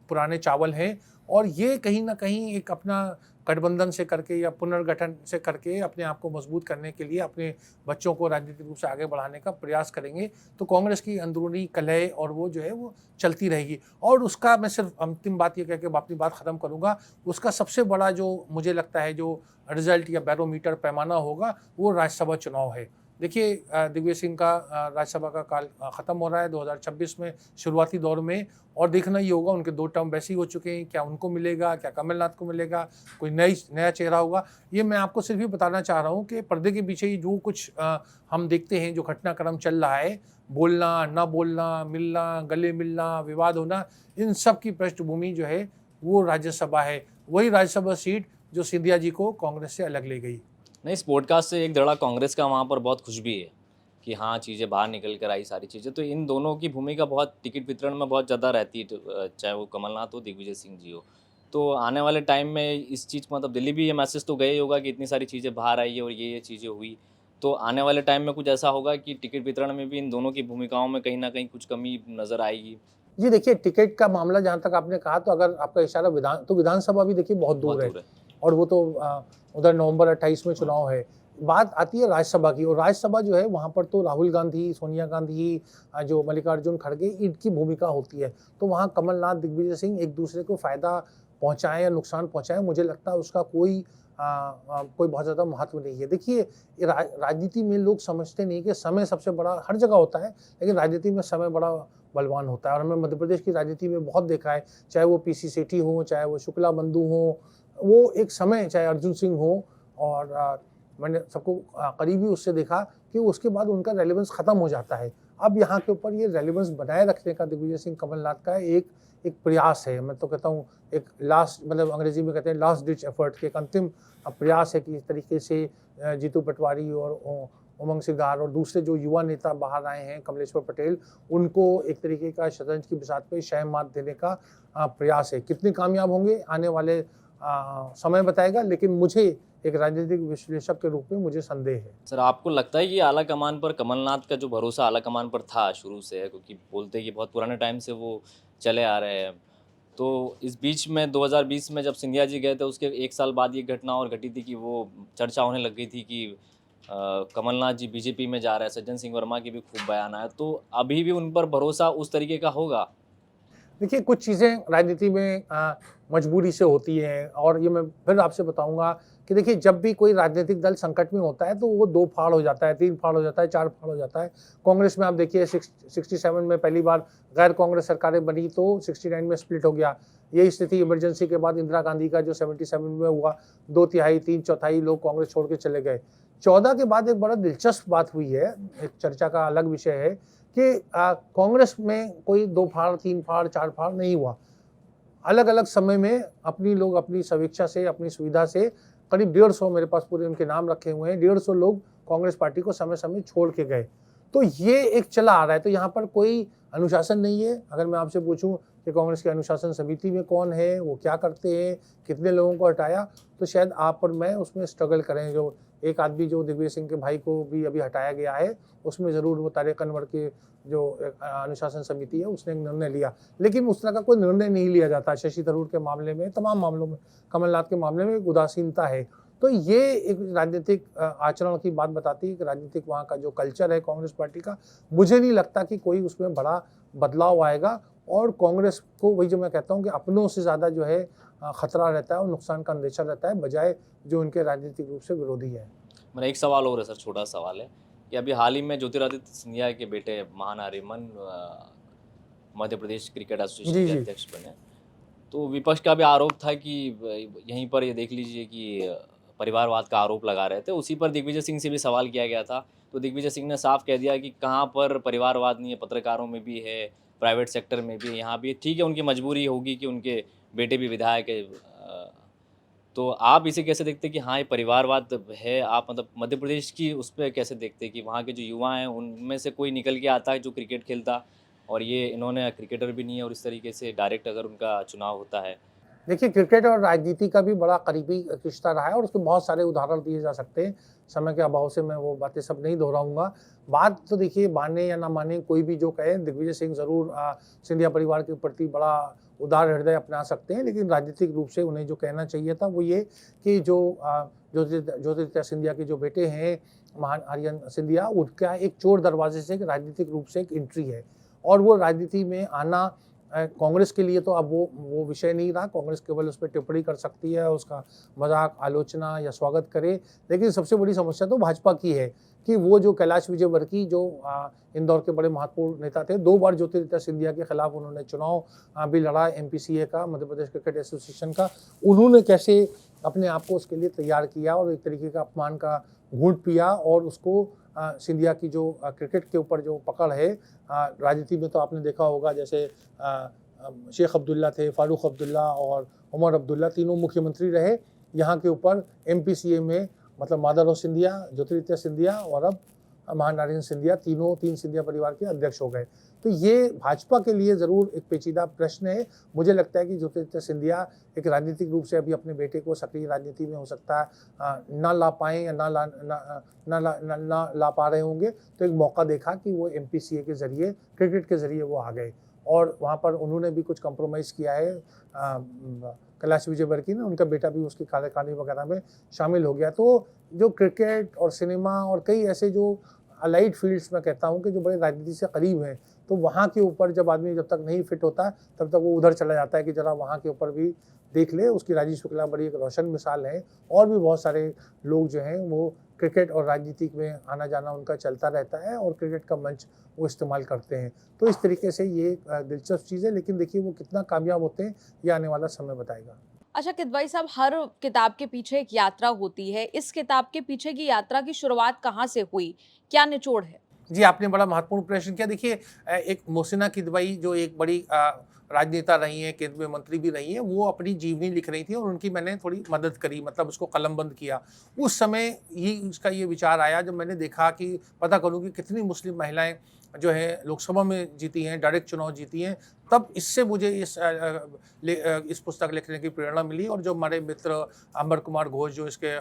पुराने चावल हैं और ये कहीं ना कहीं एक अपना गठबंधन से करके या पुनर्गठन से करके अपने आप को मजबूत करने के लिए अपने बच्चों को राजनीतिक रूप से आगे बढ़ाने का प्रयास करेंगे। तो कांग्रेस की अंदरूनी कलह और वो जो है वो चलती रहेगी। और उसका मैं सिर्फ अंतिम बात ये कह के अपनी बात ख़त्म करूँगा, उसका सबसे बड़ा जो मुझे लगता है जो रिजल्ट या बैरोमीटर पैमाना होगा, वो राज्यसभा चुनाव है। देखिए, दिग्विजय सिंह का राज्यसभा का काल ख़त्म हो रहा है 2026 में, शुरुआती दौर में, और देखना ये होगा उनके 2 टर्म वैसे ही हो चुके हैं, क्या उनको मिलेगा, क्या कमलनाथ को मिलेगा, कोई नया चेहरा होगा। ये मैं आपको सिर्फ ही बताना चाह रहा हूँ कि पर्दे के पीछे जो कुछ हम देखते हैं, जो घटनाक्रम चल रहा है, बोलना, ना बोलना, मिलना, गले मिलना, विवाद होना, इन सब की पृष्ठभूमि जो है वो राज्यसभा है। वही राज्यसभा सीट जो सिंधिया जी को कांग्रेस से अलग ले गई। नहीं, इस पॉडकास्ट से एक धड़ा कांग्रेस का वहाँ पर बहुत खुश भी है कि हाँ, चीज़ें बाहर निकल कर आई सारी चीज़ें। तो इन दोनों की भूमिका बहुत टिकट वितरण में बहुत ज़्यादा रहती है, तो चाहे वो कमलनाथ हो, दिग्विजय सिंह जी हो। तो आने वाले टाइम में इस चीज़ को मतलब दिल्ली भी ये मैसेज तो गया ही होगा कि इतनी सारी चीज़ें बाहर आई है और ये चीज़ें हुई। तो आने वाले टाइम में कुछ ऐसा होगा कि टिकट वितरण में भी इन दोनों की भूमिकाओं में कहीं न कहीं कुछ कमी नज़र आएगी। जी, देखिए, टिकट का मामला जहाँ तक आपने कहा, तो अगर आपका इशारा विधानसभा भी देखिए बहुत दूर है, और वो तो उधर नवंबर 28 में चुनाव है। बात आती है राज्यसभा की, और राज्यसभा जो है वहाँ पर तो राहुल गांधी, सोनिया गांधी, जो मल्लिकार्जुन खड़गे, इनकी भूमिका होती है। तो वहाँ कमलनाथ, दिग्विजय सिंह एक दूसरे को फ़ायदा पहुँचाएँ या नुकसान पहुँचाएँ, मुझे लगता है उसका कोई बहुत ज़्यादा महत्व नहीं है। देखिए, राजनीति में लोग समझते नहीं कि समय सबसे बड़ा, हर जगह होता है, लेकिन राजनीति में समय बड़ा बलवान होता है। और हमने मध्य प्रदेश की राजनीति में बहुत देखा है, चाहे वो पीसी सेठी हो, चाहे वो शुक्ला बंधु हो, वो एक समय, चाहे अर्जुन सिंह हो, और मैंने सबको करीबी उससे देखा कि उसके बाद उनका रेलेवेंस ख़त्म हो जाता है। अब यहाँ के ऊपर ये रेलेवेंस बनाए रखने का दिग्विजय सिंह, कमलनाथ का एक प्रयास है। मैं तो कहता हूँ एक लास्ट, मतलब अंग्रेजी में कहते हैं लास्ट डिच एफर्ट, के एक अंतिम प्रयास है कि इस तरीके से जीतू पटवारी और उमंग सिंगार और दूसरे जो युवा नेता बाहर आए हैं, कमलेश्वर पटेल, उनको एक तरीके का शतरंज की बिसात पे शह मात देने का प्रयास है। कितने कामयाब होंगे आने वाले समय बताएगा, लेकिन मुझे एक राजनीतिक विश्लेषक के रूप में मुझे संदेह है। सर, आपको लगता है कि आला कमान पर कमलनाथ का जो भरोसा आला कमान पर था शुरू से, क्योंकि बोलते हैं कि बहुत पुराने टाइम से वो चले आ रहे हैं, तो इस बीच में 2020 में जब सिंधिया जी गए थे, उसके 1 साल बाद ये घटना और घटी थी कि वो चर्चा होने लग गई थी कि कमलनाथ जी बीजेपी में जा रहे हैं, सज्जन सिंह वर्मा की भी खूब बयान आया, तो अभी भी उन पर भरोसा उस तरीके का होगा? देखिए, कुछ चीज़ें राजनीति में मजबूरी से होती हैं और ये मैं फिर आपसे बताऊँगा कि देखिए, जब भी कोई राजनीतिक दल संकट में होता है तो वो 2 फाड़ हो जाता है, 3 फाड़ हो जाता है, 4 फाड़ हो जाता है। कांग्रेस में आप देखिए 67 में पहली बार गैर कांग्रेस सरकारें बनी तो 69 में स्प्लिट हो गया। यही स्थिति इमरजेंसी के बाद इंदिरा गांधी का जो 77 में हुआ, 2 तिहाई 3 चौथाई लोग कांग्रेस छोड़ के चले गए। 14 के बाद एक बड़ा दिलचस्प बात हुई है, एक चर्चा का अलग विषय है कि कांग्रेस में कोई 2 फाड़, 3 फाड़, 4 फाड़ नहीं हुआ। अलग-अलग समय में अपनी लोग अपनी स्वेच्छा से, अपनी सुविधा से करीब 150 मेरे पास पूरे उनके नाम रखे हुए हैं, 150 लोग कांग्रेस पार्टी को समय-समय छोड़ के गए। तो ये एक चला आ रहा है, तो यहाँ पर कोई अनुशासन नहीं है। अगर मैं आपसे पूछूँ कि कांग्रेस की अनुशासन समिति में कौन है, वो क्या करते हैं, कितने लोगों को हटाया, तो शायद आप और मैं उसमें स्ट्रगल करें। जो एक आदमी जो दिग्विजय सिंह के भाई को भी अभी हटाया गया है, उसमें ज़रूर वो तारिक अनवर के जो अनुशासन समिति है, उसने एक निर्णय लिया। लेकिन उस तरह का कोई निर्णय नहीं लिया जाता। शशि थरूर के मामले में, तमाम मामलों में, कमलनाथ के मामले में एक उदासीनता है। तो ये एक राजनीतिक आचरण की बात बताती है कि राजनीतिक वहाँ का जो कल्चर है कांग्रेस पार्टी का, मुझे नहीं लगता कि कोई उसमें बड़ा बदलाव आएगा। और कांग्रेस को वही जो मैं कहता हूँ कि अपनों से ज़्यादा जो है खतरा रहता है और नुकसान का अंदेशा रहता है, बजाय जो उनके राजनीतिक रूप से विरोधी है। मेरा एक सवाल और है सर, छोटा सवाल है कि अभी हाल ही में ज्योतिरादित्य सिंधिया के बेटे महान आर्यमन मध्य प्रदेश क्रिकेट एसोसिएशन जी, के जी। अध्यक्ष बने। तो विपक्ष का भी आरोप था कि यहीं पर ये देख लीजिए कि परिवारवाद का आरोप लगा रहे थे। उसी पर दिग्विजय सिंह से भी सवाल किया गया था। तो दिग्विजय सिंह ने साफ कह दिया कि कहाँ पर परिवारवाद नहीं है, पत्रकारों में भी है, प्राइवेट सेक्टर में भी है, यहाँ भी है। ठीक है, उनकी मजबूरी होगी कि उनके बेटे भी विधायक है। तो आप इसे कैसे देखते हैं कि हाँ, ये परिवारवाद है? आप मतलब मध्य प्रदेश की उस पे कैसे देखते हैं कि वहाँ के जो युवा हैं, उनमें से कोई निकल के आता है जो क्रिकेट खेलता, और ये इन्होंने क्रिकेटर भी नहीं है और इस तरीके से डायरेक्ट अगर उनका चुनाव होता है। देखिए, क्रिकेट और राजनीति का भी बड़ा करीबी रिश्ता रहा है और उसके बहुत सारे उदाहरण दिए जा सकते हैं। समय के अभाव से मैं वो बातें सब नहीं दोहराऊँगा। बात तो देखिए, माने या ना माने, कोई भी जो कहे, दिग्विजय सिंह ज़रूर सिंधिया परिवार के प्रति बड़ा उदार हृदय अपना सकते हैं, लेकिन राजनीतिक रूप से उन्हें जो कहना चाहिए था वो ये कि जो ज्योतिरादित्य सिंधिया के जो बेटे हैं, महान आर्यन सिंधिया, उनका एक चोर दरवाजे से एक राजनीतिक रूप से एक एंट्री है और वो राजनीति में आना कांग्रेस के लिए तो अब वो विषय नहीं रहा। कांग्रेस केवल उस पर टिप्पणी कर सकती है, उसका मजाक, आलोचना या स्वागत करे। लेकिन सबसे बड़ी समस्या तो भाजपा की है कि वो जो कैलाश विजयवर्गीय जो इंदौर के बड़े महत्वपूर्ण नेता थे, 2 बार ज्योतिरादित्य सिंधिया के खिलाफ उन्होंने चुनाव भी लड़ा, MPCA का, मध्य प्रदेश क्रिकेट एसोसिएशन का। उन्होंने कैसे अपने आप को उसके लिए तैयार किया और एक तरीके का अपमान का घूंट पिया और उसको सिंधिया की जो क्रिकेट के ऊपर जो पकड़ है, राजनीति में तो आपने देखा होगा, जैसे शेख अब्दुल्ला थे, फारूक अब्दुल्ला और उमर अब्दुल्ला, तीनों मुख्यमंत्री रहे। यहाँ के ऊपर MPCA में मतलब माधवराव सिंधिया, ज्योतिरादित्य सिंधिया और अब महानारायण सिंधिया, तीन सिंधिया परिवार के अध्यक्ष हो गए। तो ये भाजपा के लिए ज़रूर एक पेचीदा प्रश्न है। मुझे लगता है कि ज्योतिरादित्य सिंधिया एक राजनीतिक रूप से अभी अपने बेटे को सक्रिय राजनीति में हो सकता है ना ला पाएँ या ना ला पा रहे होंगे, तो एक मौका देखा कि वो MPCA के ज़रिए, क्रिकेट के ज़रिए वो आ गए और वहाँ पर उन्होंने भी कुछ कॉम्प्रोमाइज़ किया है। कैलाश विजयवर्गीय ने, उनका बेटा भी उसकी कार्यकारिणी वगैरह में शामिल हो गया। तो जो क्रिकेट और सिनेमा और कई ऐसे जो अलाइड फील्ड्स, मैं कहता हूँ कि जो बड़े राजनीति से करीब हैं, तो वहाँ के ऊपर जब आदमी जब तक नहीं फिट होता तब तक वो उधर चला जाता है कि ज़रा वहाँ के ऊपर भी देख ले। उसकी राजीव शुक्ला बड़ी एक रोशन मिसाल है और भी बहुत सारे लोग जो हैं वो क्रिकेट और राजनीति में आना जाना उनका चलता रहता है और क्रिकेट का मंच वो इस्तेमाल करते हैं। तो इस तरीके से ये दिलचस्प चीज़ है, लेकिन देखिए वो कितना कामयाब होते हैं ये आने वाला समय बताएगा। अच्छा किदवई साहब, हर किताब के पीछे एक यात्रा होती है। इस किताब के पीछे की यात्रा की शुरुआत कहाँ से हुई? क्या निचोड़ है? जी, आपने बड़ा महत्वपूर्ण प्रश्न किया। देखिए, एक मोहसिना किदवई जो एक बड़ी राजनेता रही हैं, केंद्रीय मंत्री भी रही हैं, वो अपनी जीवनी लिख रही थी और उनकी मैंने थोड़ी मदद करी, मतलब उसको कलमबंद किया। उस समय ही उसका ये विचार आया जब मैंने देखा कि पता करूँ कि कितनी मुस्लिम महिलाएं जो है लोकसभा में जीती हैं, डायरेक्ट चुनाव जीती हैं। तब इससे मुझे इस पुस्तक लिखने की प्रेरणा मिली और जो हमारे मित्र अमर कुमार घोष जो इसके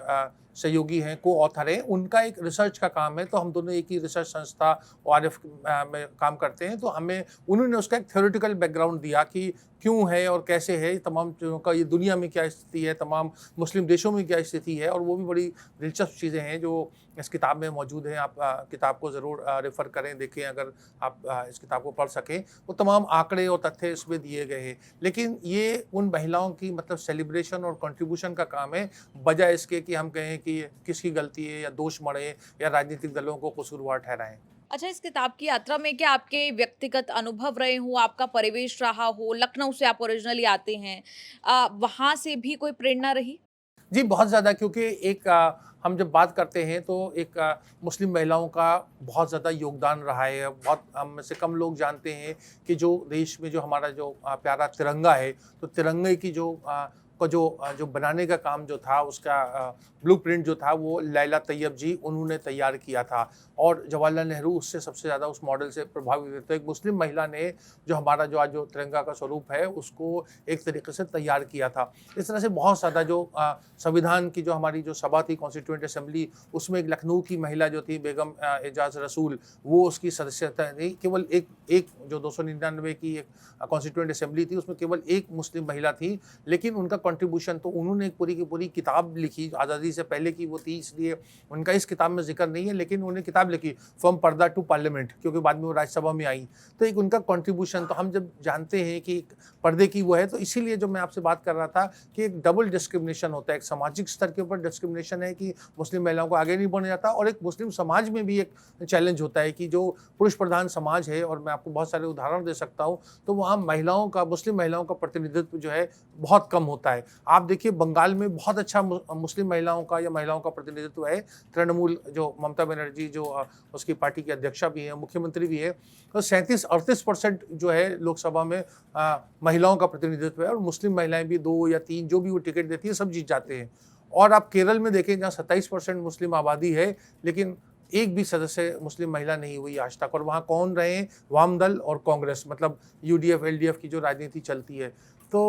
सहयोगी हैं, को ऑथर हैं, उनका एक रिसर्च का काम है। तो हम दोनों एक ही रिसर्च संस्था ORF में काम करते हैं। तो हमें उन्होंने उसका एक थ्योरेटिकल बैकग्राउंड दिया कि क्यों है और कैसे है, तमाम चीज़ों का, ये दुनिया में क्या स्थिति है, तमाम मुस्लिम देशों में क्या स्थिति है, और वो भी बड़ी दिलचस्प चीज़ें हैं जो इस किताब में मौजूद हैं। आप किताब को ज़रूर रेफ़र करें, देखें, अगर आप इस किताब को पढ़ सकें। वो तमाम आंकड़े और तथ्य इसमें दिए गए हैं। लेकिन ये उन महिलाओं की मतलब सेलिब्रेशन और कंट्रीब्यूशन का काम है, बजाय इसके कि हम कहें कि किसकी गलती है या दोष मढ़ें या राजनीतिक दलों को कसूरवार ठहराएँ। अच्छा, इस किताब की यात्रा में क्या आपके व्यक्तिगत अनुभव रहे हों, आपका परिवेश रहा हो, लखनऊ से आप ओरिजिनली आते हैं, वहाँ से भी कोई प्रेरणा रही? जी, बहुत ज़्यादा, क्योंकि एक हम जब बात करते हैं तो एक मुस्लिम महिलाओं का बहुत ज़्यादा योगदान रहा है। बहुत हम में से कम लोग जानते हैं कि जो देश में जो हमारा जो प्यारा तिरंगा है, तो तिरंगे की जो बनाने का काम जो था, उसका ब्लूप्रिंट जो था, वो लैला तैयब जी उन्होंने तैयार किया था, और जवाहरलाल नेहरू उससे सबसे ज़्यादा उस मॉडल से प्रभावित हुए। तो एक मुस्लिम महिला ने जो हमारा जो आज जो तिरंगा का स्वरूप है, उसको एक तरीके से तैयार किया था। इस तरह से बहुत ज़्यादा जो संविधान की जो हमारी जो सभा थी, कॉन्स्टिट्यूएंट असेंबली, उसमें एक लखनऊ की महिला जो थी बेगम एजाज रसूल, वो उसकी सदस्यता नहीं, केवल एक जो 299 की एक कॉन्स्टिट्यूएंट असेंबली थी, उसमें केवल एक मुस्लिम महिला थी, लेकिन उनका कंट्रीब्यूशन, तो उन्होंने एक पूरी की पूरी किताब लिखी, आज़ादी से पहले की वो थी, इसलिए उनका इस किताब में जिक्र नहीं है, लेकिन उन्होंने किताब लिखी फ्रॉम पर्दा टू पार्लियामेंट, क्योंकि बाद में वो राज्यसभा में आई। तो एक उनका कंट्रीब्यूशन, तो हम जब जानते हैं कि पर्दे की वो है, तो इसीलिए जो मैं आपसे बात कर रहा था कि एक डबल डिस्क्रिमिनेशन होता है। एक सामाजिक स्तर के ऊपर डिस्क्रिमिनेशन है कि मुस्लिम महिलाओं को आगे नहीं बढ़ने जाता, और एक मुस्लिम समाज में भी एक चैलेंज होता है कि जो पुरुष प्रधान समाज है, और मैं आपको बहुत सारे उदाहरण दे सकता हूँ, तो वहाँ महिलाओं का, मुस्लिम महिलाओं का प्रतिनिधित्व जो है बहुत कम होता है। आप देखिए, बंगाल में बहुत अच्छा मुस्लिम महिलाओं का या महिलाओं का प्रतिनिधित्व है। तृणमूल जो ममता बनर्जी जो उसकी पार्टी की अध्यक्षा भी है, मुख्यमंत्री भी है, तो 37-38% जो है लोकसभा में महिलाओं का प्रतिनिधित्व है, और मुस्लिम महिलाएं भी 2 या 3 जो भी वो टिकट देती है, सब जीत जाते हैं। और आप केरल में देखें, जहाँ 27% मुस्लिम आबादी है, लेकिन एक भी सदस्य मुस्लिम महिला नहीं हुई आज तक। और वहाँ कौन रहे हैं? वाम दल और कांग्रेस, मतलब यूडीएफ एलडीएफ की जो राजनीति चलती है। तो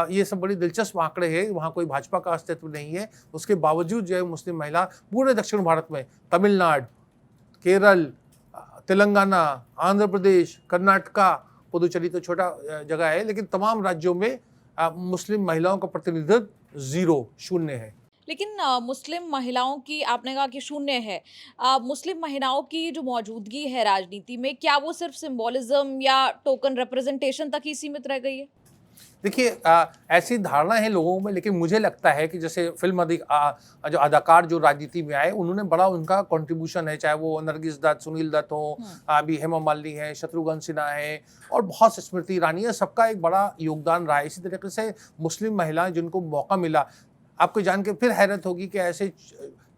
ये सब बड़ी दिलचस्प आंकड़े हैं। वहाँ कोई भाजपा का अस्तित्व नहीं है, उसके बावजूद जो है मुस्लिम महिला पूरे दक्षिण भारत में, तमिलनाडु, केरल, तेलंगाना, आंध्र प्रदेश, कर्नाटका, पुदुचेरी तो छोटा जगह है, लेकिन तमाम राज्यों में मुस्लिम महिलाओं का प्रतिनिधित्व 0 शून्य है। लेकिन मुस्लिम महिलाओं की आपने कहा कि शून्य है। मुस्लिम महिलाओं की जो मौजूदगी है राजनीति में, क्या वो सिर्फ सिंबोलिज्म या टोकन रिप्रेजेंटेशन तक ही सीमित रह गई है? देखिए, ऐसी धारणा है लोगों में, लेकिन मुझे लगता है कि जैसे जो अदाकार जो राजनीति में आए, उन्होंने बड़ा उनका कंट्रीब्यूशन है, चाहे वो नरगिस दत्त, सुनील दत्त हो, अभी हेमा मालिनी है, शत्रुघ्न सिन्हा है, और बहुत से स्मृति ईरानी है, सबका एक बड़ा योगदान रहा है। इसी तरीके से मुस्लिम महिलाएं जिनको मौका मिला, आपको जान के फिर हैरत होगी कि ऐसे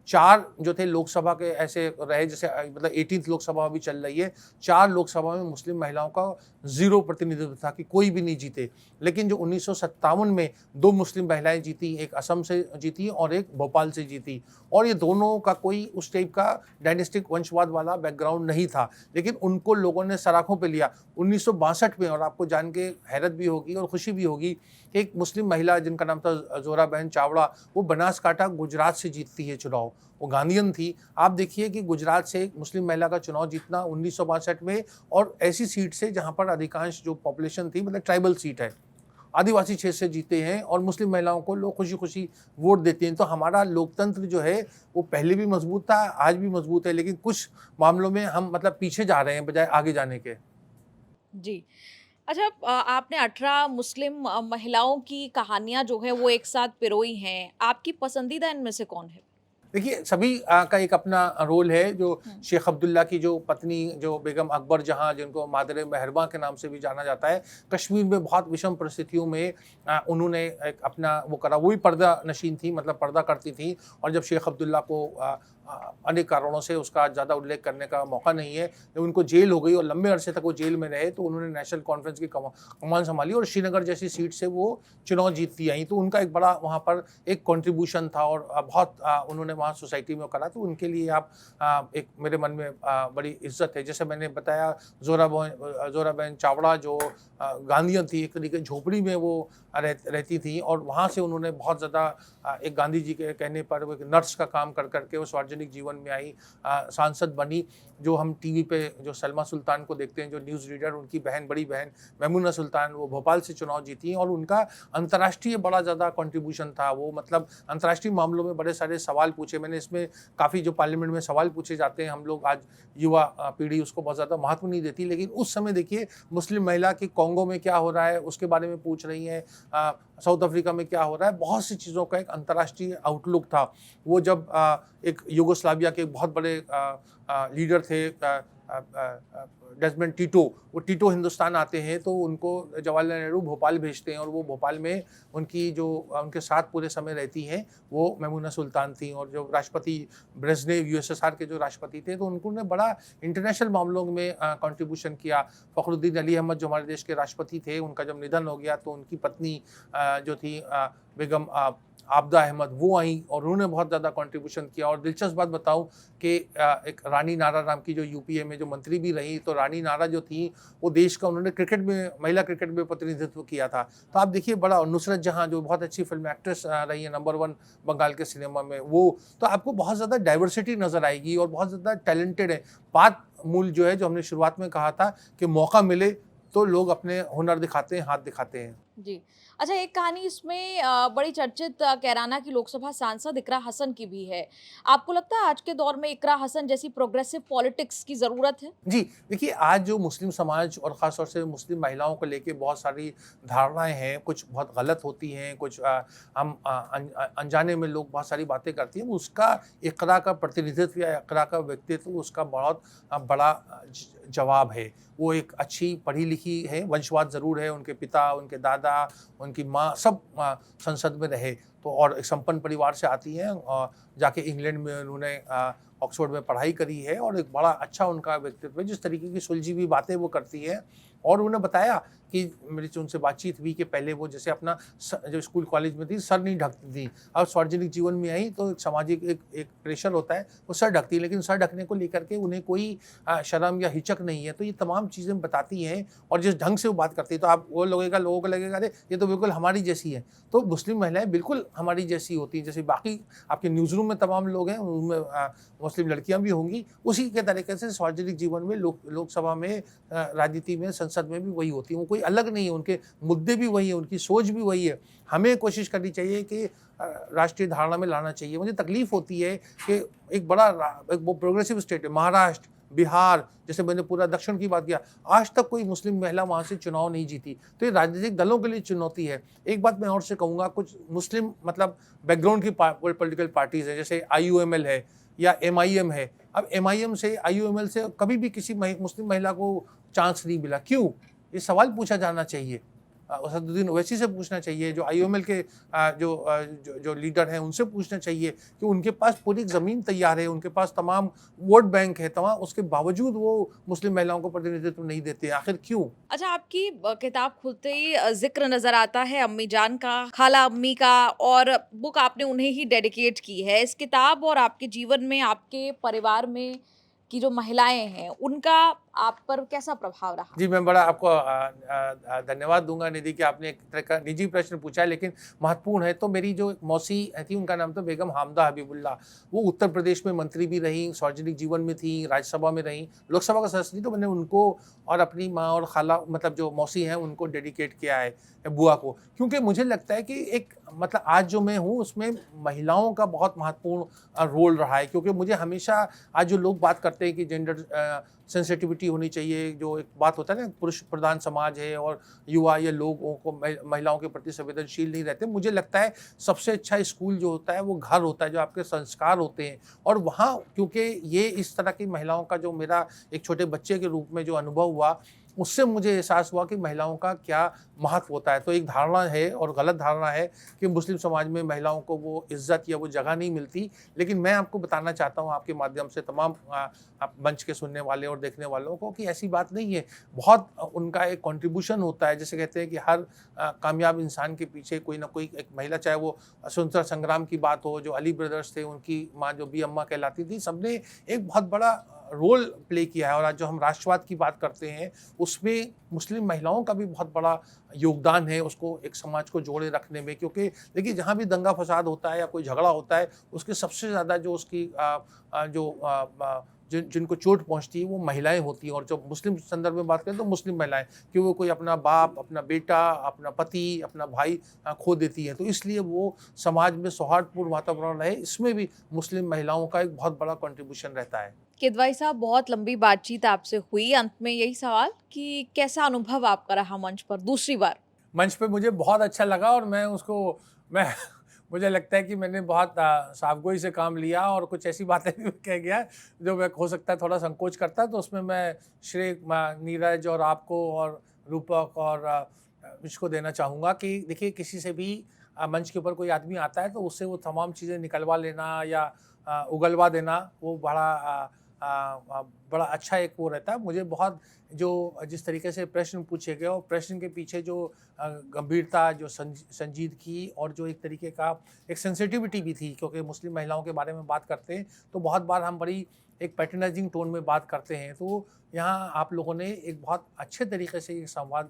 4 जो थे लोकसभा के ऐसे रहे, जैसे मतलब 18th लोकसभा भी चल रही है, 4 लोकसभा में मुस्लिम महिलाओं का 0 प्रतिनिधित्व था, कि कोई भी नहीं जीते। लेकिन जो 1957 में 2 मुस्लिम महिलाएं जीती, एक असम से जीती और एक भोपाल से जीती, और ये दोनों का कोई उस टाइप का डायनेस्टिक वंशवाद वाला बैकग्राउंड नहीं था, लेकिन उनको लोगों ने सराखों पे लिया 1962 में। और आपको जान के हैरत भी होगी और खुशी भी होगी कि एक मुस्लिम महिला जिनका नाम था जोरा बहन चावड़ा, वो बनासकांठा गुजरात से जीतती है चुनाव, वो गांधीयन थी। आप देखिए कि गुजरात से एक मुस्लिम महिला का चुनाव जीतना 1962 में, और ऐसी सीट से जहां पर अधिकांश जो पॉपुलेशन थी, मतलब ट्राइबल सीट है, आदिवासी क्षेत्र से जीते हैं, और मुस्लिम महिलाओं को लोग खुशी खुशी वोट देते हैं। तो हमारा लोकतंत्र जो है वो पहले भी मजबूत था, आज भी मजबूत है, लेकिन कुछ मामलों में हम मतलब पीछे जा रहे हैं बजाय आगे जाने के। जी। अच्छा, आपने 18 मुस्लिम महिलाओं की कहानियाँ जो है वो एक साथ पिरोई हैं। आपकी पसंदीदा इनमें से कौन है? देखिए, सभी का एक अपना रोल है। जो शेख अब्दुल्ला की जो पत्नी जो बेगम अकबर जहां, जिनको मादरे मेहरबा के नाम से भी जाना जाता है, कश्मीर में बहुत विषम परिस्थितियों में उन्होंने एक अपना वो करा, वो भी पर्दा नशीन थी, मतलब पर्दा करती थी। और जब शेख अब्दुल्ला को अनेक कारणों से उसका ज़्यादा उल्लेख करने का मौका नहीं है, जब उनको जेल हो गई और लंबे अरसे तक वो जेल में रहे, तो उन्होंने नेशनल कॉन्फ्रेंस की कमान संभाली और श्रीनगर जैसी सीट से वो चुनाव जीतती आई। तो उनका एक बड़ा वहाँ पर एक कंट्रीब्यूशन था, और बहुत उन्होंने वहाँ सोसाइटी में करा। तो उनके लिए आप एक मेरे मन में बड़ी इज्जत है। जैसे मैंने बताया, जोरा बहन चावड़ा जो गांधीयन थी, एक तरीके झोपड़ी में वो रहती थी, और वहाँ से उन्होंने बहुत ज़्यादा एक गांधी जी के कहने पर वो एक नर्स का काम कर करके वो स्वराज्य सार्वजनिक जीवन में आई, सांसद बनी। जो हम टीवी पे जो सलमा सुल्तान को देखते हैं, जो न्यूज़ रीडर, उनकी बहन, बड़ी बहन मैमूना सुल्तान, वो भोपाल से चुनाव जीती हैं और उनका अंतर्राष्ट्रीय बड़ा ज़्यादा कंट्रीब्यूशन था। वो मतलब अंतर्राष्ट्रीय मामलों में बड़े सारे सवाल पूछे। मैंने इसमें काफ़ी जो पार्लियामेंट में सवाल पूछे जाते हैं, हम लोग आज युवा पीढ़ी उसको बहुत ज़्यादा महत्व नहीं देती, लेकिन उस समय देखिए मुस्लिम महिला की कॉन्गो में क्या हो रहा है उसके बारे में पूछ रही हैं, साउथ अफ्रीका में क्या हो रहा है, बहुत सी चीज़ों का एक अंतर्राष्ट्रीय आउटलुक था। वो जब एक यूगोस्लाविया के बहुत बड़े लीडर थे, डेस्मंड टीटो, वो टीटो हिंदुस्तान आते हैं तो उनको जवाहरलाल नेहरू भोपाल भेजते हैं और वो भोपाल में उनकी जो उनके साथ पूरे समय रहती हैं वो मैमूना सुल्तान थी। और जो राष्ट्रपति ब्रेज़नेव, यूएसएसआर के जो राष्ट्रपति थे, तो उन्होंने बड़ा इंटरनेशनल मामलों में कंट्रीब्यूशन किया। फ़खरुद्दीन अली अहमद जो हमारे देश के राष्ट्रपति थे, उनका जब निधन हो गया तो उनकी पत्नी जो थी बेगम आबदा अहमद, वो आई और उन्होंने बहुत ज़्यादा कंट्रीब्यूशन किया। और दिलचस्प बात बताऊं कि एक रानी नारा नाम की जो यूपीए में जो मंत्री भी रही, तो रानी नारा जो थी वो देश का, उन्होंने क्रिकेट में, महिला क्रिकेट में प्रतिनिधित्व किया था। तो आप देखिए बड़ा, नुसरत जहाँ जो बहुत अच्छी फिल्म एक्ट्रेस रही है, नंबर 1 बंगाल के सिनेमा में, वो, तो आपको बहुत ज़्यादा डाइवर्सिटी नज़र आएगी और बहुत ज़्यादा टैलेंटेड है। बात मूल जो है, जो हमने शुरुआत में कहा था कि मौका मिले तो लोग अपने हुनर दिखाते हैं, हाथ दिखाते हैं। जी। अच्छा, एक कहानी इसमें बड़ी चर्चित कैराना की लोकसभा सांसद इकरा हसन की भी है। आपको लगता है आज के दौर में इकरा हसन जैसी प्रोग्रेसिव पॉलिटिक्स की ज़रूरत है? जी, देखिए आज जो मुस्लिम समाज और ख़ास तौर से मुस्लिम महिलाओं को लेके बहुत सारी धारणाएँ हैं, कुछ बहुत गलत होती हैं, कुछ हम अनजाने में लोग बहुत सारी बातें करती हैं, उसका इकरा का प्रतिनिधित्व या इकरा का व्यक्तित्व, उसका बहुत बड़ा जवाब है। वो एक अच्छी पढ़ी लिखी है, वंशवाद ज़रूर है, उनके पिता, उनके दादा, उनकी माँ सब संसद में रहे, तो और एक संपन्न परिवार से आती हैं और जाके इंग्लैंड में उन्होंने ऑक्सफोर्ड में पढ़ाई करी है और एक बड़ा अच्छा उनका व्यक्तित्व है। जिस तरीके की सुलझी हुई बातें वो करती हैं, और उन्होंने बताया कि मेरी जो उनसे बातचीत हुई कि पहले वो जैसे अपना जो स्कूल कॉलेज में थी सर नहीं ढकती थी, अब सार्वजनिक जीवन में आई तो एक सामाजिक एक प्रेशर होता है, वो सर ढकती है, लेकिन सर ढकने को लेकर के उन्हें कोई शर्म या हिचक नहीं है। तो ये तमाम चीज़ें बताती हैं और जिस ढंग से वो बात करती है तो आप वो लोगों को लगेगा अरे ये तो बिल्कुल हमारी जैसी है। तो मुस्लिम महिलाएं बिल्कुल हमारी जैसी होती हैं, जैसे बाकी आपके न्यूज़ रूम में तमाम लोग हैं, उनमें मुस्लिम लड़कियां भी होंगी, उसी के तरीके से सार्वजनिक जीवन में लोकसभा में, राजनीति में, संसद में भी वही होती है। वो कोई अलग नहीं है, उनके मुद्दे भी वही है, उनकी सोच भी वही है। हमें कोशिश करनी चाहिए कि राष्ट्रीय धारणा में लाना चाहिए। मुझे तकलीफ होती है कि एक बड़ा वो प्रोग्रेसिव स्टेट है महाराष्ट्र, बिहार, जैसे मैंने पूरा दक्षिण की बात किया, आज तक कोई मुस्लिम महिला वहाँ से चुनाव नहीं जीती। तो ये राजनीतिक दलों के लिए चुनौती है। एक बात मैं और से कहूँगा, कुछ मुस्लिम मतलब बैकग्राउंड की पॉलिटिकल पार्टीज़ है, जैसे IUML है या MIM है। अब MIM से, IUML से कभी भी किसी मुस्लिम महिला को चांस नहीं मिला, क्यों? ये सवाल पूछा जाना चाहिए। असदुद्दीन ओवैसी से पूछना चाहिए, जो IUML के जो लीडर हैं उनसे पूछना चाहिए कि उनके पास पूरी ज़मीन तैयार है, उनके पास तमाम वोट बैंक है, तमाम, उसके बावजूद वो मुस्लिम महिलाओं को प्रतिनिधित्व नहीं देते, आखिर क्यों? अच्छा, आपकी किताब खुलते ही ज़िक्र नज़र आता है अम्मी जान का, खाला अम्मी का, और बुक आपने उन्हें ही डेडिकेट की है। इस किताब और आपके जीवन में, आपके परिवार में की जो महिलाएँ हैं, उनका आप पर कैसा प्रभाव रहा? जी, मैं बड़ा आपको धन्यवाद दूँगा निधि कि आपने एक तरह का निजी प्रश्न पूछा है, लेकिन महत्वपूर्ण है। तो मेरी जो एक मौसी थी, उनका नाम था बेगम हामदा हबीबुल्लाह। वो उत्तर प्रदेश में मंत्री भी रहीं, सार्वजनिक जीवन में थीं, राज्यसभा में रहीं, लोकसभा का सदस्य थी। तो मैंने उनको और अपनी माँ और खाला, मतलब जो मौसी हैं, उनको डेडिकेट किया है, बुआ को, क्योंकि मुझे लगता है कि एक मतलब आज जो मैं हूँ उसमें महिलाओं का बहुत महत्वपूर्ण रोल रहा है। क्योंकि मुझे हमेशा, आज जो लोग बात करते हैं कि जेंडर सेंसिटिविटी होनी चाहिए, जो एक बात होता है ना, पुरुष प्रधान समाज है और युवा या लोगों को महिलाओं के प्रति संवेदनशील नहीं रहते, मुझे लगता है सबसे अच्छा स्कूल जो होता है वो घर होता है, जो आपके संस्कार होते हैं। और वहाँ क्योंकि ये इस तरह की महिलाओं का जो मेरा एक छोटे बच्चे के रूप में जो अनुभव हुआ, उससे मुझे एहसास हुआ कि महिलाओं का क्या महत्व होता है। तो एक धारणा है और गलत धारणा है कि मुस्लिम समाज में महिलाओं को वो इज़्ज़त या वो जगह नहीं मिलती, लेकिन मैं आपको बताना चाहता हूँ आपके माध्यम से तमाम मंच के सुनने वाले और देखने वालों को कि ऐसी बात नहीं है। बहुत उनका एक कंट्रीब्यूशन होता है। जैसे कहते हैं कि हर कामयाब इंसान के पीछे कोई ना कोई एक महिला, चाहे वो स्वतंत्रता संग्राम की बात हो, जो अली ब्रदर्स थे, उनकी माँ जो बी अम्मा कहलाती थी, सबने एक बहुत बड़ा रोल प्ले किया है। और आज जो हम राष्ट्रवाद की बात करते हैं उसमें मुस्लिम महिलाओं का भी बहुत बड़ा योगदान है उसको एक समाज को जोड़े रखने में, क्योंकि देखिए जहाँ भी दंगा फसाद होता है या कोई झगड़ा होता है उसके सबसे ज़्यादा जो उसकी जिनको चोट पहुंचती है वो महिलाएं होती हैं। और जब मुस्लिम संदर्भ में बात करें तो मुस्लिम महिलाएं, कि वो कोई अपना बाप, अपना बेटा, अपना पति, अपना भाई खो देती हैं। तो इसलिए वो समाज में सौहार्दपूर्ण वातावरण रहे, इसमें भी मुस्लिम महिलाओं का एक बहुत बड़ा कंट्रीब्यूशन रहता है। किदवाई साहब, बहुत लंबी बातचीत आपसे हुई। अंत में यही सवाल कि कैसा अनुभव आपका रहा मंच पर दूसरी बार? मंच पे मुझे बहुत अच्छा लगा और मैं मुझे लगता है कि मैंने बहुत साफगोई से काम लिया और कुछ ऐसी बातें भी कह गया जो मैं हो सकता है थोड़ा संकोच करता, तो उसमें मैं श्रेय नीरज और आपको और रूपक और इसको देना चाहूँगा कि देखिए किसी से भी मंच के ऊपर कोई आदमी आता है तो उससे वो तमाम चीज़ें निकलवा लेना या उगलवा देना वो बड़ा अच्छा एक वो रहता है। मुझे बहुत जो जिस तरीके से प्रश्न पूछे गए और प्रश्न के पीछे जो गंभीरता, जो संजीदगी और जो एक तरीके का एक सेंसिटिविटी भी थी, क्योंकि मुस्लिम महिलाओं के बारे में बात करते हैं तो बहुत बार हम बड़ी एक पैटर्नाइजिंग टोन में बात करते हैं। तो यहाँ आप लोगों ने एक बहुत अच्छे तरीके से ये संवाद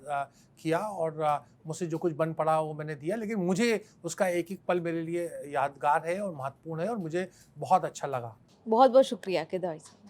किया और मुझसे जो कुछ बन पड़ा वो मैंने दिया, लेकिन मुझे उसका एक एक पल मेरे लिए यादगार है और महत्वपूर्ण है और मुझे बहुत अच्छा लगा। बहुत बहुत शुक्रिया किदवाई साहब।